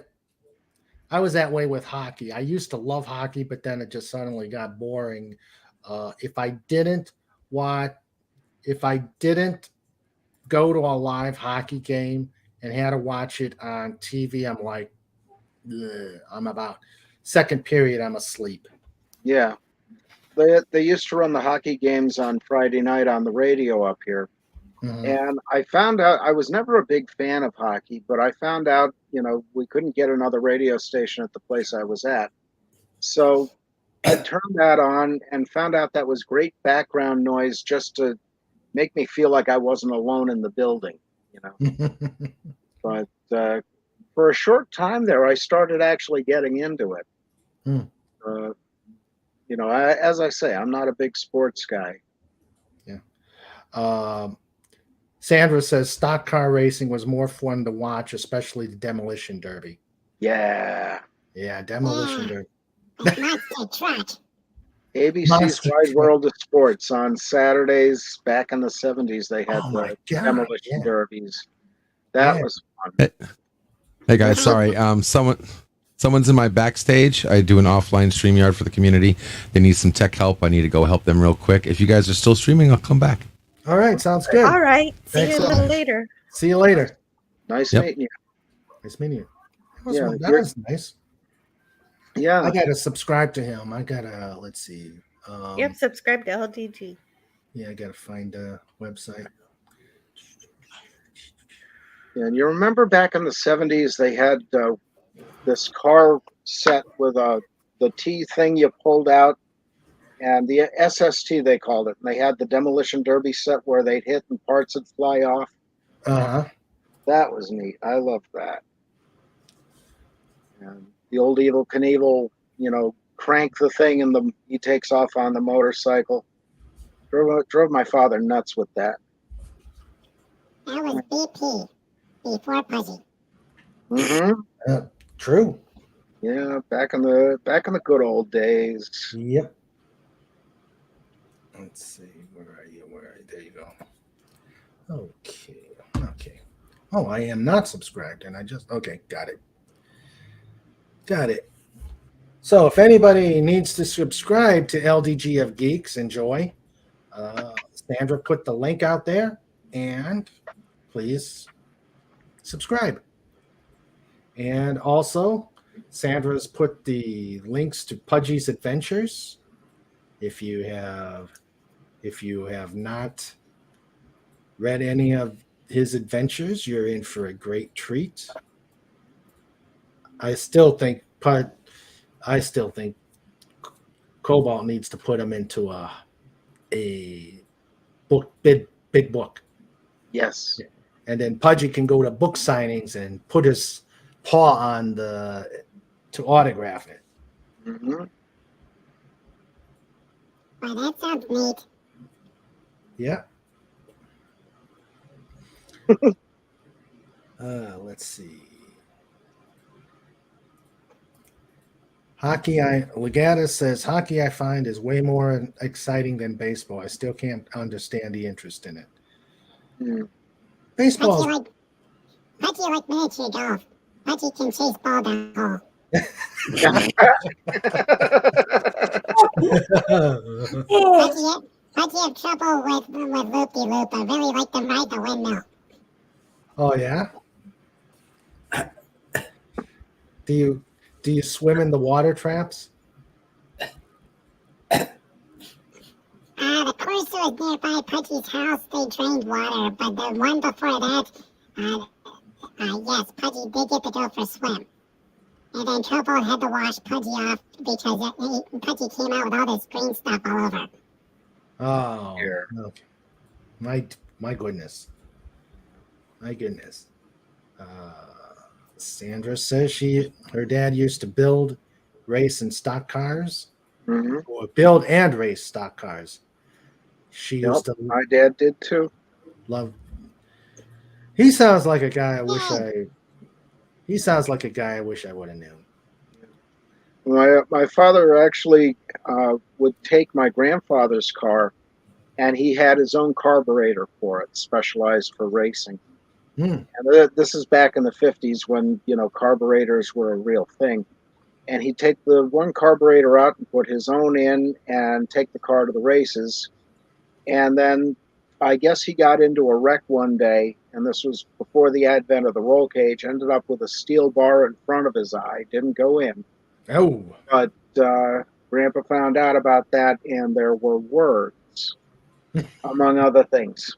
Speaker 1: I was that way with hockey. I used to love hockey, but then it just suddenly got boring. If I didn't go to a live hockey game and had to watch it on TV, I'm like, I'm about second period, I'm asleep.
Speaker 2: Yeah. They used to run the hockey games on Friday night on the radio up here. Mm-hmm. And I found out, I was never a big fan of hockey, but I found out, we couldn't get another radio station at the place I was at. So I turned that on and found out that was great background noise just to make me feel like I wasn't alone in the building, But for a short time there, I started actually getting into it. As I say, I'm not a big sports guy.
Speaker 1: Yeah. Sandra says stock car racing was more fun to watch, especially the Demolition Derby.
Speaker 2: Yeah.
Speaker 1: Yeah, Demolition Derby.
Speaker 4: Monster truck.
Speaker 2: ABC's Wide World of Sports on Saturdays back in the 70s. They had Demolition Derbies. That was fun.
Speaker 6: Hey guys, sorry. Someone's in my backstage. I do an offline StreamYard for the community. They need some tech help. I need to go help them real quick. If you guys are still streaming, I'll come back.
Speaker 1: All right, sounds good.
Speaker 5: All right.
Speaker 1: Thanks
Speaker 5: See you a little later.
Speaker 1: See you later.
Speaker 2: Nice meeting you.
Speaker 1: Nice meeting you. That was nice.
Speaker 2: Yeah.
Speaker 1: I got to subscribe to him. I got to, let's see.
Speaker 5: Yep, subscribe to LDG.
Speaker 1: Yeah, I got to find a website.
Speaker 2: Yeah, and you remember back in the 70s, they had this car set with the T thing you pulled out, and the SST they called it. And they had the Demolition Derby set where they'd hit and parts would fly off.
Speaker 1: Uh-huh.
Speaker 2: That was neat. I loved that. And the old Evel Knievel, crank the thing and he takes off on the motorcycle. Drove my father nuts with that.
Speaker 4: That was BP before Pudgy.
Speaker 2: Mm-hmm.
Speaker 1: True.
Speaker 2: Yeah, back in the good old days.
Speaker 1: Yep. Let's see. Where are you? There you go. Okay. Oh, I am not subscribed, and got it. So if anybody needs to subscribe to LDG of Geeks, enjoy. Sandra put the link out there, and please subscribe. And also, Sandra's put the links to Pudgy's Adventures. If you have not read any of his adventures, you're in for a great treat. I still think Cobalt needs to put him into a book, big book.
Speaker 2: Yes.
Speaker 1: and then Pudgy can go to book signings and put his paw on to autograph it.
Speaker 2: Mm-hmm.
Speaker 4: Well, that sounds neat.
Speaker 1: Yeah. Let's see. Legata says hockey I find is way more exciting than baseball. I still can't understand the interest in it.
Speaker 2: Mm.
Speaker 1: Baseball.
Speaker 4: Pudgy like miniature golf. Pudgy can chase ball down the hole. Pudgy have trouble with loop-de-loop. I really like to ride the windmill.
Speaker 1: Oh yeah. Do you swim in the water traps?
Speaker 4: The course was nearby Pudgy's house. They drained water, but the one before that, yes, Pudgy did get to go for a swim. And then Trouble had to wash Pudgy off because Pudgy came out with all this green stuff all over.
Speaker 1: Oh,
Speaker 2: Yeah.
Speaker 1: okay. My goodness. My goodness. Sandra says her dad used to build, race, and stock cars,
Speaker 2: Mm-hmm.
Speaker 1: or build and race stock cars. She
Speaker 2: Yep,
Speaker 1: used to
Speaker 2: my dad did too.
Speaker 1: love. He sounds like a guy I wish I. He sounds like a guy I wish I would have known.
Speaker 2: My father actually would take my grandfather's car, and he had his own carburetor for it, specialized for racing.
Speaker 1: Hmm.
Speaker 2: And this is back in the 50s when, carburetors were a real thing. And he'd take the one carburetor out and put his own in and take the car to the races. And then I guess he got into a wreck one day, and this was before the advent of the roll cage, ended up with a steel bar in front of his eye, didn't go in.
Speaker 1: Oh.
Speaker 2: But Grandpa found out about that, and there were words, among other things.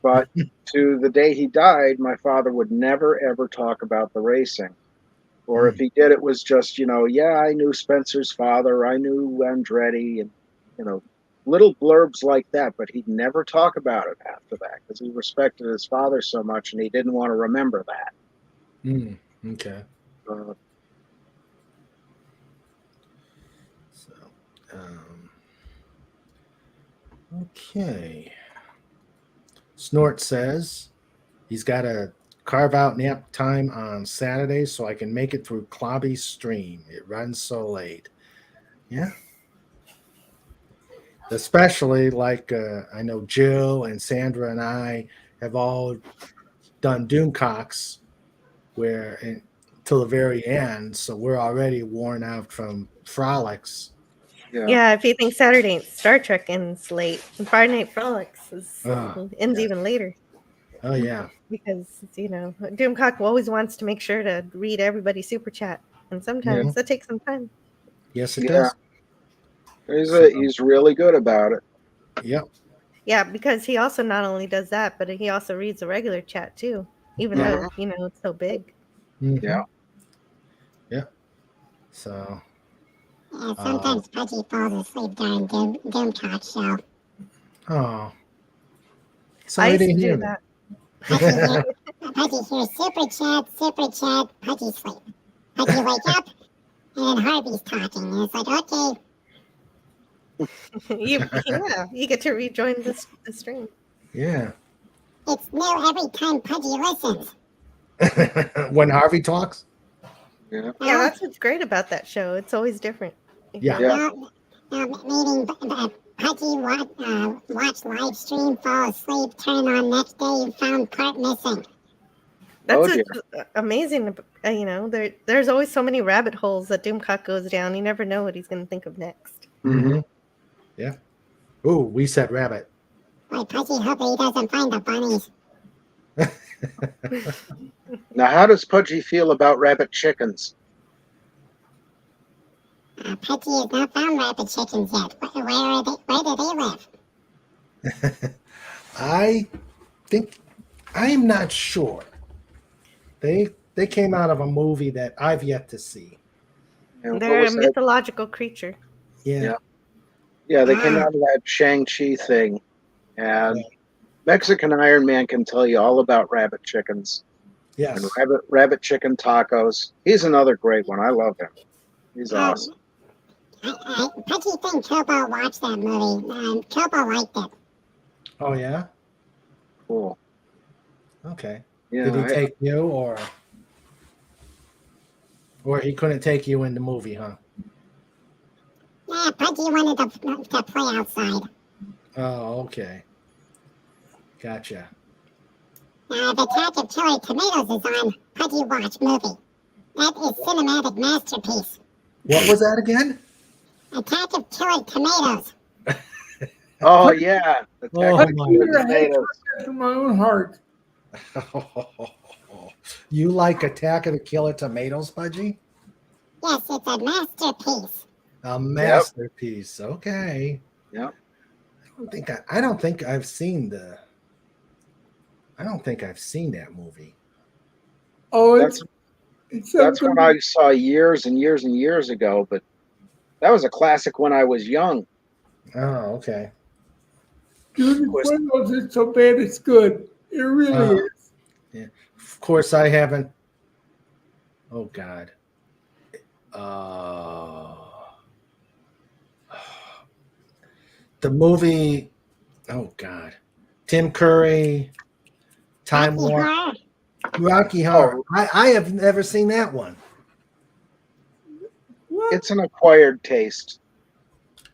Speaker 2: But to the day he died, my father would never, ever talk about the racing. Or if he did, it was just, yeah, I knew Spencer's father, I knew Andretti, and, little blurbs like that. But he'd never talk about it after that because he respected his father so much, and he didn't want to remember that.
Speaker 1: Okay. Okay. Snort says he's got to carve out nap time on Saturday so I can make it through Clobby's stream. It runs so late. Yeah. Especially like I know Jill and Sandra and I have all done Doomcocks till the very end. So we're already worn out from Frolics.
Speaker 5: Yeah, if you think Saturday Star Trek ends late, and Friday Night Frolics ends even later.
Speaker 1: Oh yeah,
Speaker 5: because Doomcock always wants to make sure to read everybody's super chat, and sometimes that takes some time.
Speaker 1: Yes, it does.
Speaker 2: He's really good about it.
Speaker 1: Yep.
Speaker 5: Yeah, because he also not only does that, but he also reads the regular chat too, even though it's so big.
Speaker 1: Mm-hmm. Yeah. So.
Speaker 4: Yeah, sometimes Pudgy falls asleep during Doomcock show.
Speaker 1: Oh.
Speaker 5: Sorry to hear that.
Speaker 4: Pudgy hears super chat, Pudgy sleep. Pudgy wake up, and then Harvey's talking, and it's like, okay.
Speaker 5: You get to rejoin the stream.
Speaker 1: Yeah.
Speaker 4: It's new every time Pudgy listens.
Speaker 1: When Harvey talks?
Speaker 5: Yeah, that's what's great about that show. It's always different.
Speaker 1: Yeah.
Speaker 4: Meaning Pudgy watch live stream, fall asleep, turn on next day, and found part missing.
Speaker 5: That's amazing. There's always so many rabbit holes that Doomcock goes down. You never know what he's going to think of next.
Speaker 1: Mm-hmm. Yeah. Ooh, we said rabbit.
Speaker 4: Boy, Pudgy hope he doesn't find the bunnies.
Speaker 2: Now, how does Pudgy feel about rabbit chickens?
Speaker 4: Pudgy has not found rabbit chickens yet. Where do they live?
Speaker 1: I think I'm not sure. They came out of a movie that I've yet to see.
Speaker 5: They're a mythological creature.
Speaker 1: Yeah.
Speaker 2: Yeah, they came out of that Shang-Chi thing, and Mexican Iron Man can tell you all about rabbit chickens
Speaker 1: Yes.
Speaker 2: and rabbit chicken tacos. He's another great one. I love him. He's awesome.
Speaker 4: Pudgy think Turbo watched that movie. Turbo liked it.
Speaker 1: Oh yeah.
Speaker 2: Cool.
Speaker 1: Okay.
Speaker 2: Yeah.
Speaker 1: Did he take you, or he couldn't take you in the movie, huh?
Speaker 4: Yeah, Pudgy wanted to play outside.
Speaker 1: Oh, okay. Gotcha.
Speaker 4: Now, the Attack of Killer Tomatoes is on Pudgy Watch movie. That is cinematic masterpiece.
Speaker 1: What was that again?
Speaker 4: Attack of Killer Tomatoes.
Speaker 2: Oh yeah.
Speaker 1: Oh,
Speaker 2: Attack of
Speaker 1: my
Speaker 2: Killer
Speaker 3: God.
Speaker 2: Tomatoes.
Speaker 3: To my own heart.
Speaker 1: You like Attack of the Killer Tomatoes, Pudgy?
Speaker 4: Yes, it's a masterpiece.
Speaker 1: A masterpiece. Okay.
Speaker 2: Yep.
Speaker 1: I don't think I've seen that movie.
Speaker 3: Oh,
Speaker 2: That's one I saw years and years and years ago, but that was a classic when I was young.
Speaker 1: Oh, okay.
Speaker 3: Dude, it's one of those, it's so bad it's good. It really is.
Speaker 1: Yeah. Of course, I haven't. Oh God. The movie. Oh God. Tim Curry. Time
Speaker 4: Rocky
Speaker 1: Warp.
Speaker 4: Horror.
Speaker 1: Rocky Horror. I have never seen that one.
Speaker 2: It's an acquired taste.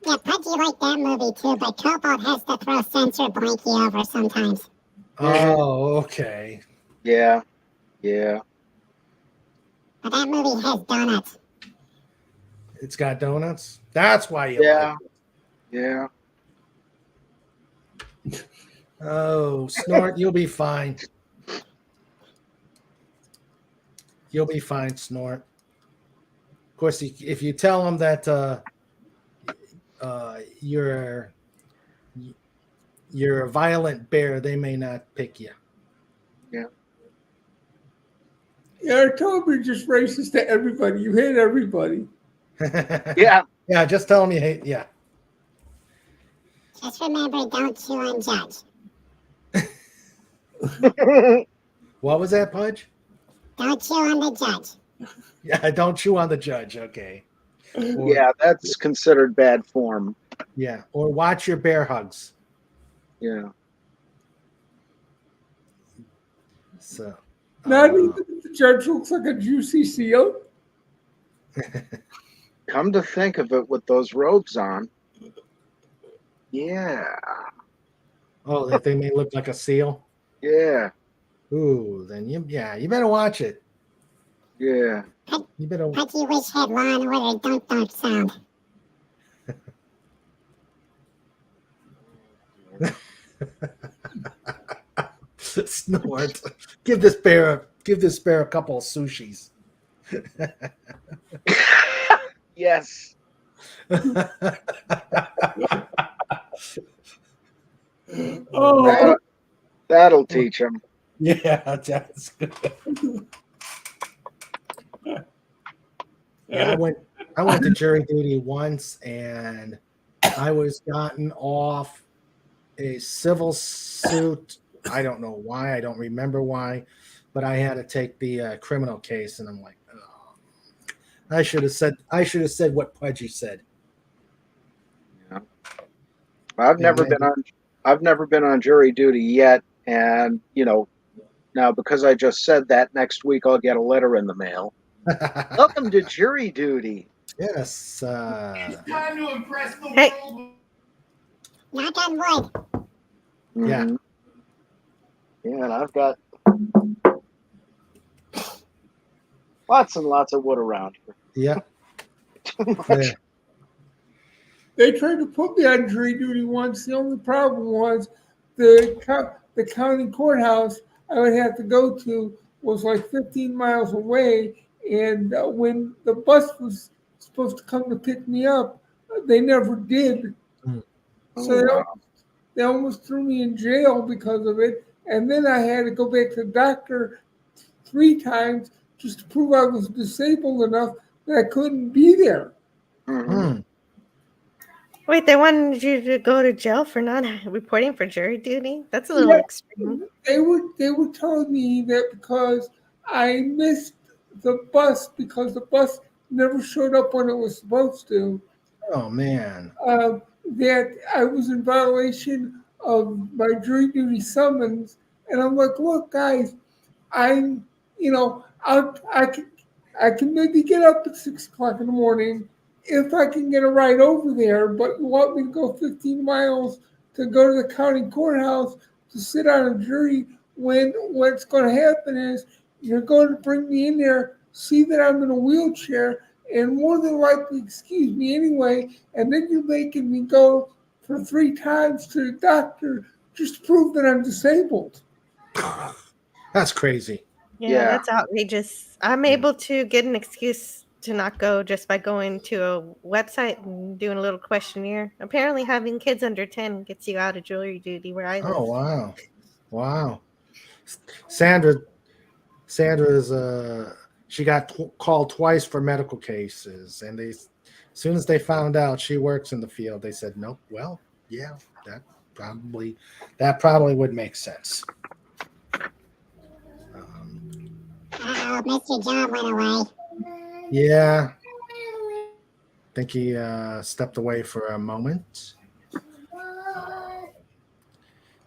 Speaker 4: Yeah, Pudgy liked that movie too, but Turbo has to throw censor blankie over sometimes.
Speaker 1: Oh, okay.
Speaker 2: Yeah. Yeah.
Speaker 4: But that movie has donuts.
Speaker 1: It's got donuts. That's why you
Speaker 2: Yeah.
Speaker 1: like
Speaker 2: Yeah.
Speaker 1: it. Oh, Snort, you'll be fine. You'll be fine, Snort. Of course, if you tell them that you're a violent bear, they may not pick you.
Speaker 2: Yeah.
Speaker 3: Yeah, Toby just racist to everybody. You hate everybody.
Speaker 2: Yeah.
Speaker 1: Yeah, just tell them you hate. Yeah.
Speaker 4: Just remember, don't chew on Judge.
Speaker 1: What was that, Pudge?
Speaker 4: Don't chew on the Judge.
Speaker 1: Yeah, don't chew on the judge. Okay. Or,
Speaker 2: Yeah, that's considered bad form.
Speaker 1: Yeah. Or watch your bear hugs.
Speaker 2: Yeah.
Speaker 1: So.
Speaker 3: Not even if the judge looks like a juicy seal.
Speaker 2: Come to think of it, with those robes on. Yeah.
Speaker 1: Oh, that they may look like a seal.
Speaker 2: Yeah.
Speaker 1: Ooh, then you better watch it.
Speaker 2: Yeah.
Speaker 1: You better.
Speaker 4: Pudgy wish had Law and Order don't sound.
Speaker 1: Snort. Give this bear a couple of sushis.
Speaker 2: Yes.
Speaker 3: Oh,
Speaker 2: That'll teach him.
Speaker 1: Yeah, that's good. Yeah, I went to jury duty once, and I was gotten off a civil suit. I don't know why. I don't remember why, but I had to take the criminal case, and I'm like, oh. I should have said what Pudgy said.
Speaker 2: Yeah. I've never been on jury duty yet, and now because I just said that, next week I'll get a letter in the mail. Welcome to jury duty.
Speaker 1: Yes.
Speaker 7: It's time to impress the
Speaker 5: Hey.
Speaker 7: world.
Speaker 4: Knock on wood.
Speaker 1: Yeah.
Speaker 2: Mhm. Yeah, and I've got lots and lots of wood around here.
Speaker 1: Yeah.
Speaker 2: Too much.
Speaker 1: Yeah.
Speaker 3: they tried to put me on jury duty once. The only problem was the county courthouse I would have to go to was like 15 miles away. And when the bus was supposed to come to pick me up, they never did.
Speaker 1: Mm.
Speaker 3: So
Speaker 2: Oh, wow.
Speaker 3: they almost threw me in jail because of it. And then I had to go back to the doctor 3 times just to prove I was disabled enough that I couldn't be there.
Speaker 2: Mhm.
Speaker 1: Hmm.
Speaker 5: Wait, they wanted you to go to jail for not reporting for jury duty? That's a little extreme.
Speaker 3: They were telling me that because I missed the bus because the bus never showed up when it was supposed to.
Speaker 1: Oh man.
Speaker 3: That I was in violation of my jury duty summons, and I'm like, look, guys, I'm, I can maybe get up at 6 o'clock in the morning if I can get a ride over there, but you want me to go 15 miles to go to the county courthouse to sit on a jury when what's going to happen is you're going to bring me in there, see that I'm in a wheelchair, and more than likely excuse me anyway, and then you're making me go for 3 times to the doctor just to prove that I'm disabled.
Speaker 1: That's crazy.
Speaker 5: Yeah, that's outrageous. I'm able to get an excuse to not go just by going to a website and doing a little questionnaire. Apparently, having kids under 10 gets you out of jury duty where I live.
Speaker 1: Oh wow, wow. Sandra's she got called twice for medical cases, and as soon as they found out she works in the field, they said, nope. Well, yeah, that probably would make sense.
Speaker 4: Mr. John went away.
Speaker 1: Yeah. I think he stepped away for a moment.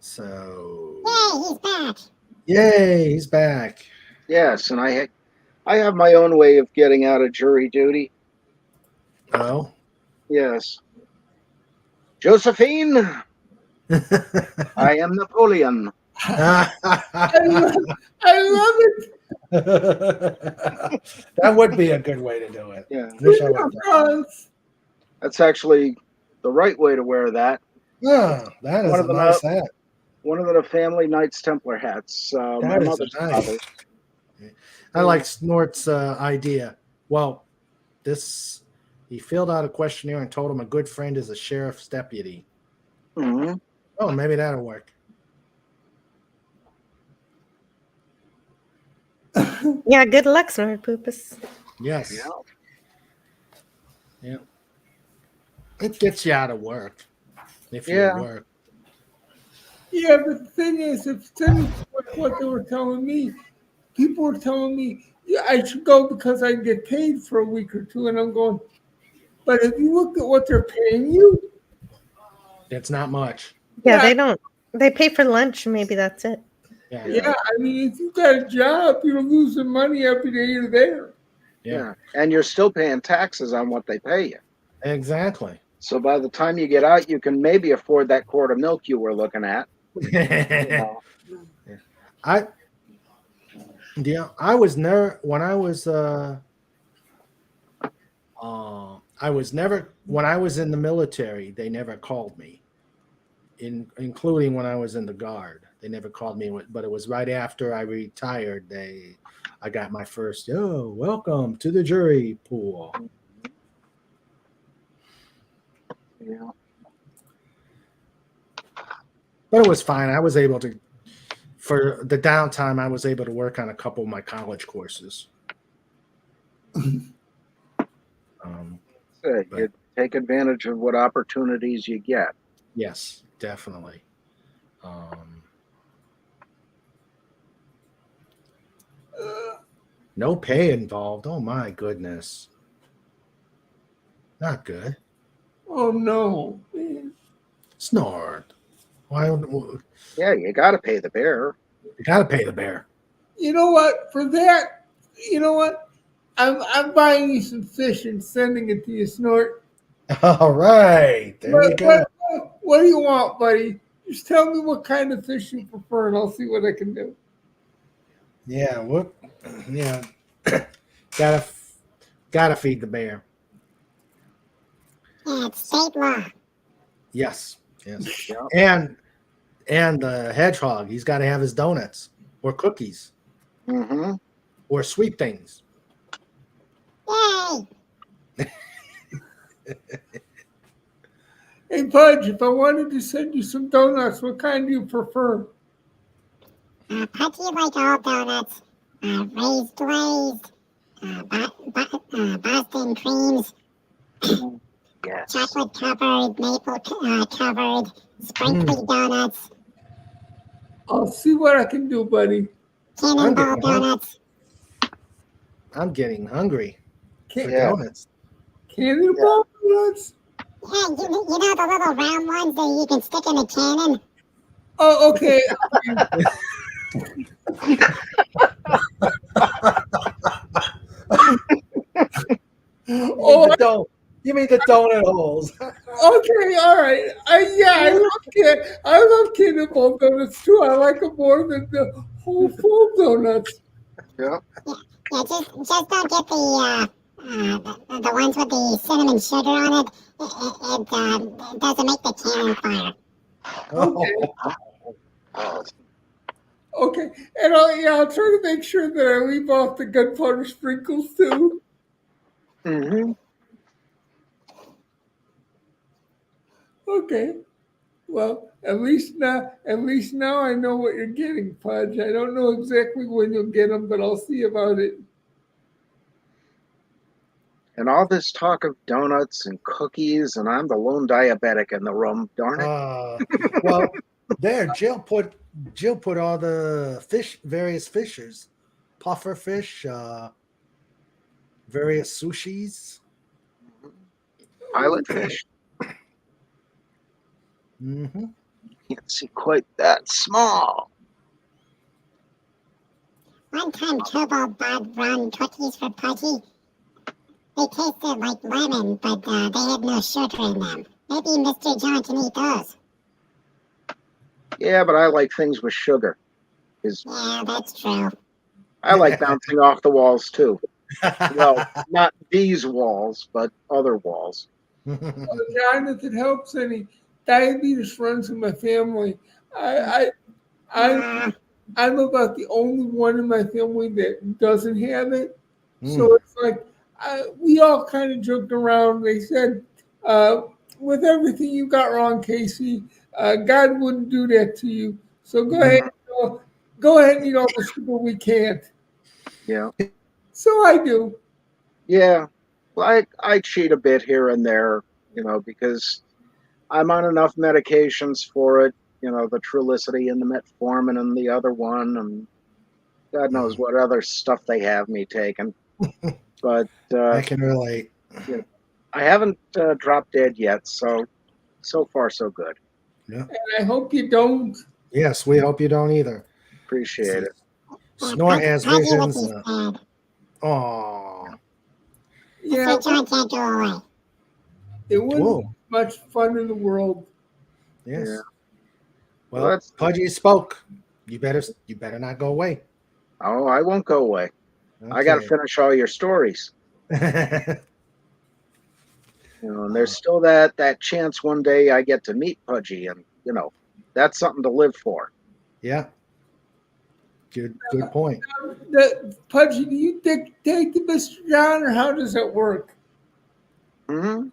Speaker 1: So.
Speaker 4: Yay, he's back.
Speaker 1: Yay, he's back.
Speaker 2: Yes, and I have my own way of getting out of jury duty.
Speaker 1: Oh.
Speaker 2: Yes. Josephine, I am Napoleon.
Speaker 3: I love it.
Speaker 1: That would be a good way to do it.
Speaker 2: Yeah. That's actually the right way to wear that.
Speaker 1: Oh, that is a nice hat.
Speaker 2: One of the family Knights Templar hats. My mother's father.
Speaker 1: I like Snort's idea. Well, he filled out a questionnaire and told him a good friend is a sheriff's deputy.
Speaker 2: Mm-hmm.
Speaker 1: Oh, maybe that'll work.
Speaker 5: Yeah, good luck, Snort Poopus.
Speaker 1: Yes. Yeah. It gets you out of work if you work.
Speaker 3: Yeah, but the thing is, if what they were telling me, people were telling me I should go because I get paid for a week or two, and I'm going. But if you look at what they're paying you,
Speaker 1: it's not much.
Speaker 5: Yeah, they don't. They pay for lunch. Maybe that's it.
Speaker 3: Yeah, I mean, if you got a job, you're losing money every day you're there.
Speaker 2: Yeah, and you're still paying taxes on what they pay you.
Speaker 1: Exactly.
Speaker 2: So by the time you get out, you can maybe afford that quart of milk you were looking at.
Speaker 1: I was never when I was in the military. They never called me, including when I was in the Guard. They never called me, but it was right after I retired. I got my first. Oh, welcome to the jury pool.
Speaker 2: Yeah.
Speaker 1: But it was fine. I was able to, for the downtime, I was able to work on a couple of my college courses.
Speaker 2: You take advantage of what opportunities you get.
Speaker 1: Yes, definitely. No pay involved. Oh my goodness. Not good.
Speaker 3: Oh no.
Speaker 1: Snort. Why?
Speaker 2: Yeah, you got to pay the bear.
Speaker 1: You got to pay the bear.
Speaker 3: You know what? For that, you know what? I'm buying you some fish and sending it to you, Snort.
Speaker 1: All right. There we go.
Speaker 3: What do you want, buddy? Just tell me what kind of fish you prefer, and I'll see what I can do.
Speaker 1: Yeah. What? Yeah. Gotta feed the bear.
Speaker 4: Yeah, it's state law.
Speaker 1: Yes. Yeah. And the hedgehog, he's got to have his donuts or cookies or sweet things.
Speaker 4: Yay!
Speaker 3: Hey, Pudge, if I wanted to send you some donuts, what kind do you prefer?
Speaker 4: Pudgy like all donuts. Raised glazed, Boston creams.
Speaker 2: Yes.
Speaker 4: chocolate covered, maple covered, sprinkly donuts,
Speaker 3: I'll see what I can do, buddy.
Speaker 4: cannonball donuts.
Speaker 1: I'm getting hungry for
Speaker 2: Yeah.
Speaker 1: donuts.
Speaker 3: Cannonball donuts?
Speaker 4: Yeah, you know the little round ones that you can stick in a cannon?
Speaker 3: Oh, okay.
Speaker 1: You mean the donut holes?
Speaker 3: Okay, all right. I love cannonball donuts too. I like them more than the whole full donuts.
Speaker 2: Yeah.
Speaker 4: Yeah, just don't get the ones with the cinnamon sugar on it. It doesn't make the cannon fire.
Speaker 3: Okay. Okay, and I'll try to make sure that I leave off the gunpowder sprinkles too.
Speaker 2: Mm-hmm.
Speaker 3: Okay. Well, at least now I know what you're getting, Pudge. I don't know exactly when you'll get them, but I'll see about it.
Speaker 2: And all this talk of donuts and cookies, and I'm the lone diabetic in the room. Darn it!
Speaker 1: Well, there, Jill put all the various fishers, puffer fish, various sushis,
Speaker 2: Pilot fish.
Speaker 1: Mm-hmm.
Speaker 2: Can't see quite that small.
Speaker 4: One time, Turbo bought run cookies for Pudgy. They tasted like lemon, but they had no sugar in them. Maybe Mr. John can eat those.
Speaker 2: Yeah, but I like things with sugar.
Speaker 4: Yeah, that's true.
Speaker 2: I like bouncing off the walls too. Well, not these walls, but other walls.
Speaker 3: John, if it helps any, diabetes runs in my family. I'm about the only one in my family that doesn't have it. So it's like we all kind of joked around. They said, with everything you got wrong, Casey, God wouldn't do that to you. So go ahead and eat all the sugar we can't.
Speaker 2: Yeah.
Speaker 3: So I do.
Speaker 2: Yeah. Well, I cheat a bit here and there, because I'm on enough medications for it, the Trulicity and the metformin and the other one, and God knows what other stuff they have me taking. But
Speaker 1: I can relate.
Speaker 2: I haven't dropped dead yet, so far so good.
Speaker 1: Yeah.
Speaker 3: And I hope you don't.
Speaker 1: Yes, we hope you don't either.
Speaker 2: Appreciate it.
Speaker 1: Snort has visions.
Speaker 3: Yeah,
Speaker 4: Mr. John can't go away.
Speaker 3: It wouldn't be much fun in the world.
Speaker 1: Yes.
Speaker 2: Yeah.
Speaker 1: Well, Pudgy spoke. You better not go away.
Speaker 2: Oh, I won't go away. Okay. I got to finish all your stories. And there's still that chance one day I get to meet Pudgy, and that's something to live for.
Speaker 1: Yeah. Good point.
Speaker 3: Pudgy, do you dictate to Mr. John, or how does it work?
Speaker 2: Mm-hmm.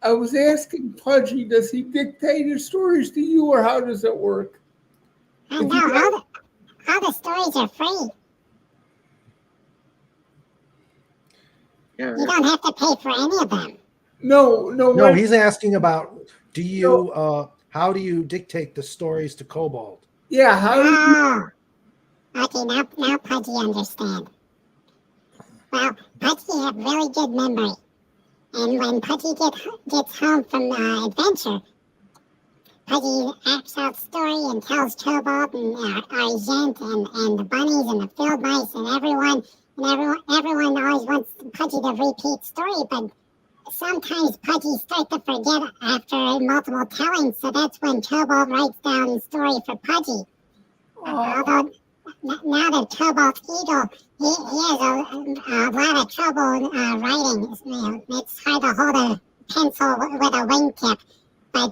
Speaker 3: I was asking Pudgy, does he dictate his stories to you, or how does it work?
Speaker 4: I know all the stories are free.
Speaker 2: Yeah.
Speaker 4: You don't have to pay for any of them.
Speaker 3: No.
Speaker 1: He's asking about how do you dictate the stories to Cobalt?
Speaker 3: Yeah, how do you?
Speaker 4: Okay, now Pudgy understand. Well, Pudgy have really good memory. And when Pudgy gets home from adventure, Pudgy acts out story and tells Cobalt and Argent and the bunnies and the field mice and everyone always wants Pudgy to repeat story, but sometimes Pudgy starts to forget after multiple tellings, so that's when Cobalt writes down the story for Pudgy. Although now that Cobalt's eagle, he has a lot of trouble writing. It's hard to hold a pencil with a wingtip, but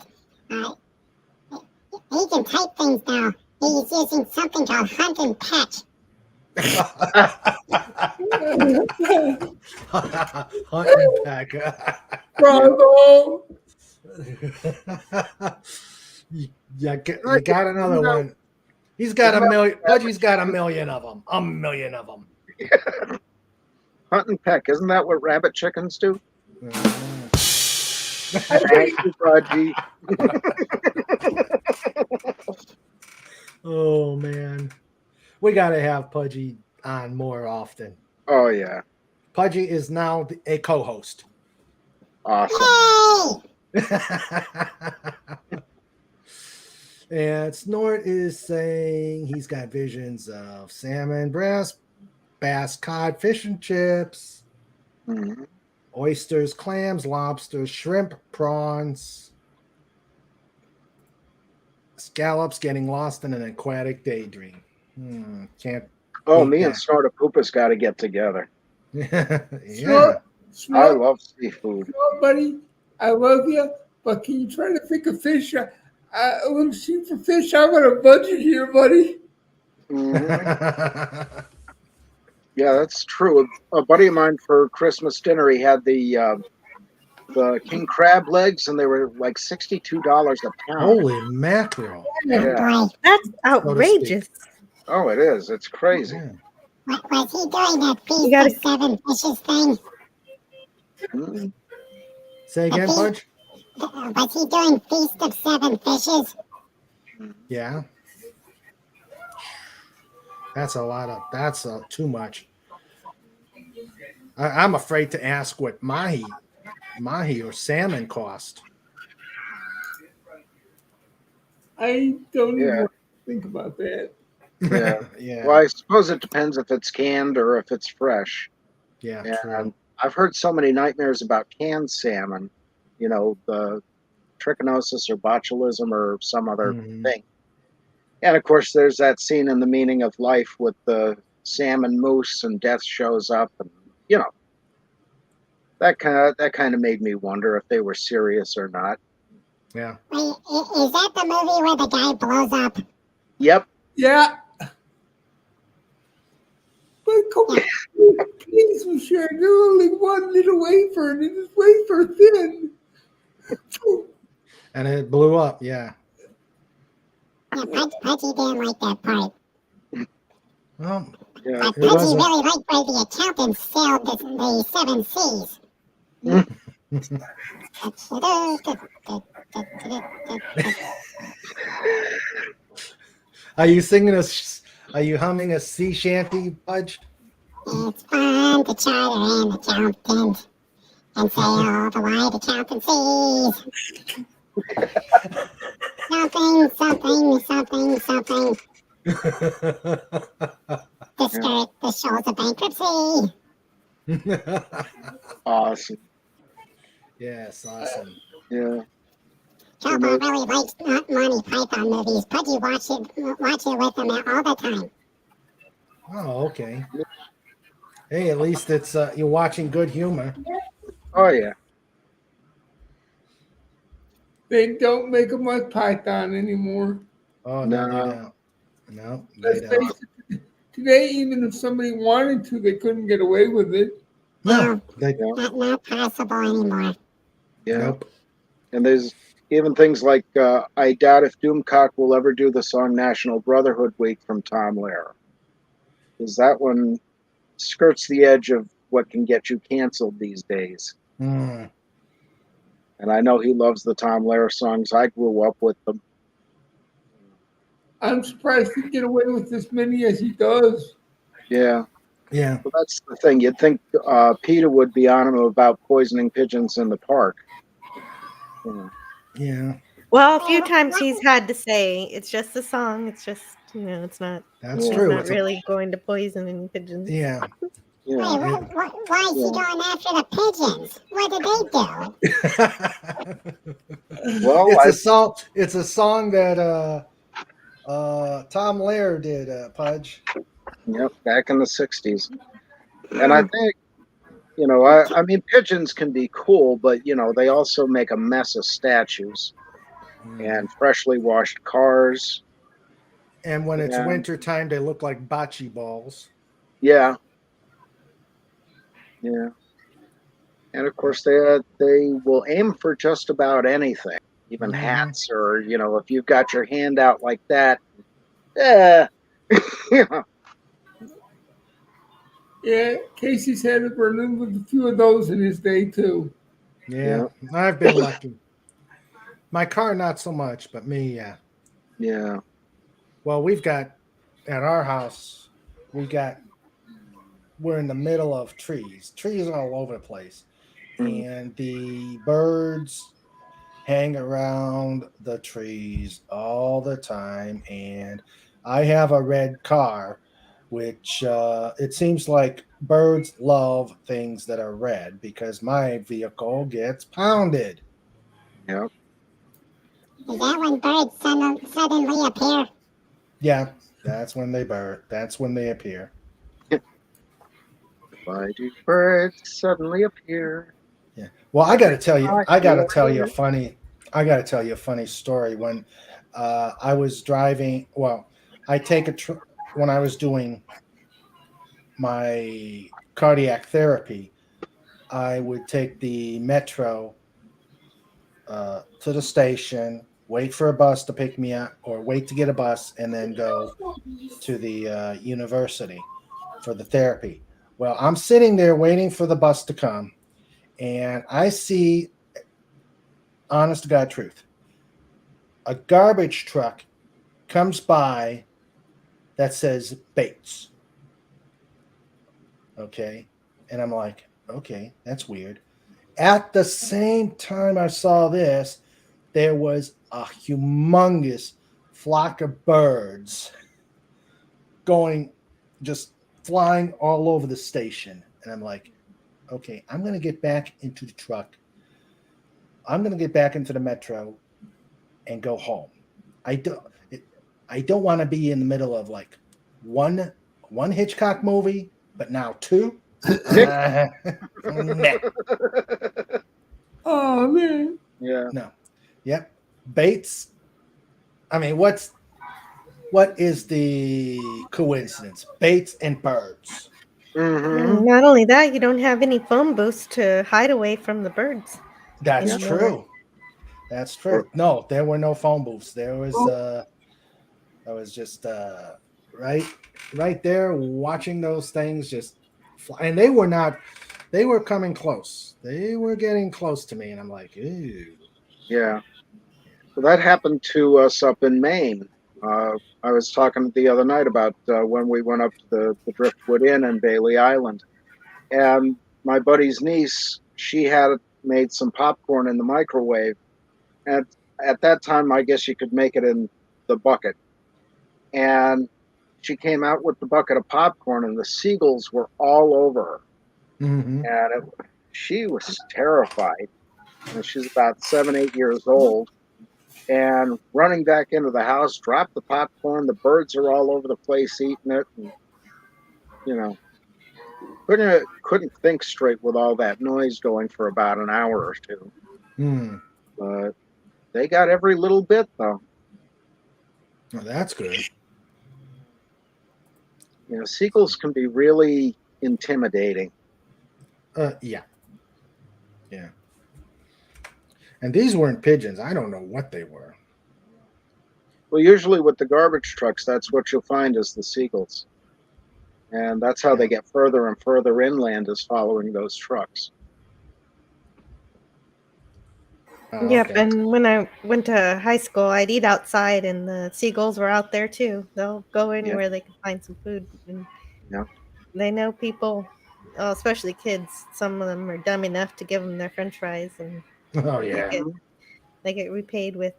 Speaker 4: he can type things now. He's using something called Hunt and Peck.
Speaker 1: Hunt and Peck.
Speaker 3: Bravo!
Speaker 1: you got another one. He's got a million. Pudgy's got a million of them. A million of them.
Speaker 2: Hunt and peck. Isn't that what rabbit chickens do? Thank you, Pudgy.
Speaker 1: Oh man, we got to have Pudgy on more often.
Speaker 2: Oh yeah,
Speaker 1: Pudgy is now a co-host.
Speaker 2: awesome.
Speaker 4: Yay!
Speaker 1: And Snort is saying he's got visions of salmon, bass, cod, fish and chips,
Speaker 2: Mhm.
Speaker 1: oysters, clams, lobsters, shrimp, prawns, scallops, getting lost in an aquatic daydream. Can't.
Speaker 2: Oh,
Speaker 1: beat
Speaker 2: me and
Speaker 1: that.
Speaker 2: Snortapoopas got to get together.
Speaker 1: Yeah.
Speaker 2: I love seafood.
Speaker 3: Buddy, I love you, but can you try to think of fish? A little shoot for fish. I'm on a budget here, buddy.
Speaker 2: Mhm. Yeah, that's true. A buddy of mine for Christmas dinner, he had the king crab legs, and they were like $62 a pound.
Speaker 1: Holy mackerel!
Speaker 2: Yeah.
Speaker 5: That's outrageous.
Speaker 2: Oh, it is. It's crazy.
Speaker 1: Yeah.
Speaker 4: Was he doing that
Speaker 5: You
Speaker 4: Feast
Speaker 5: gotta-
Speaker 4: of Seven Fishes thing?
Speaker 2: Mhm.
Speaker 1: Say again, Pudge?
Speaker 4: Was he doing Feast of Seven Fishes?
Speaker 1: Yeah. That's a lot of. That's too much. I'm afraid to ask what mahi or salmon cost.
Speaker 3: I don't
Speaker 2: Yeah.
Speaker 3: even think about that.
Speaker 2: Yeah.
Speaker 1: Yeah.
Speaker 2: Well, I suppose it depends if it's canned or if it's fresh.
Speaker 1: Yeah.
Speaker 2: And
Speaker 1: True.
Speaker 2: I've heard so many nightmares about canned salmon, you know, the trichinosis or botulism or some other
Speaker 1: Mhm.
Speaker 2: thing. And of course, there's that scene in The Meaning of Life with the salmon moose and death shows up, and you know, that kind of made me wonder if they were serious or not.
Speaker 1: Yeah.
Speaker 4: Wait, is that the movie where the guy blows up?
Speaker 2: Yep.
Speaker 3: Yeah. But come on, please, Michelle, there's only one little wafer, and it is wafer thin.
Speaker 1: And it blew up. Yeah.
Speaker 4: Yeah, Pudgy didn't like that part.
Speaker 1: Well,
Speaker 2: Yeah.
Speaker 4: But
Speaker 1: It
Speaker 4: Pudgy
Speaker 1: wasn't-
Speaker 4: really liked where the accountants sailed the seven seas.
Speaker 1: are you singing Are you humming a sea shanty, Pudge?
Speaker 4: It's fun to charter an accountant and sail the wide accountant seas. Something, something, something, something. To skirt the shores of bankruptcy.
Speaker 2: Awesome.
Speaker 1: Yes, awesome.
Speaker 2: Yeah.
Speaker 4: Cowboy really likes Monty Python movies. Pudgy watch it with him all the time.
Speaker 1: Oh, okay. Hey, at least it's you're watching good humor.
Speaker 2: Oh yeah.
Speaker 3: They don't make them like Python anymore.
Speaker 1: Oh no,
Speaker 2: No.
Speaker 1: they don't. No, they
Speaker 3: Let's
Speaker 1: don't.
Speaker 3: face it, today, even if somebody wanted to, they couldn't get away with it.
Speaker 1: No, they
Speaker 4: Not possible anymore.
Speaker 2: Yeah.
Speaker 1: nope.
Speaker 2: And there's even things like I doubt if Doomcock will ever do the song National Brotherhood Week from Tom Lehrer. Because that one skirts the edge of what can get you canceled these days.
Speaker 1: Mm.
Speaker 2: And I know he loves the Tom Lehrer songs. I grew up with them.
Speaker 3: I'm surprised he can get away with as many as he does.
Speaker 2: Yeah.
Speaker 1: Yeah.
Speaker 2: Well, that's the thing. You'd think PETA would be on him about poisoning pigeons in the park. Yeah.
Speaker 1: Yeah.
Speaker 5: Well, a few times he's had to say it's just a song. It's just it's not.
Speaker 1: That's
Speaker 2: Yeah.
Speaker 1: true.
Speaker 5: Not
Speaker 1: It's a-
Speaker 5: really going to poison any pigeons.
Speaker 1: yeah.
Speaker 2: Yeah.
Speaker 4: Wait, why is he going after the pigeons? What did they do?
Speaker 2: Well,
Speaker 1: It's a song that Tom Lehrer did, Pudge.
Speaker 2: Yep, back in the 60s. And I think, I mean, pigeons can be cool, but, they also make a mess of statues and freshly washed cars.
Speaker 1: And when it's
Speaker 2: Yeah.
Speaker 1: winter time, they look like bocce balls.
Speaker 2: Yeah. Yeah. And of course, they will aim for just about anything, even
Speaker 1: Mhm.
Speaker 2: hats, or, if you've got your hand out like that, yeah.
Speaker 3: Yeah, Casey's had a run with a few of those in his day too.
Speaker 1: Yeah, I've been lucky. My car, not so much, but me, yeah.
Speaker 2: Yeah.
Speaker 1: Well, we've got at our house, we're in the middle of trees all over the place,
Speaker 2: Mm.
Speaker 1: and the birds hang around the trees all the time. And I have a red car, which it seems like birds love things that are red because my vehicle gets pounded.
Speaker 2: Yeah.
Speaker 4: Is that when birds suddenly appear?
Speaker 1: Yeah, that's when they appear.
Speaker 2: Why do birds suddenly appear?
Speaker 1: Yeah. Well, I got to tell you,
Speaker 2: I hear
Speaker 1: I got to tell you a funny story. When I was driving, well, I take when I was doing my cardiac therapy, I would take the metro to the station, wait for a bus to pick me up, or wait to get a bus, and then go to the university for the therapy. Well, I'm sitting there waiting for the bus to come, and I see, honest to God truth, a garbage truck comes by that says Bates. Okay. And I'm like, okay, that's weird. At the same time I saw this, there was a humongous flock of birds going, just flying all over the station. And I'm like, okay, I'm going to get back into the truck. I'm going to get back into the metro and go home. I don't I don't want to be in the middle of like one Hitchcock movie, but now two. Nah.
Speaker 3: Oh man.
Speaker 2: Yeah.
Speaker 1: No. Yep. Bates. I mean, what is the coincidence? Bates and birds.
Speaker 2: Mm-hmm.
Speaker 5: Not only that, you don't have any phone booths to hide away from the birds.
Speaker 1: That's
Speaker 5: anymore.
Speaker 1: true. That's true. No, there were no phone booths. There was I was just right there watching those things just fly. And they were coming close. They were getting close to me, and I'm like, ooh.
Speaker 2: Yeah. Well, that happened to us up in Maine. I was talking the other night about when we went up to the Driftwood Inn in Bailey Island, and my buddy's niece, she had made some popcorn in the microwave, and at that time, I guess you could make it in the bucket. And she came out with the bucket of popcorn, and the seagulls were all over her,
Speaker 1: Mm-hmm.
Speaker 2: and she was terrified. And she's about 7, 8 years old. And running back into the house, dropped the popcorn. The birds are all over the place eating it, and you know, couldn't think straight with all that noise going for about an hour or two.
Speaker 1: Mm.
Speaker 2: But they got every little bit, though.
Speaker 1: Well, that's good.
Speaker 2: You know, seagulls can be really intimidating.
Speaker 1: Yeah. And these weren't pigeons. I don't know what they were.
Speaker 2: Well, usually with the garbage trucks, that's what you'll find is the seagulls. And that's how they get further and further inland, is following those trucks.
Speaker 1: Oh,
Speaker 5: Yep,
Speaker 1: okay.
Speaker 5: and when I went to high school, I'd eat outside, and the seagulls were out there too. They'll go anywhere they can find some food. And
Speaker 2: Yeah.
Speaker 5: they know people, especially kids. Some of them are dumb enough to give them their French fries, and
Speaker 1: Oh yeah.
Speaker 5: they get repaid with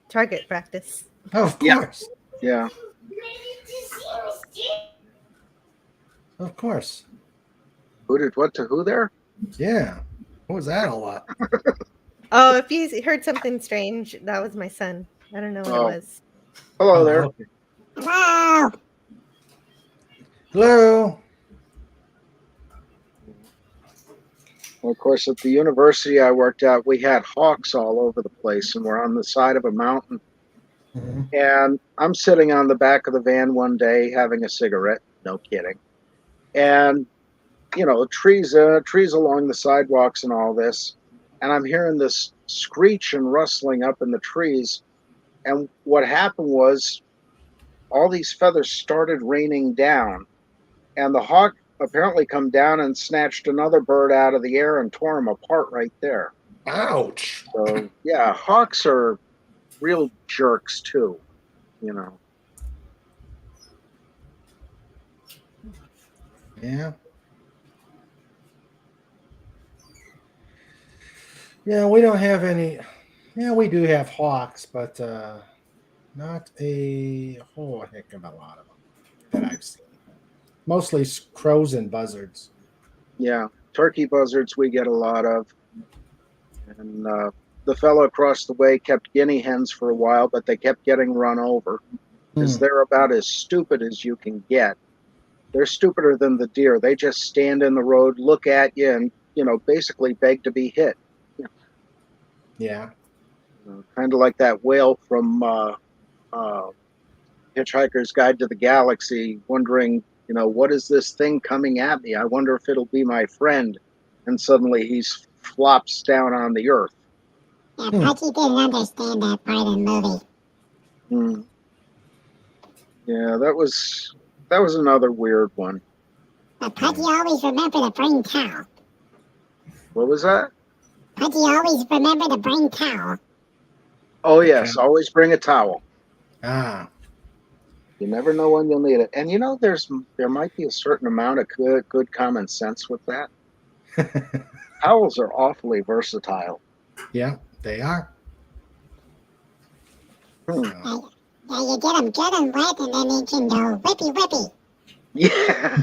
Speaker 5: target practice.
Speaker 1: Oh, of
Speaker 2: Yeah.
Speaker 1: course.
Speaker 2: Yeah.
Speaker 1: Of course.
Speaker 2: Who did what to who there?
Speaker 1: Yeah. What was that all about?
Speaker 5: Oh, if you heard something strange, that was my son. I don't know what it was.
Speaker 2: Hello there.
Speaker 1: Okay.
Speaker 4: Hello.
Speaker 1: Hello.
Speaker 2: Well, of course, at the university I worked at, we had hawks all over the place, and we're on the side of a mountain.
Speaker 1: Mm-hmm.
Speaker 2: And I'm sitting on the back of the van one day having a cigarette. No kidding. And you know, trees along the sidewalks and all this. And I'm hearing this screech and rustling up in the trees. And what happened was all these feathers started raining down. And the hawk apparently come down and snatched another bird out of the air and tore him apart right there.
Speaker 1: Ouch.
Speaker 2: So yeah, hawks are real jerks too, you know.
Speaker 1: Yeah. Yeah, we don't have any. Yeah, we do have hawks, but not a whole heck of a lot of them that I've seen. Mostly crows and buzzards.
Speaker 2: Yeah, turkey buzzards we get a lot of. And the fellow across the way kept guinea hens for a while, but they kept getting run over because they're about as stupid as you can get. They're stupider than the deer. They just stand in the road, look at you, and, you know, basically beg to be hit.
Speaker 1: Yeah.
Speaker 2: Kind of like that whale from Hitchhiker's Guide to the Galaxy, wondering, you know, what is this thing coming at me? I wonder if it'll be my friend. And suddenly he flops down on the earth.
Speaker 4: Yeah, Pudgy didn't understand that part of the movie.
Speaker 2: Yeah, that was another weird one.
Speaker 4: But Pudgy always remembered to bring towel.
Speaker 2: What was that?
Speaker 4: Pudgy always remembered to bring towel.
Speaker 2: Oh yes, always bring a towel.
Speaker 1: Ah.
Speaker 2: You never know when you'll need it. And you know, there might be a certain amount of good common sense with that. Towels are awfully versatile.
Speaker 1: Yeah, they are.
Speaker 4: Yeah, you get them good and wet, and then you can go whippy whippy.
Speaker 2: Yeah.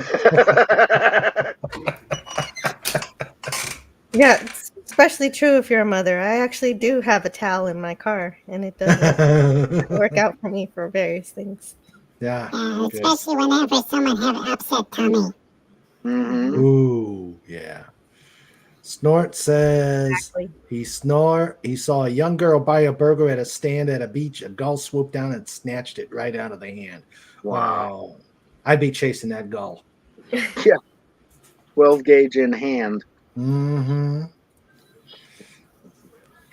Speaker 5: Yeah, it's especially true if you're a mother. I actually do have a towel in my car, and it does work out for me for various things.
Speaker 1: Yeah.
Speaker 4: Especially whenever someone have an upset tummy.
Speaker 2: Mm-hmm.
Speaker 1: Ooh, yeah. Snort says he saw a young girl buy a burger at a stand at a beach. A gull swooped down and snatched it right out of the hand. Wow. I'd be chasing that gull.
Speaker 2: Yeah. 12 gauge in hand.
Speaker 1: Mm-hmm.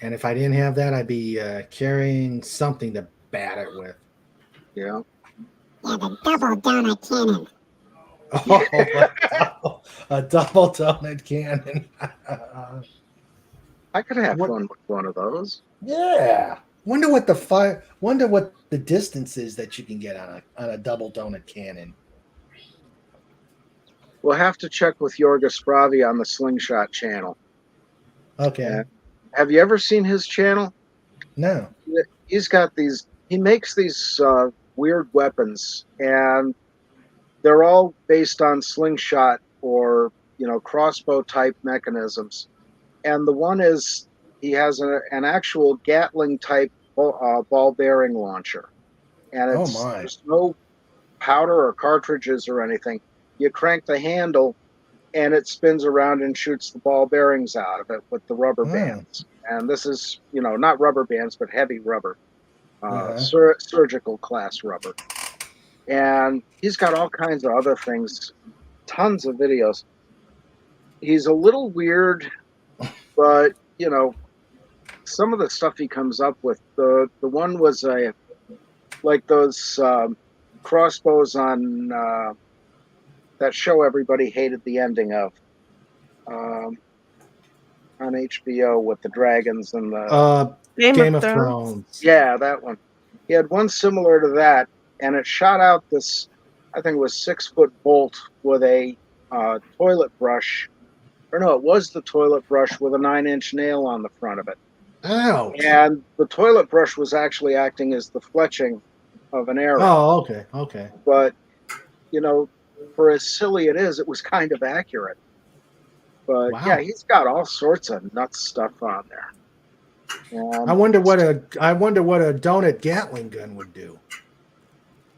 Speaker 1: And if I didn't have that, I'd be carrying something to bat it with.
Speaker 2: Yeah.
Speaker 4: Yeah, the double donut cannon.
Speaker 1: Oh, a double donut cannon.
Speaker 2: I could have fun with one of those.
Speaker 1: Yeah. Wonder what the distance is that you can get on a double donut cannon.
Speaker 2: We'll have to check with Jorga Spravi on the Slingshot channel.
Speaker 1: Okay.
Speaker 2: Have you ever seen his channel?
Speaker 1: No.
Speaker 2: He's got these. He makes these weird weapons, and they're all based on slingshot or, you know, crossbow type mechanisms. And the one is he has an actual Gatling type ball bearing launcher, and there's no powder or cartridges or anything. You crank the handle, and it spins around and shoots the ball bearings out of it with the rubber bands. And this is, you know, not rubber bands, but heavy rubber, surgical class rubber. And he's got all kinds of other things, tons of videos. He's a little weird, but, you know, some of the stuff he comes up with, the one was like those crossbows on that show everybody hated the ending of on HBO with the dragons and the
Speaker 5: Game of Thrones.
Speaker 2: Yeah, that one. He had one similar to that, and it shot out this, I think it was 6-foot bolt with a toilet brush. Or no, it was the toilet brush with a 9-inch nail on the front of it.
Speaker 1: Ouch.
Speaker 2: And the toilet brush was actually acting as the fletching of an arrow.
Speaker 1: Oh, okay.
Speaker 2: But, you know, for as silly it is, it was kind of accurate. But yeah, he's got all sorts of nuts stuff on there.
Speaker 1: I wonder what a donut Gatling gun would do.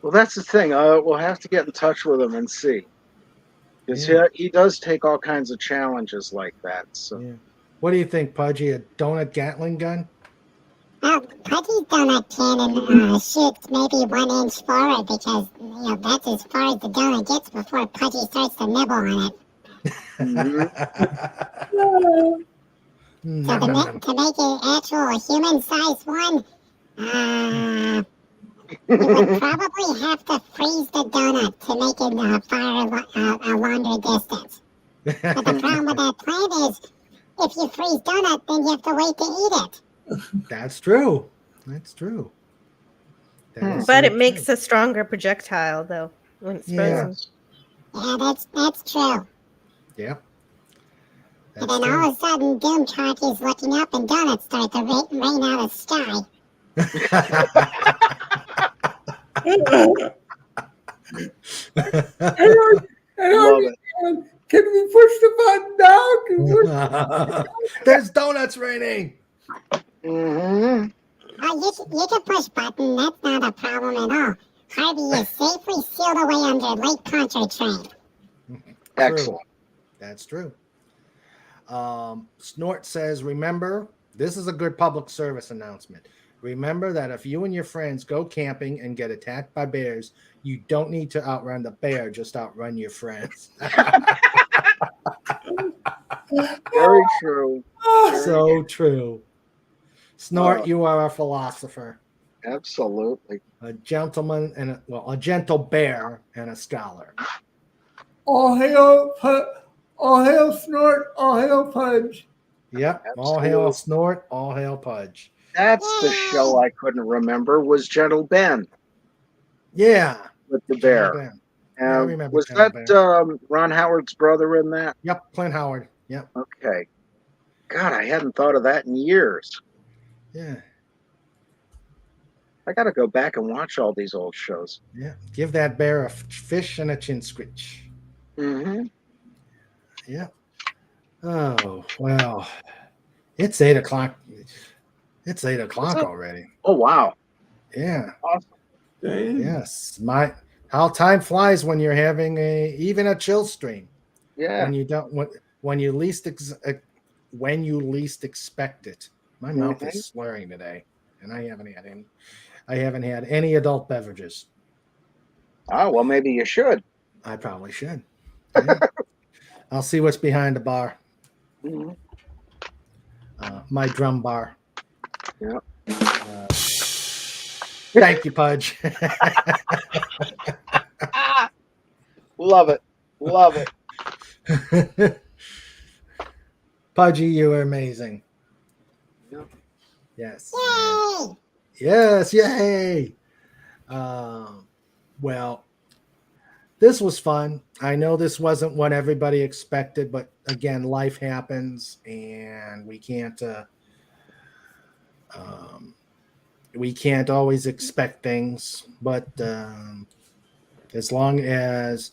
Speaker 2: Well, that's the thing. We'll have to get in touch with him and see, because he does take all kinds of challenges like that. So,
Speaker 1: what do you think, Pudgy? A donut Gatling gun?
Speaker 4: Pudgy's donut cannon shoots maybe 1 inch forward because, you know, that's as far as the donut gets before Pudgy starts to nibble on it. So to make an actual human-sized one, You would probably have to freeze the donut to make it fire a longer distance. But the problem with that plan is, if you freeze donut, then you have to wait to eat it.
Speaker 1: That's true. That's true. That is
Speaker 5: But
Speaker 1: so
Speaker 5: it makes
Speaker 1: true.
Speaker 5: a stronger projectile, though, when it's
Speaker 1: Yeah.
Speaker 5: frozen.
Speaker 4: Yeah, that's true.
Speaker 1: Yeah.
Speaker 4: And then all of a sudden, Doom Chargie's looking up and donuts start to rain out of the sky.
Speaker 2: Love it.
Speaker 3: Can we push the button now? Can we push
Speaker 1: There's donuts raining.
Speaker 2: Mm-hmm.
Speaker 4: Oh, you can push button. That's not a problem at all. Harvey is safely sealed away under Lake Pontchartrain.
Speaker 2: Excellent.
Speaker 1: That's true. Snort says, remember, this is a good public service announcement. Remember that if you and your friends go camping and get attacked by bears, you don't need to outrun the bear, just outrun your friends.
Speaker 2: Very true.
Speaker 1: So true. Snort, you are a philosopher,
Speaker 2: Absolutely.
Speaker 1: a gentleman, and a gentle bear and a scholar.
Speaker 3: all hail Snort, all hail Pudge.
Speaker 1: Yep. All
Speaker 2: Absolutely.
Speaker 1: hail Snort, all hail Pudge.
Speaker 2: That's the show I couldn't remember was Gentle Ben
Speaker 1: Yeah.
Speaker 2: with the bear.
Speaker 1: Ben. Yeah, I remember
Speaker 2: Was
Speaker 1: Gentle
Speaker 2: that Ron Howard's brother in that?
Speaker 1: Yep. Clint Howard. Yep.
Speaker 2: Okay. God, I hadn't thought of that in years.
Speaker 1: Yeah.
Speaker 2: I got to go back and watch all these old shows.
Speaker 1: Yeah. Give that bear a fish and a chin scritch.
Speaker 2: Mm-hmm.
Speaker 1: Yeah. Oh, well. It's 8 o'clock. It's 8 o'clock already.
Speaker 2: Oh, wow.
Speaker 1: Yeah.
Speaker 2: Awesome.
Speaker 3: Dang.
Speaker 1: Yes. How time flies when you're having even a chill stream.
Speaker 2: Yeah.
Speaker 1: When you don't when you least expect it. My mouth is slurring today, and I haven't had any adult beverages.
Speaker 2: Oh, well, maybe you should.
Speaker 1: I probably should. Yeah. I'll see what's behind the bar.
Speaker 2: Mhm.
Speaker 1: My drum bar.
Speaker 2: Yeah.
Speaker 1: Thank you, Pudge.
Speaker 2: Love it. Love it.
Speaker 1: Pudgy, you are amazing.
Speaker 2: Yep.
Speaker 1: Yes.
Speaker 4: Yay!
Speaker 1: Yes, yay. Well, this was fun. I know this wasn't what everybody expected, but again, life happens, and we can't always expect things. But as long as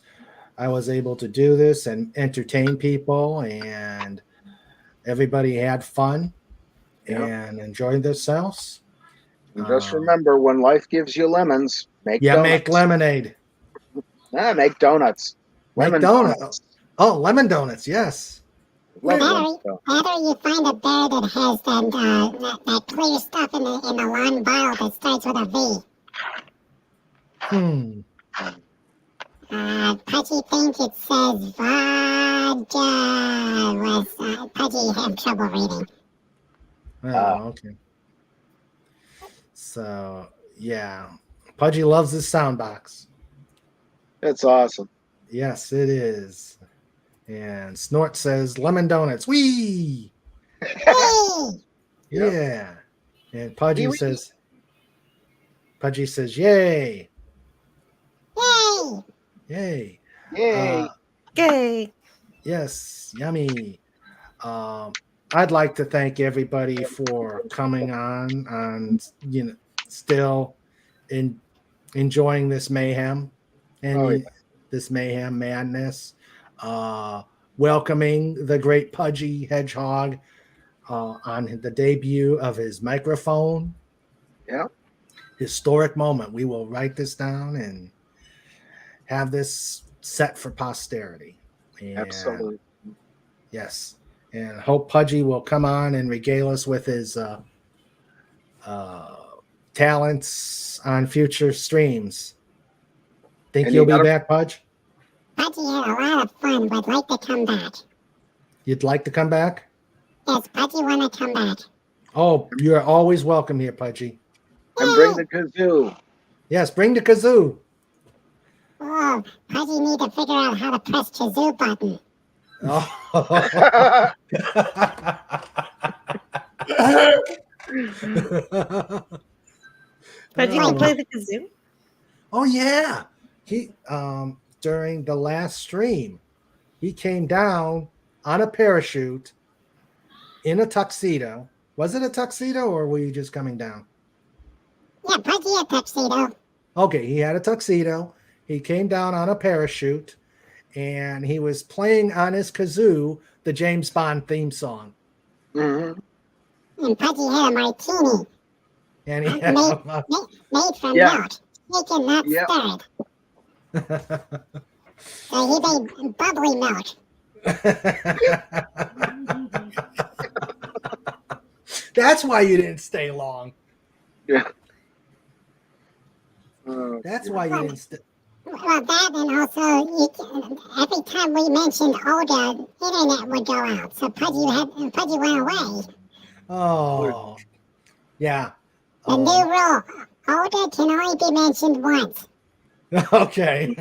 Speaker 1: I was able to do this and entertain people, and everybody had fun and enjoyed themselves.
Speaker 2: And just remember, when life gives you lemons, make donuts.
Speaker 1: Make lemonade.
Speaker 2: Make donuts.
Speaker 1: Make donuts. Oh, lemon donuts, yes.
Speaker 2: Love
Speaker 4: Better
Speaker 2: lemon donuts.
Speaker 4: you find a bear that has that clear stuff in the long bottle that starts with a V. Pudgy thinks it says vodka. Pudgy had trouble reading.
Speaker 1: Oh, okay. So, yeah. Pudgy loves his sound box.
Speaker 2: It's awesome.
Speaker 1: Yes, it is. And Snort says lemon donuts. Wee!
Speaker 4: Hey!
Speaker 1: Yeah. And Pudgy
Speaker 2: Wee-wee.
Speaker 1: says, yay.
Speaker 4: Yay!
Speaker 1: Yay.
Speaker 2: Yay.
Speaker 5: Yay.
Speaker 1: Yes, yummy. I'd like to thank everybody for coming on and still enjoying this mayhem and this mayhem madness. Welcoming the great Pudgy Hedgehog on the debut of his microphone.
Speaker 2: Yeah.
Speaker 1: Historic moment. We will write this down and have this set for posterity. And
Speaker 2: Absolutely.
Speaker 1: yes. And hope Pudgy will come on and regale us with his talents on future streams. Think
Speaker 2: And
Speaker 1: you'll
Speaker 2: you
Speaker 1: be back, Pudge?
Speaker 4: Pudgy had a lot of fun. Would like to come back.
Speaker 1: You'd like to come back?
Speaker 4: Yes, Pudgy want to come back.
Speaker 1: Oh, you're always welcome here, Pudgy.
Speaker 2: And bring the kazoo.
Speaker 1: Yes, bring the kazoo.
Speaker 4: Oh, Pudgy need to figure out how to press kazoo button.
Speaker 1: Oh.
Speaker 5: But you can play the kazoo.
Speaker 1: Oh yeah, he during the last stream, he came down on a parachute in a tuxedo. Was it a tuxedo or were you just coming down?
Speaker 4: Yeah, Pudgy a tuxedo.
Speaker 1: Okay, he had a tuxedo. He came down on a parachute, and he was playing on his kazoo the James Bond theme song.
Speaker 2: Mm-hmm.
Speaker 4: And Pudgy had a martini.
Speaker 1: And he
Speaker 4: made from
Speaker 2: Yeah.
Speaker 4: milk, shaken, not stirred. So he made bubbly milk.
Speaker 1: That's why you didn't stay long.
Speaker 2: Yeah.
Speaker 1: That's why you didn't stay.
Speaker 4: Well, that and also every time we mentioned Oda, internet would go out. So Pudgy went away.
Speaker 1: Oh, yeah.
Speaker 4: The new rule: Oda can only be mentioned once.
Speaker 1: Okay.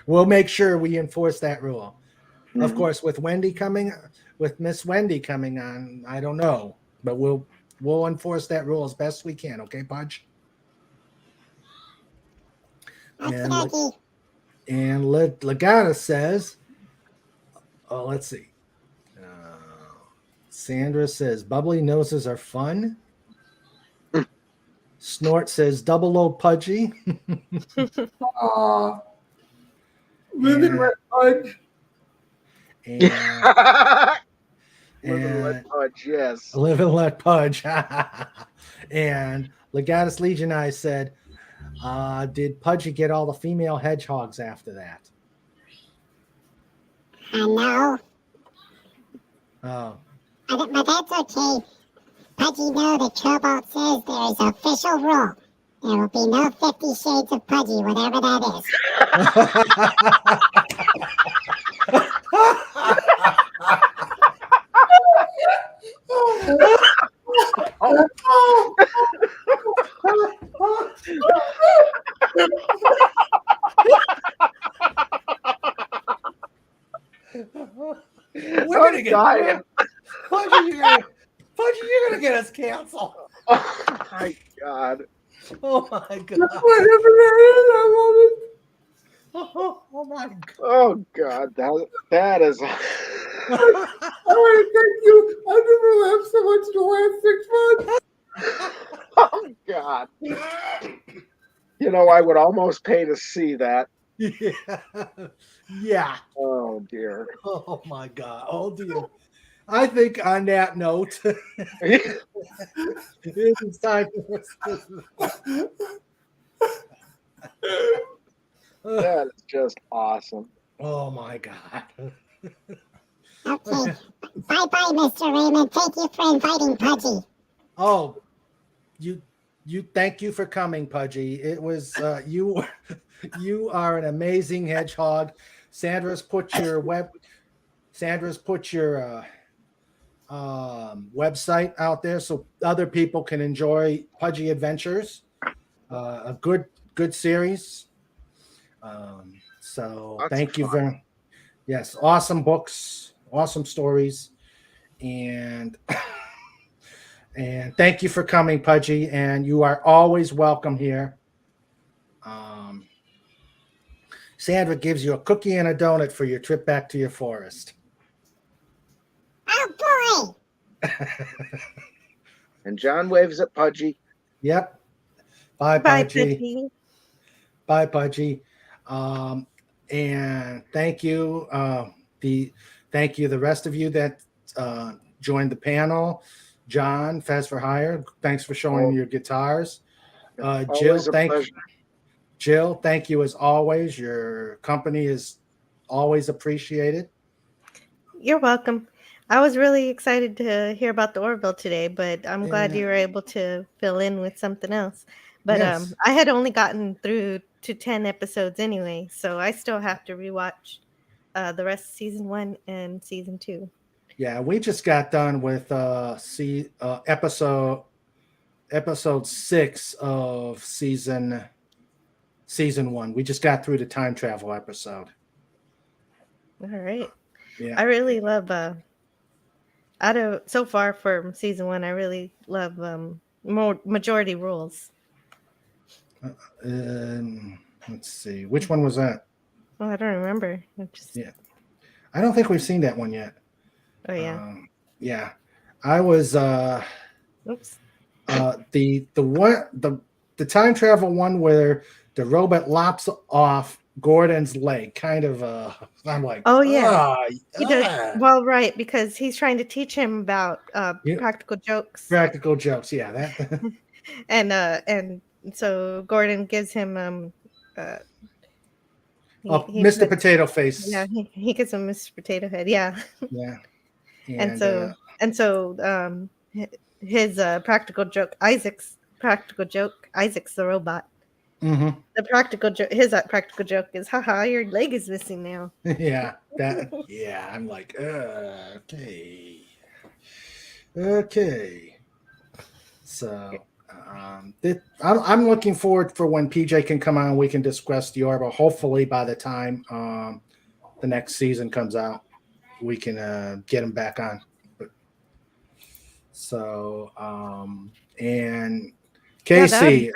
Speaker 1: We'll make sure we enforce that rule.
Speaker 2: Mm-hmm.
Speaker 1: Of course, with Miss Wendy coming on, I don't know, but we'll enforce that rule as best we can. Okay, Pudge? And Legata says, oh, let's see. Sandra says, bubbly noses are fun. Snort says, double O Pudgy.
Speaker 3: Live and let Pudge.
Speaker 2: Live and let Pudge, yes.
Speaker 1: Live and let Pudge. And Legatus Legioni said, did Pudgy get all the female hedgehogs after that?
Speaker 4: No.
Speaker 1: Oh.
Speaker 4: But that's okay. Pudgy know the Cobalt says there is official rule. There will be no 50 Shades of Pudgy, whatever that is.
Speaker 1: We're gonna get Pudgy, you're gonna get us canceled.
Speaker 2: Oh my God.
Speaker 1: Oh my God.
Speaker 3: Whatever that is, I love it.
Speaker 1: Oh my God.
Speaker 2: Oh God, that is.
Speaker 3: I want to thank you. I've never laughed so much in the last 6 months.
Speaker 2: Oh God. You know, I would almost pay to see that.
Speaker 1: Yeah. Yeah.
Speaker 2: Oh dear.
Speaker 1: Oh my God. Oh dear. I think on that note, it's time for
Speaker 2: That is just awesome.
Speaker 1: Oh my God.
Speaker 4: Okay. Bye-bye, Mr. Raymond. Thank you for inviting Pudgy.
Speaker 1: Oh, you thank you for coming, Pudgy. It was you are an amazing hedgehog. Sandra's put your website out there so other people can enjoy Pudgy Adventures. A good series. So
Speaker 2: That's
Speaker 1: thank you
Speaker 2: fun.
Speaker 1: very yes, awesome books, awesome stories, and and thank you for coming, Pudgy, and you are always welcome here. Sandra gives you a cookie and a donut for your trip back to your forest.
Speaker 4: Oh, boy.
Speaker 2: And John waves at Pudgy.
Speaker 1: Yep. Bye, Pudgy.
Speaker 5: Pudgy.
Speaker 1: Bye, Pudgy. And thank you. Thank you, the rest of you that joined the panel. John, Fast for Hire, thanks for showing your guitars. Jill, Jill, thank you as always. Your company is always appreciated.
Speaker 5: You're welcome. I was really excited to hear about the Orville today, but I'm glad you were able to fill in with something else. But
Speaker 1: Yes.
Speaker 5: I had only gotten through to 10 episodes anyway, so I still have to rewatch the rest of season 1 and season 2.
Speaker 1: Yeah, we just got done with episode episode 6 of season 1. We just got through the time travel episode.
Speaker 5: All right.
Speaker 1: Yeah.
Speaker 5: I really love so far from season 1, I really love more majority rules.
Speaker 1: Let's see. Which one was that?
Speaker 5: Oh, I don't remember.
Speaker 1: Yeah. I don't think we've seen that one yet.
Speaker 5: Oh yeah.
Speaker 1: Yeah. I was
Speaker 5: Oops.
Speaker 1: the time travel one where the robot lops off Gordon's leg, kind of I'm like,
Speaker 5: oh yeah. Well, right, because he's trying to teach him about practical jokes.
Speaker 1: Practical jokes, yeah. That
Speaker 5: and so Gordon gives him
Speaker 1: Mr. Potato Face.
Speaker 5: Yeah, he gets him Mr. Potato Head. Yeah.
Speaker 1: Yeah.
Speaker 5: And so his practical joke, Isaac's the robot.
Speaker 1: Mm-hmm.
Speaker 5: The practical joke, his practical joke is, haha, your leg is missing now.
Speaker 1: Yeah, I'm like, okay. So, I'm looking forward for when PJ can come on. We can discuss the Orville. Hopefully, by the time the next season comes out, we can get him back on. And Casey,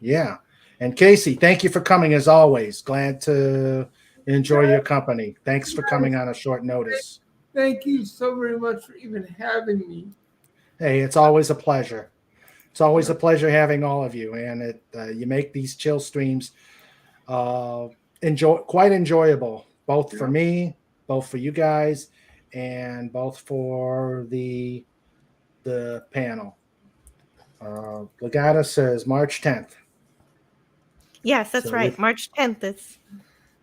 Speaker 1: yeah. And Casey, thank you for coming as always. Glad to enjoy your company. Thanks for coming on a short notice.
Speaker 3: Thank you so very much for even having me.
Speaker 1: Hey, it's always a pleasure. It's always a pleasure having all of you, and you make these chill streams quite enjoyable, both for me, both for you guys, and both for the panel. Legata says March 10th.
Speaker 5: Yes, that's right. March 10th is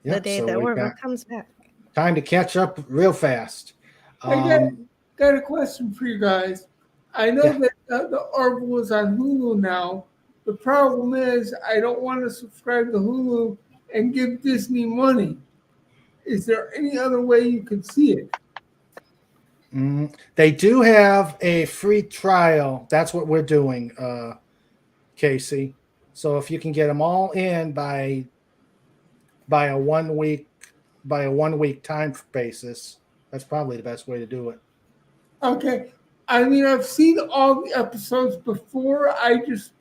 Speaker 5: the day that Orville comes back.
Speaker 1: Time to catch up real fast.
Speaker 3: I got a question for you guys. I know that the Orville is on Hulu now. The problem is I don't want to subscribe to Hulu and give Disney money. Is there any other way you could see it?
Speaker 1: They do have a free trial. That's what we're doing, Casey. So if you can get them all in by a 1 week time basis, that's probably the best way to do it.
Speaker 3: Okay. I mean, I've seen all the episodes before. I just,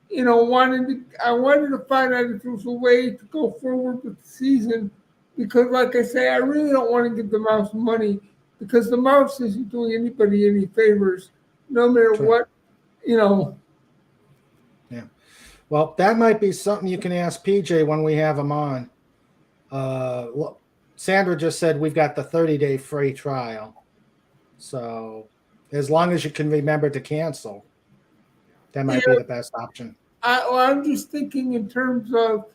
Speaker 3: wanted to find out if there was a way to go forward with the season, because, like I say, I really don't want to give the mouse money, because the mouse isn't doing anybody any favors, no matter what,
Speaker 1: Yeah. Well, that might be something you can ask PJ when we have him on. Sandra just said we've got the 30-day free trial. So as long as you can remember to cancel, that might be the best option.
Speaker 3: I'm just thinking in terms of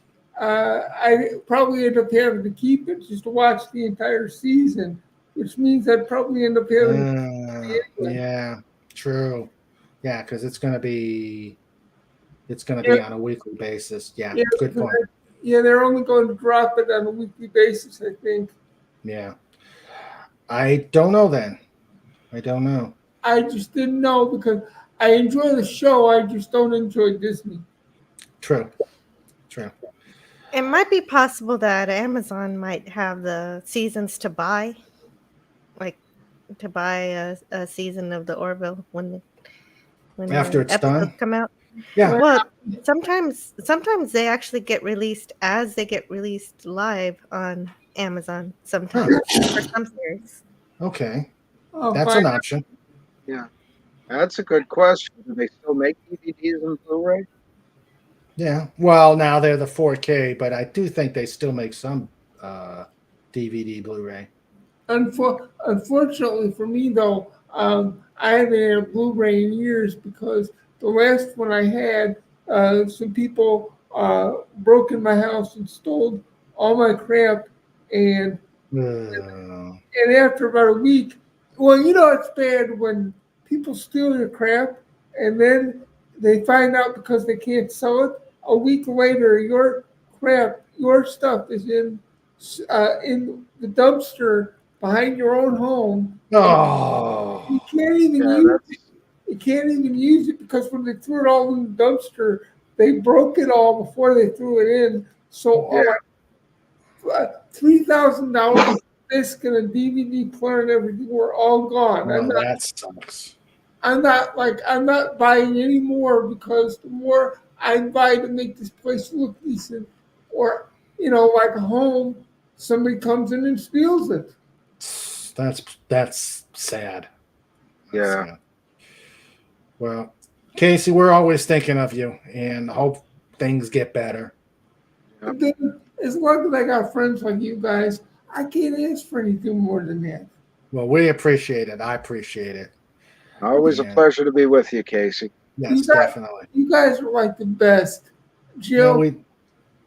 Speaker 3: I probably end up having to keep it just to watch the entire season, which means I'd probably end up having
Speaker 1: yeah, true. Yeah, because it's going to be on a weekly basis. Yeah, good point.
Speaker 3: They're only going to drop it on a weekly basis, I think.
Speaker 1: Yeah. I don't know then. I don't know.
Speaker 3: I just didn't know, because I enjoy the show. I just don't enjoy Disney.
Speaker 1: True.
Speaker 5: It might be possible that Amazon might have the seasons to buy, like to buy a season of the Orville when
Speaker 1: after it's done
Speaker 5: come out.
Speaker 1: Yeah.
Speaker 5: Well, sometimes they actually get released as they get released live on Amazon. Sometimes for some series.
Speaker 1: Okay, that's an option.
Speaker 2: Yeah, that's a good question. Do they still make DVDs and Blu-ray?
Speaker 1: Yeah. Well, now they're the 4K, but I do think they still make some DVD, Blu-ray.
Speaker 3: Unfortunately for me, though, I haven't had a Blu-ray in years, because the last one I had, some people broke in my house and stole all my crap, and after about a week, it's bad when people steal your crap and then they find out because they can't sell it. A week later, your stuff is in the dumpster behind your own home.
Speaker 1: Oh,
Speaker 3: You can't even use it. You can't even use it because when they threw it all in the dumpster, they broke it all before they threw it in. So $3,000 disc and a DVD player and everything were all gone.
Speaker 1: Well, that sucks.
Speaker 3: I'm not buying any more because the more I buy to make this place look decent, or like a home, somebody comes in and steals it.
Speaker 1: That's sad.
Speaker 2: Yeah.
Speaker 1: Sad. Well, Casey, we're always thinking of you and hope things get better.
Speaker 3: But then, as long as I got friends like you guys, I can't ask for anything more than that.
Speaker 1: Well, we appreciate it. I appreciate it.
Speaker 2: Always a pleasure to be with you, Casey.
Speaker 1: Yes, definitely.
Speaker 3: You guys are like the best. Jill,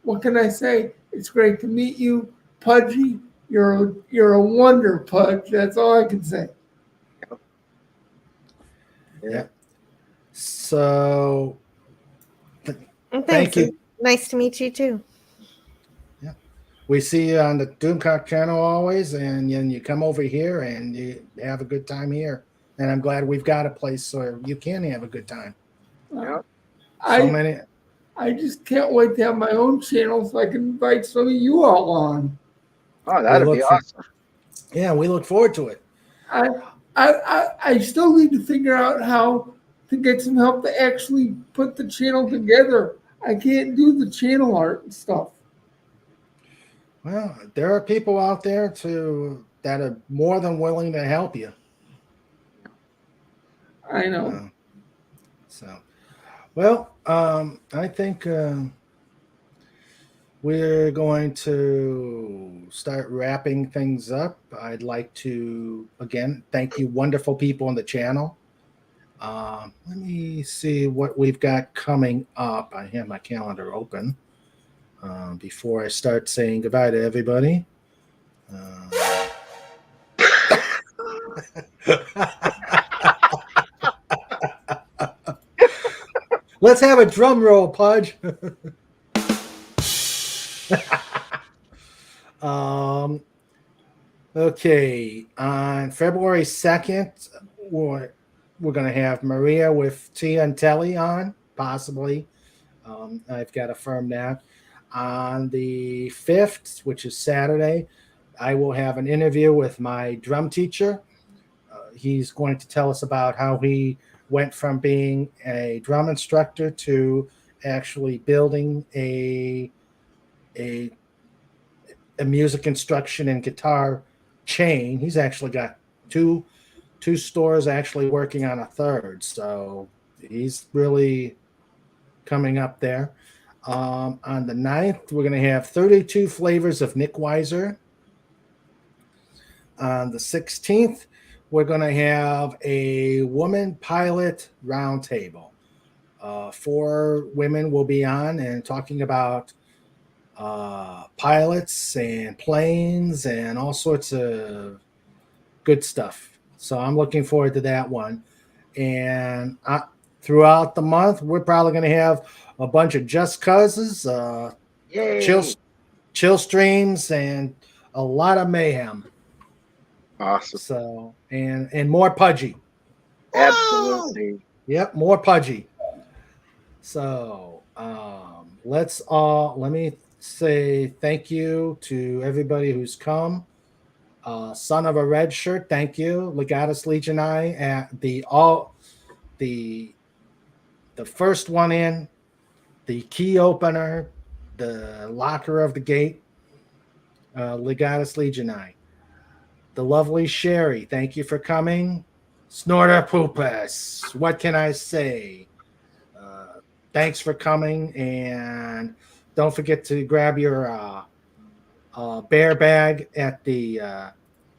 Speaker 3: what can I say? It's great to meet you. Pudgy, you're a wonder, Pudge. That's all I can say.
Speaker 1: Yeah. So,
Speaker 5: thank you. Nice to meet you too.
Speaker 1: Yeah. We see you on the Doomcock channel always, and then you come over here and you have a good time here. And I'm glad we've got a place where you can have a good time.
Speaker 2: Yeah.
Speaker 3: I just can't wait to have my own channel so I can invite some of you all on.
Speaker 2: Oh, that'd be awesome.
Speaker 1: Yeah, we look forward to it.
Speaker 3: I still need to figure out how to get some help to actually put the channel together. I can't do the channel art and stuff.
Speaker 1: Well, there are people out there that are more than willing to help you.
Speaker 3: I know.
Speaker 1: I think we're going to start wrapping things up. I'd like to, again, thank you, wonderful people on the channel. Let me see what we've got coming up. I have my calendar open before I start saying goodbye to everybody. Let's have a drum roll, Pudge. Okay, on February 2nd, we're going to have Maria with Tia and Telly on, possibly. I've got to affirm that. On the 5th, which is Saturday, I will have an interview with my drum teacher. He's going to tell us about how he went from being a drum instructor to actually building a music instruction and guitar chain. He's actually got two stores, actually working on a third. So he's really coming up there. On the 9th, we're going to have 32 flavors of Nick Weiser. On the 16th, we're going to have a woman pilot roundtable. 4 women will be on and talking about pilots and planes and all sorts of good stuff. So I'm looking forward to that one. And throughout the month, we're probably going to have a bunch of Just Causes, chill streams, and a lot of mayhem.
Speaker 2: Awesome.
Speaker 1: So and more Pudgy.
Speaker 2: Absolutely.
Speaker 1: Yep, more Pudgy. So let me say thank you to everybody who's come. Son of a Red Shirt, thank you. Legatus Legionii at the first one in, the key opener, the locker of the gate. Legatus Legionii. The lovely Sherry, thank you for coming. Snorter Poopus, what can I say? Thanks for coming, and don't forget to grab your bear bag at the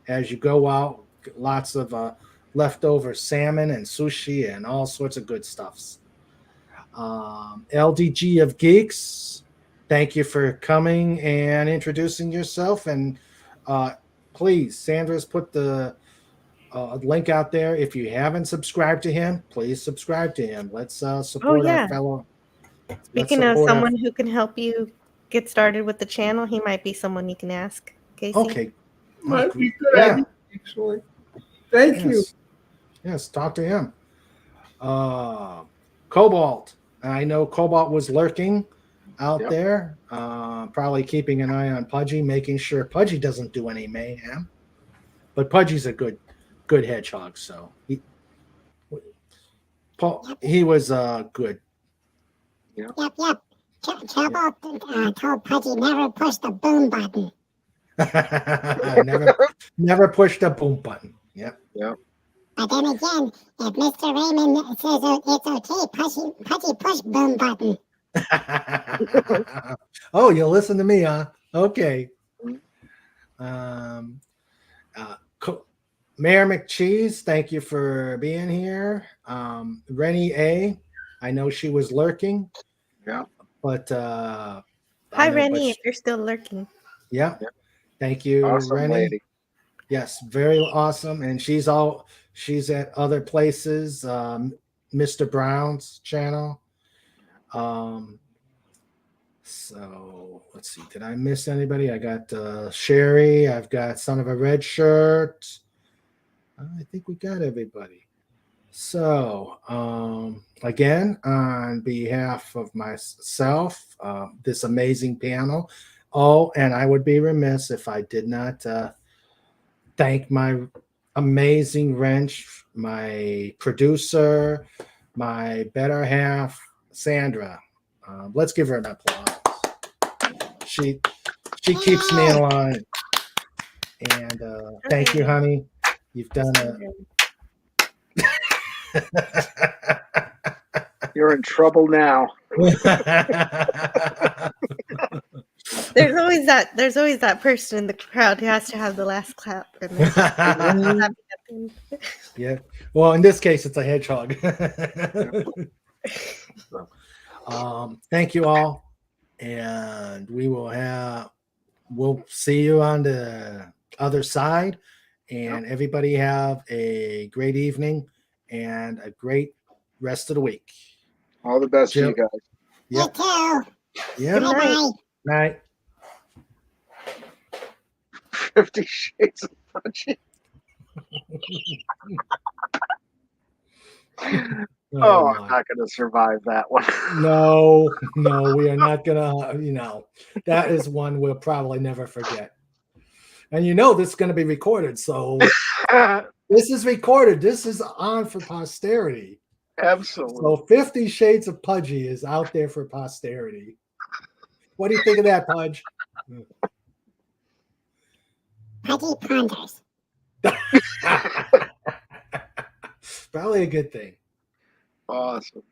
Speaker 1: as you go out. Lots of leftover salmon and sushi and all sorts of good stuffs. LDG of Geeks, thank you for coming and introducing yourself, and please, Sandra's put the link out there. If you haven't subscribed to him, please subscribe to him. Let's support our fellow.
Speaker 5: Speaking of someone who can help you get started with the channel, he might be someone you can ask. Casey?
Speaker 1: Okay.
Speaker 3: Might be good idea, actually. Thank you.
Speaker 1: Yes, talk to him. Cobalt. I know Cobalt was lurking out there, probably keeping an eye on Pudgy, making sure Pudgy doesn't do any mayhem. But Pudgy's a good hedgehog, so he was good.
Speaker 4: Yep. Cobalt told Pudgy never push the boom button.
Speaker 1: never push the boom button. Yep.
Speaker 4: But then again, if Mr. Raymond says it's okay, Pudgy push boom button.
Speaker 1: Oh, you'll listen to me, huh? Okay. Mayor McCheese, thank you for being here. Rennie A, I know she was lurking.
Speaker 2: Yeah.
Speaker 1: But
Speaker 5: hi, Rennie, if you're still lurking.
Speaker 1: Yeah. Thank you,
Speaker 2: awesome
Speaker 1: Rennie.
Speaker 2: Lady.
Speaker 1: Yes, very awesome. And she's at other places, Mr. Brown's channel. So let's see. Did I miss anybody? I got Sherry. I've got Son of a Red Shirt. I think we got everybody. So again, on behalf of myself, this amazing panel. Oh, and I would be remiss if I did not thank my amazing wrench, my producer, my better half, Sandra. Let's give her an applause. She keeps me in line. And thank you, honey. You've done
Speaker 2: You're in trouble now.
Speaker 5: There's always that person in the crowd who has to have the last clap.
Speaker 1: Yeah. Well, in this case, it's a hedgehog. Thank you all, and we'll see you on the other side. And everybody have a great evening and a great rest of the week.
Speaker 2: All the best to you guys.
Speaker 4: You too.
Speaker 1: Yeah.
Speaker 4: Bye.
Speaker 1: Night.
Speaker 2: 50 Shades of Pudgy. Oh, I'm not going to survive that one.
Speaker 1: No, we are not going to, that is one we'll probably never forget. And this is going to be recorded. So this is recorded. This is on for posterity.
Speaker 2: Absolutely.
Speaker 1: So 50 Shades of Pudgy is out there for posterity. What do you think of that, Pudge?
Speaker 4: Pudgy ponders.
Speaker 1: Probably a good thing.
Speaker 2: Awesome.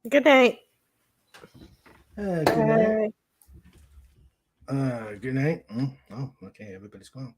Speaker 5: Good night.
Speaker 1: Good night. Good night. Oh, okay. Everybody's gone.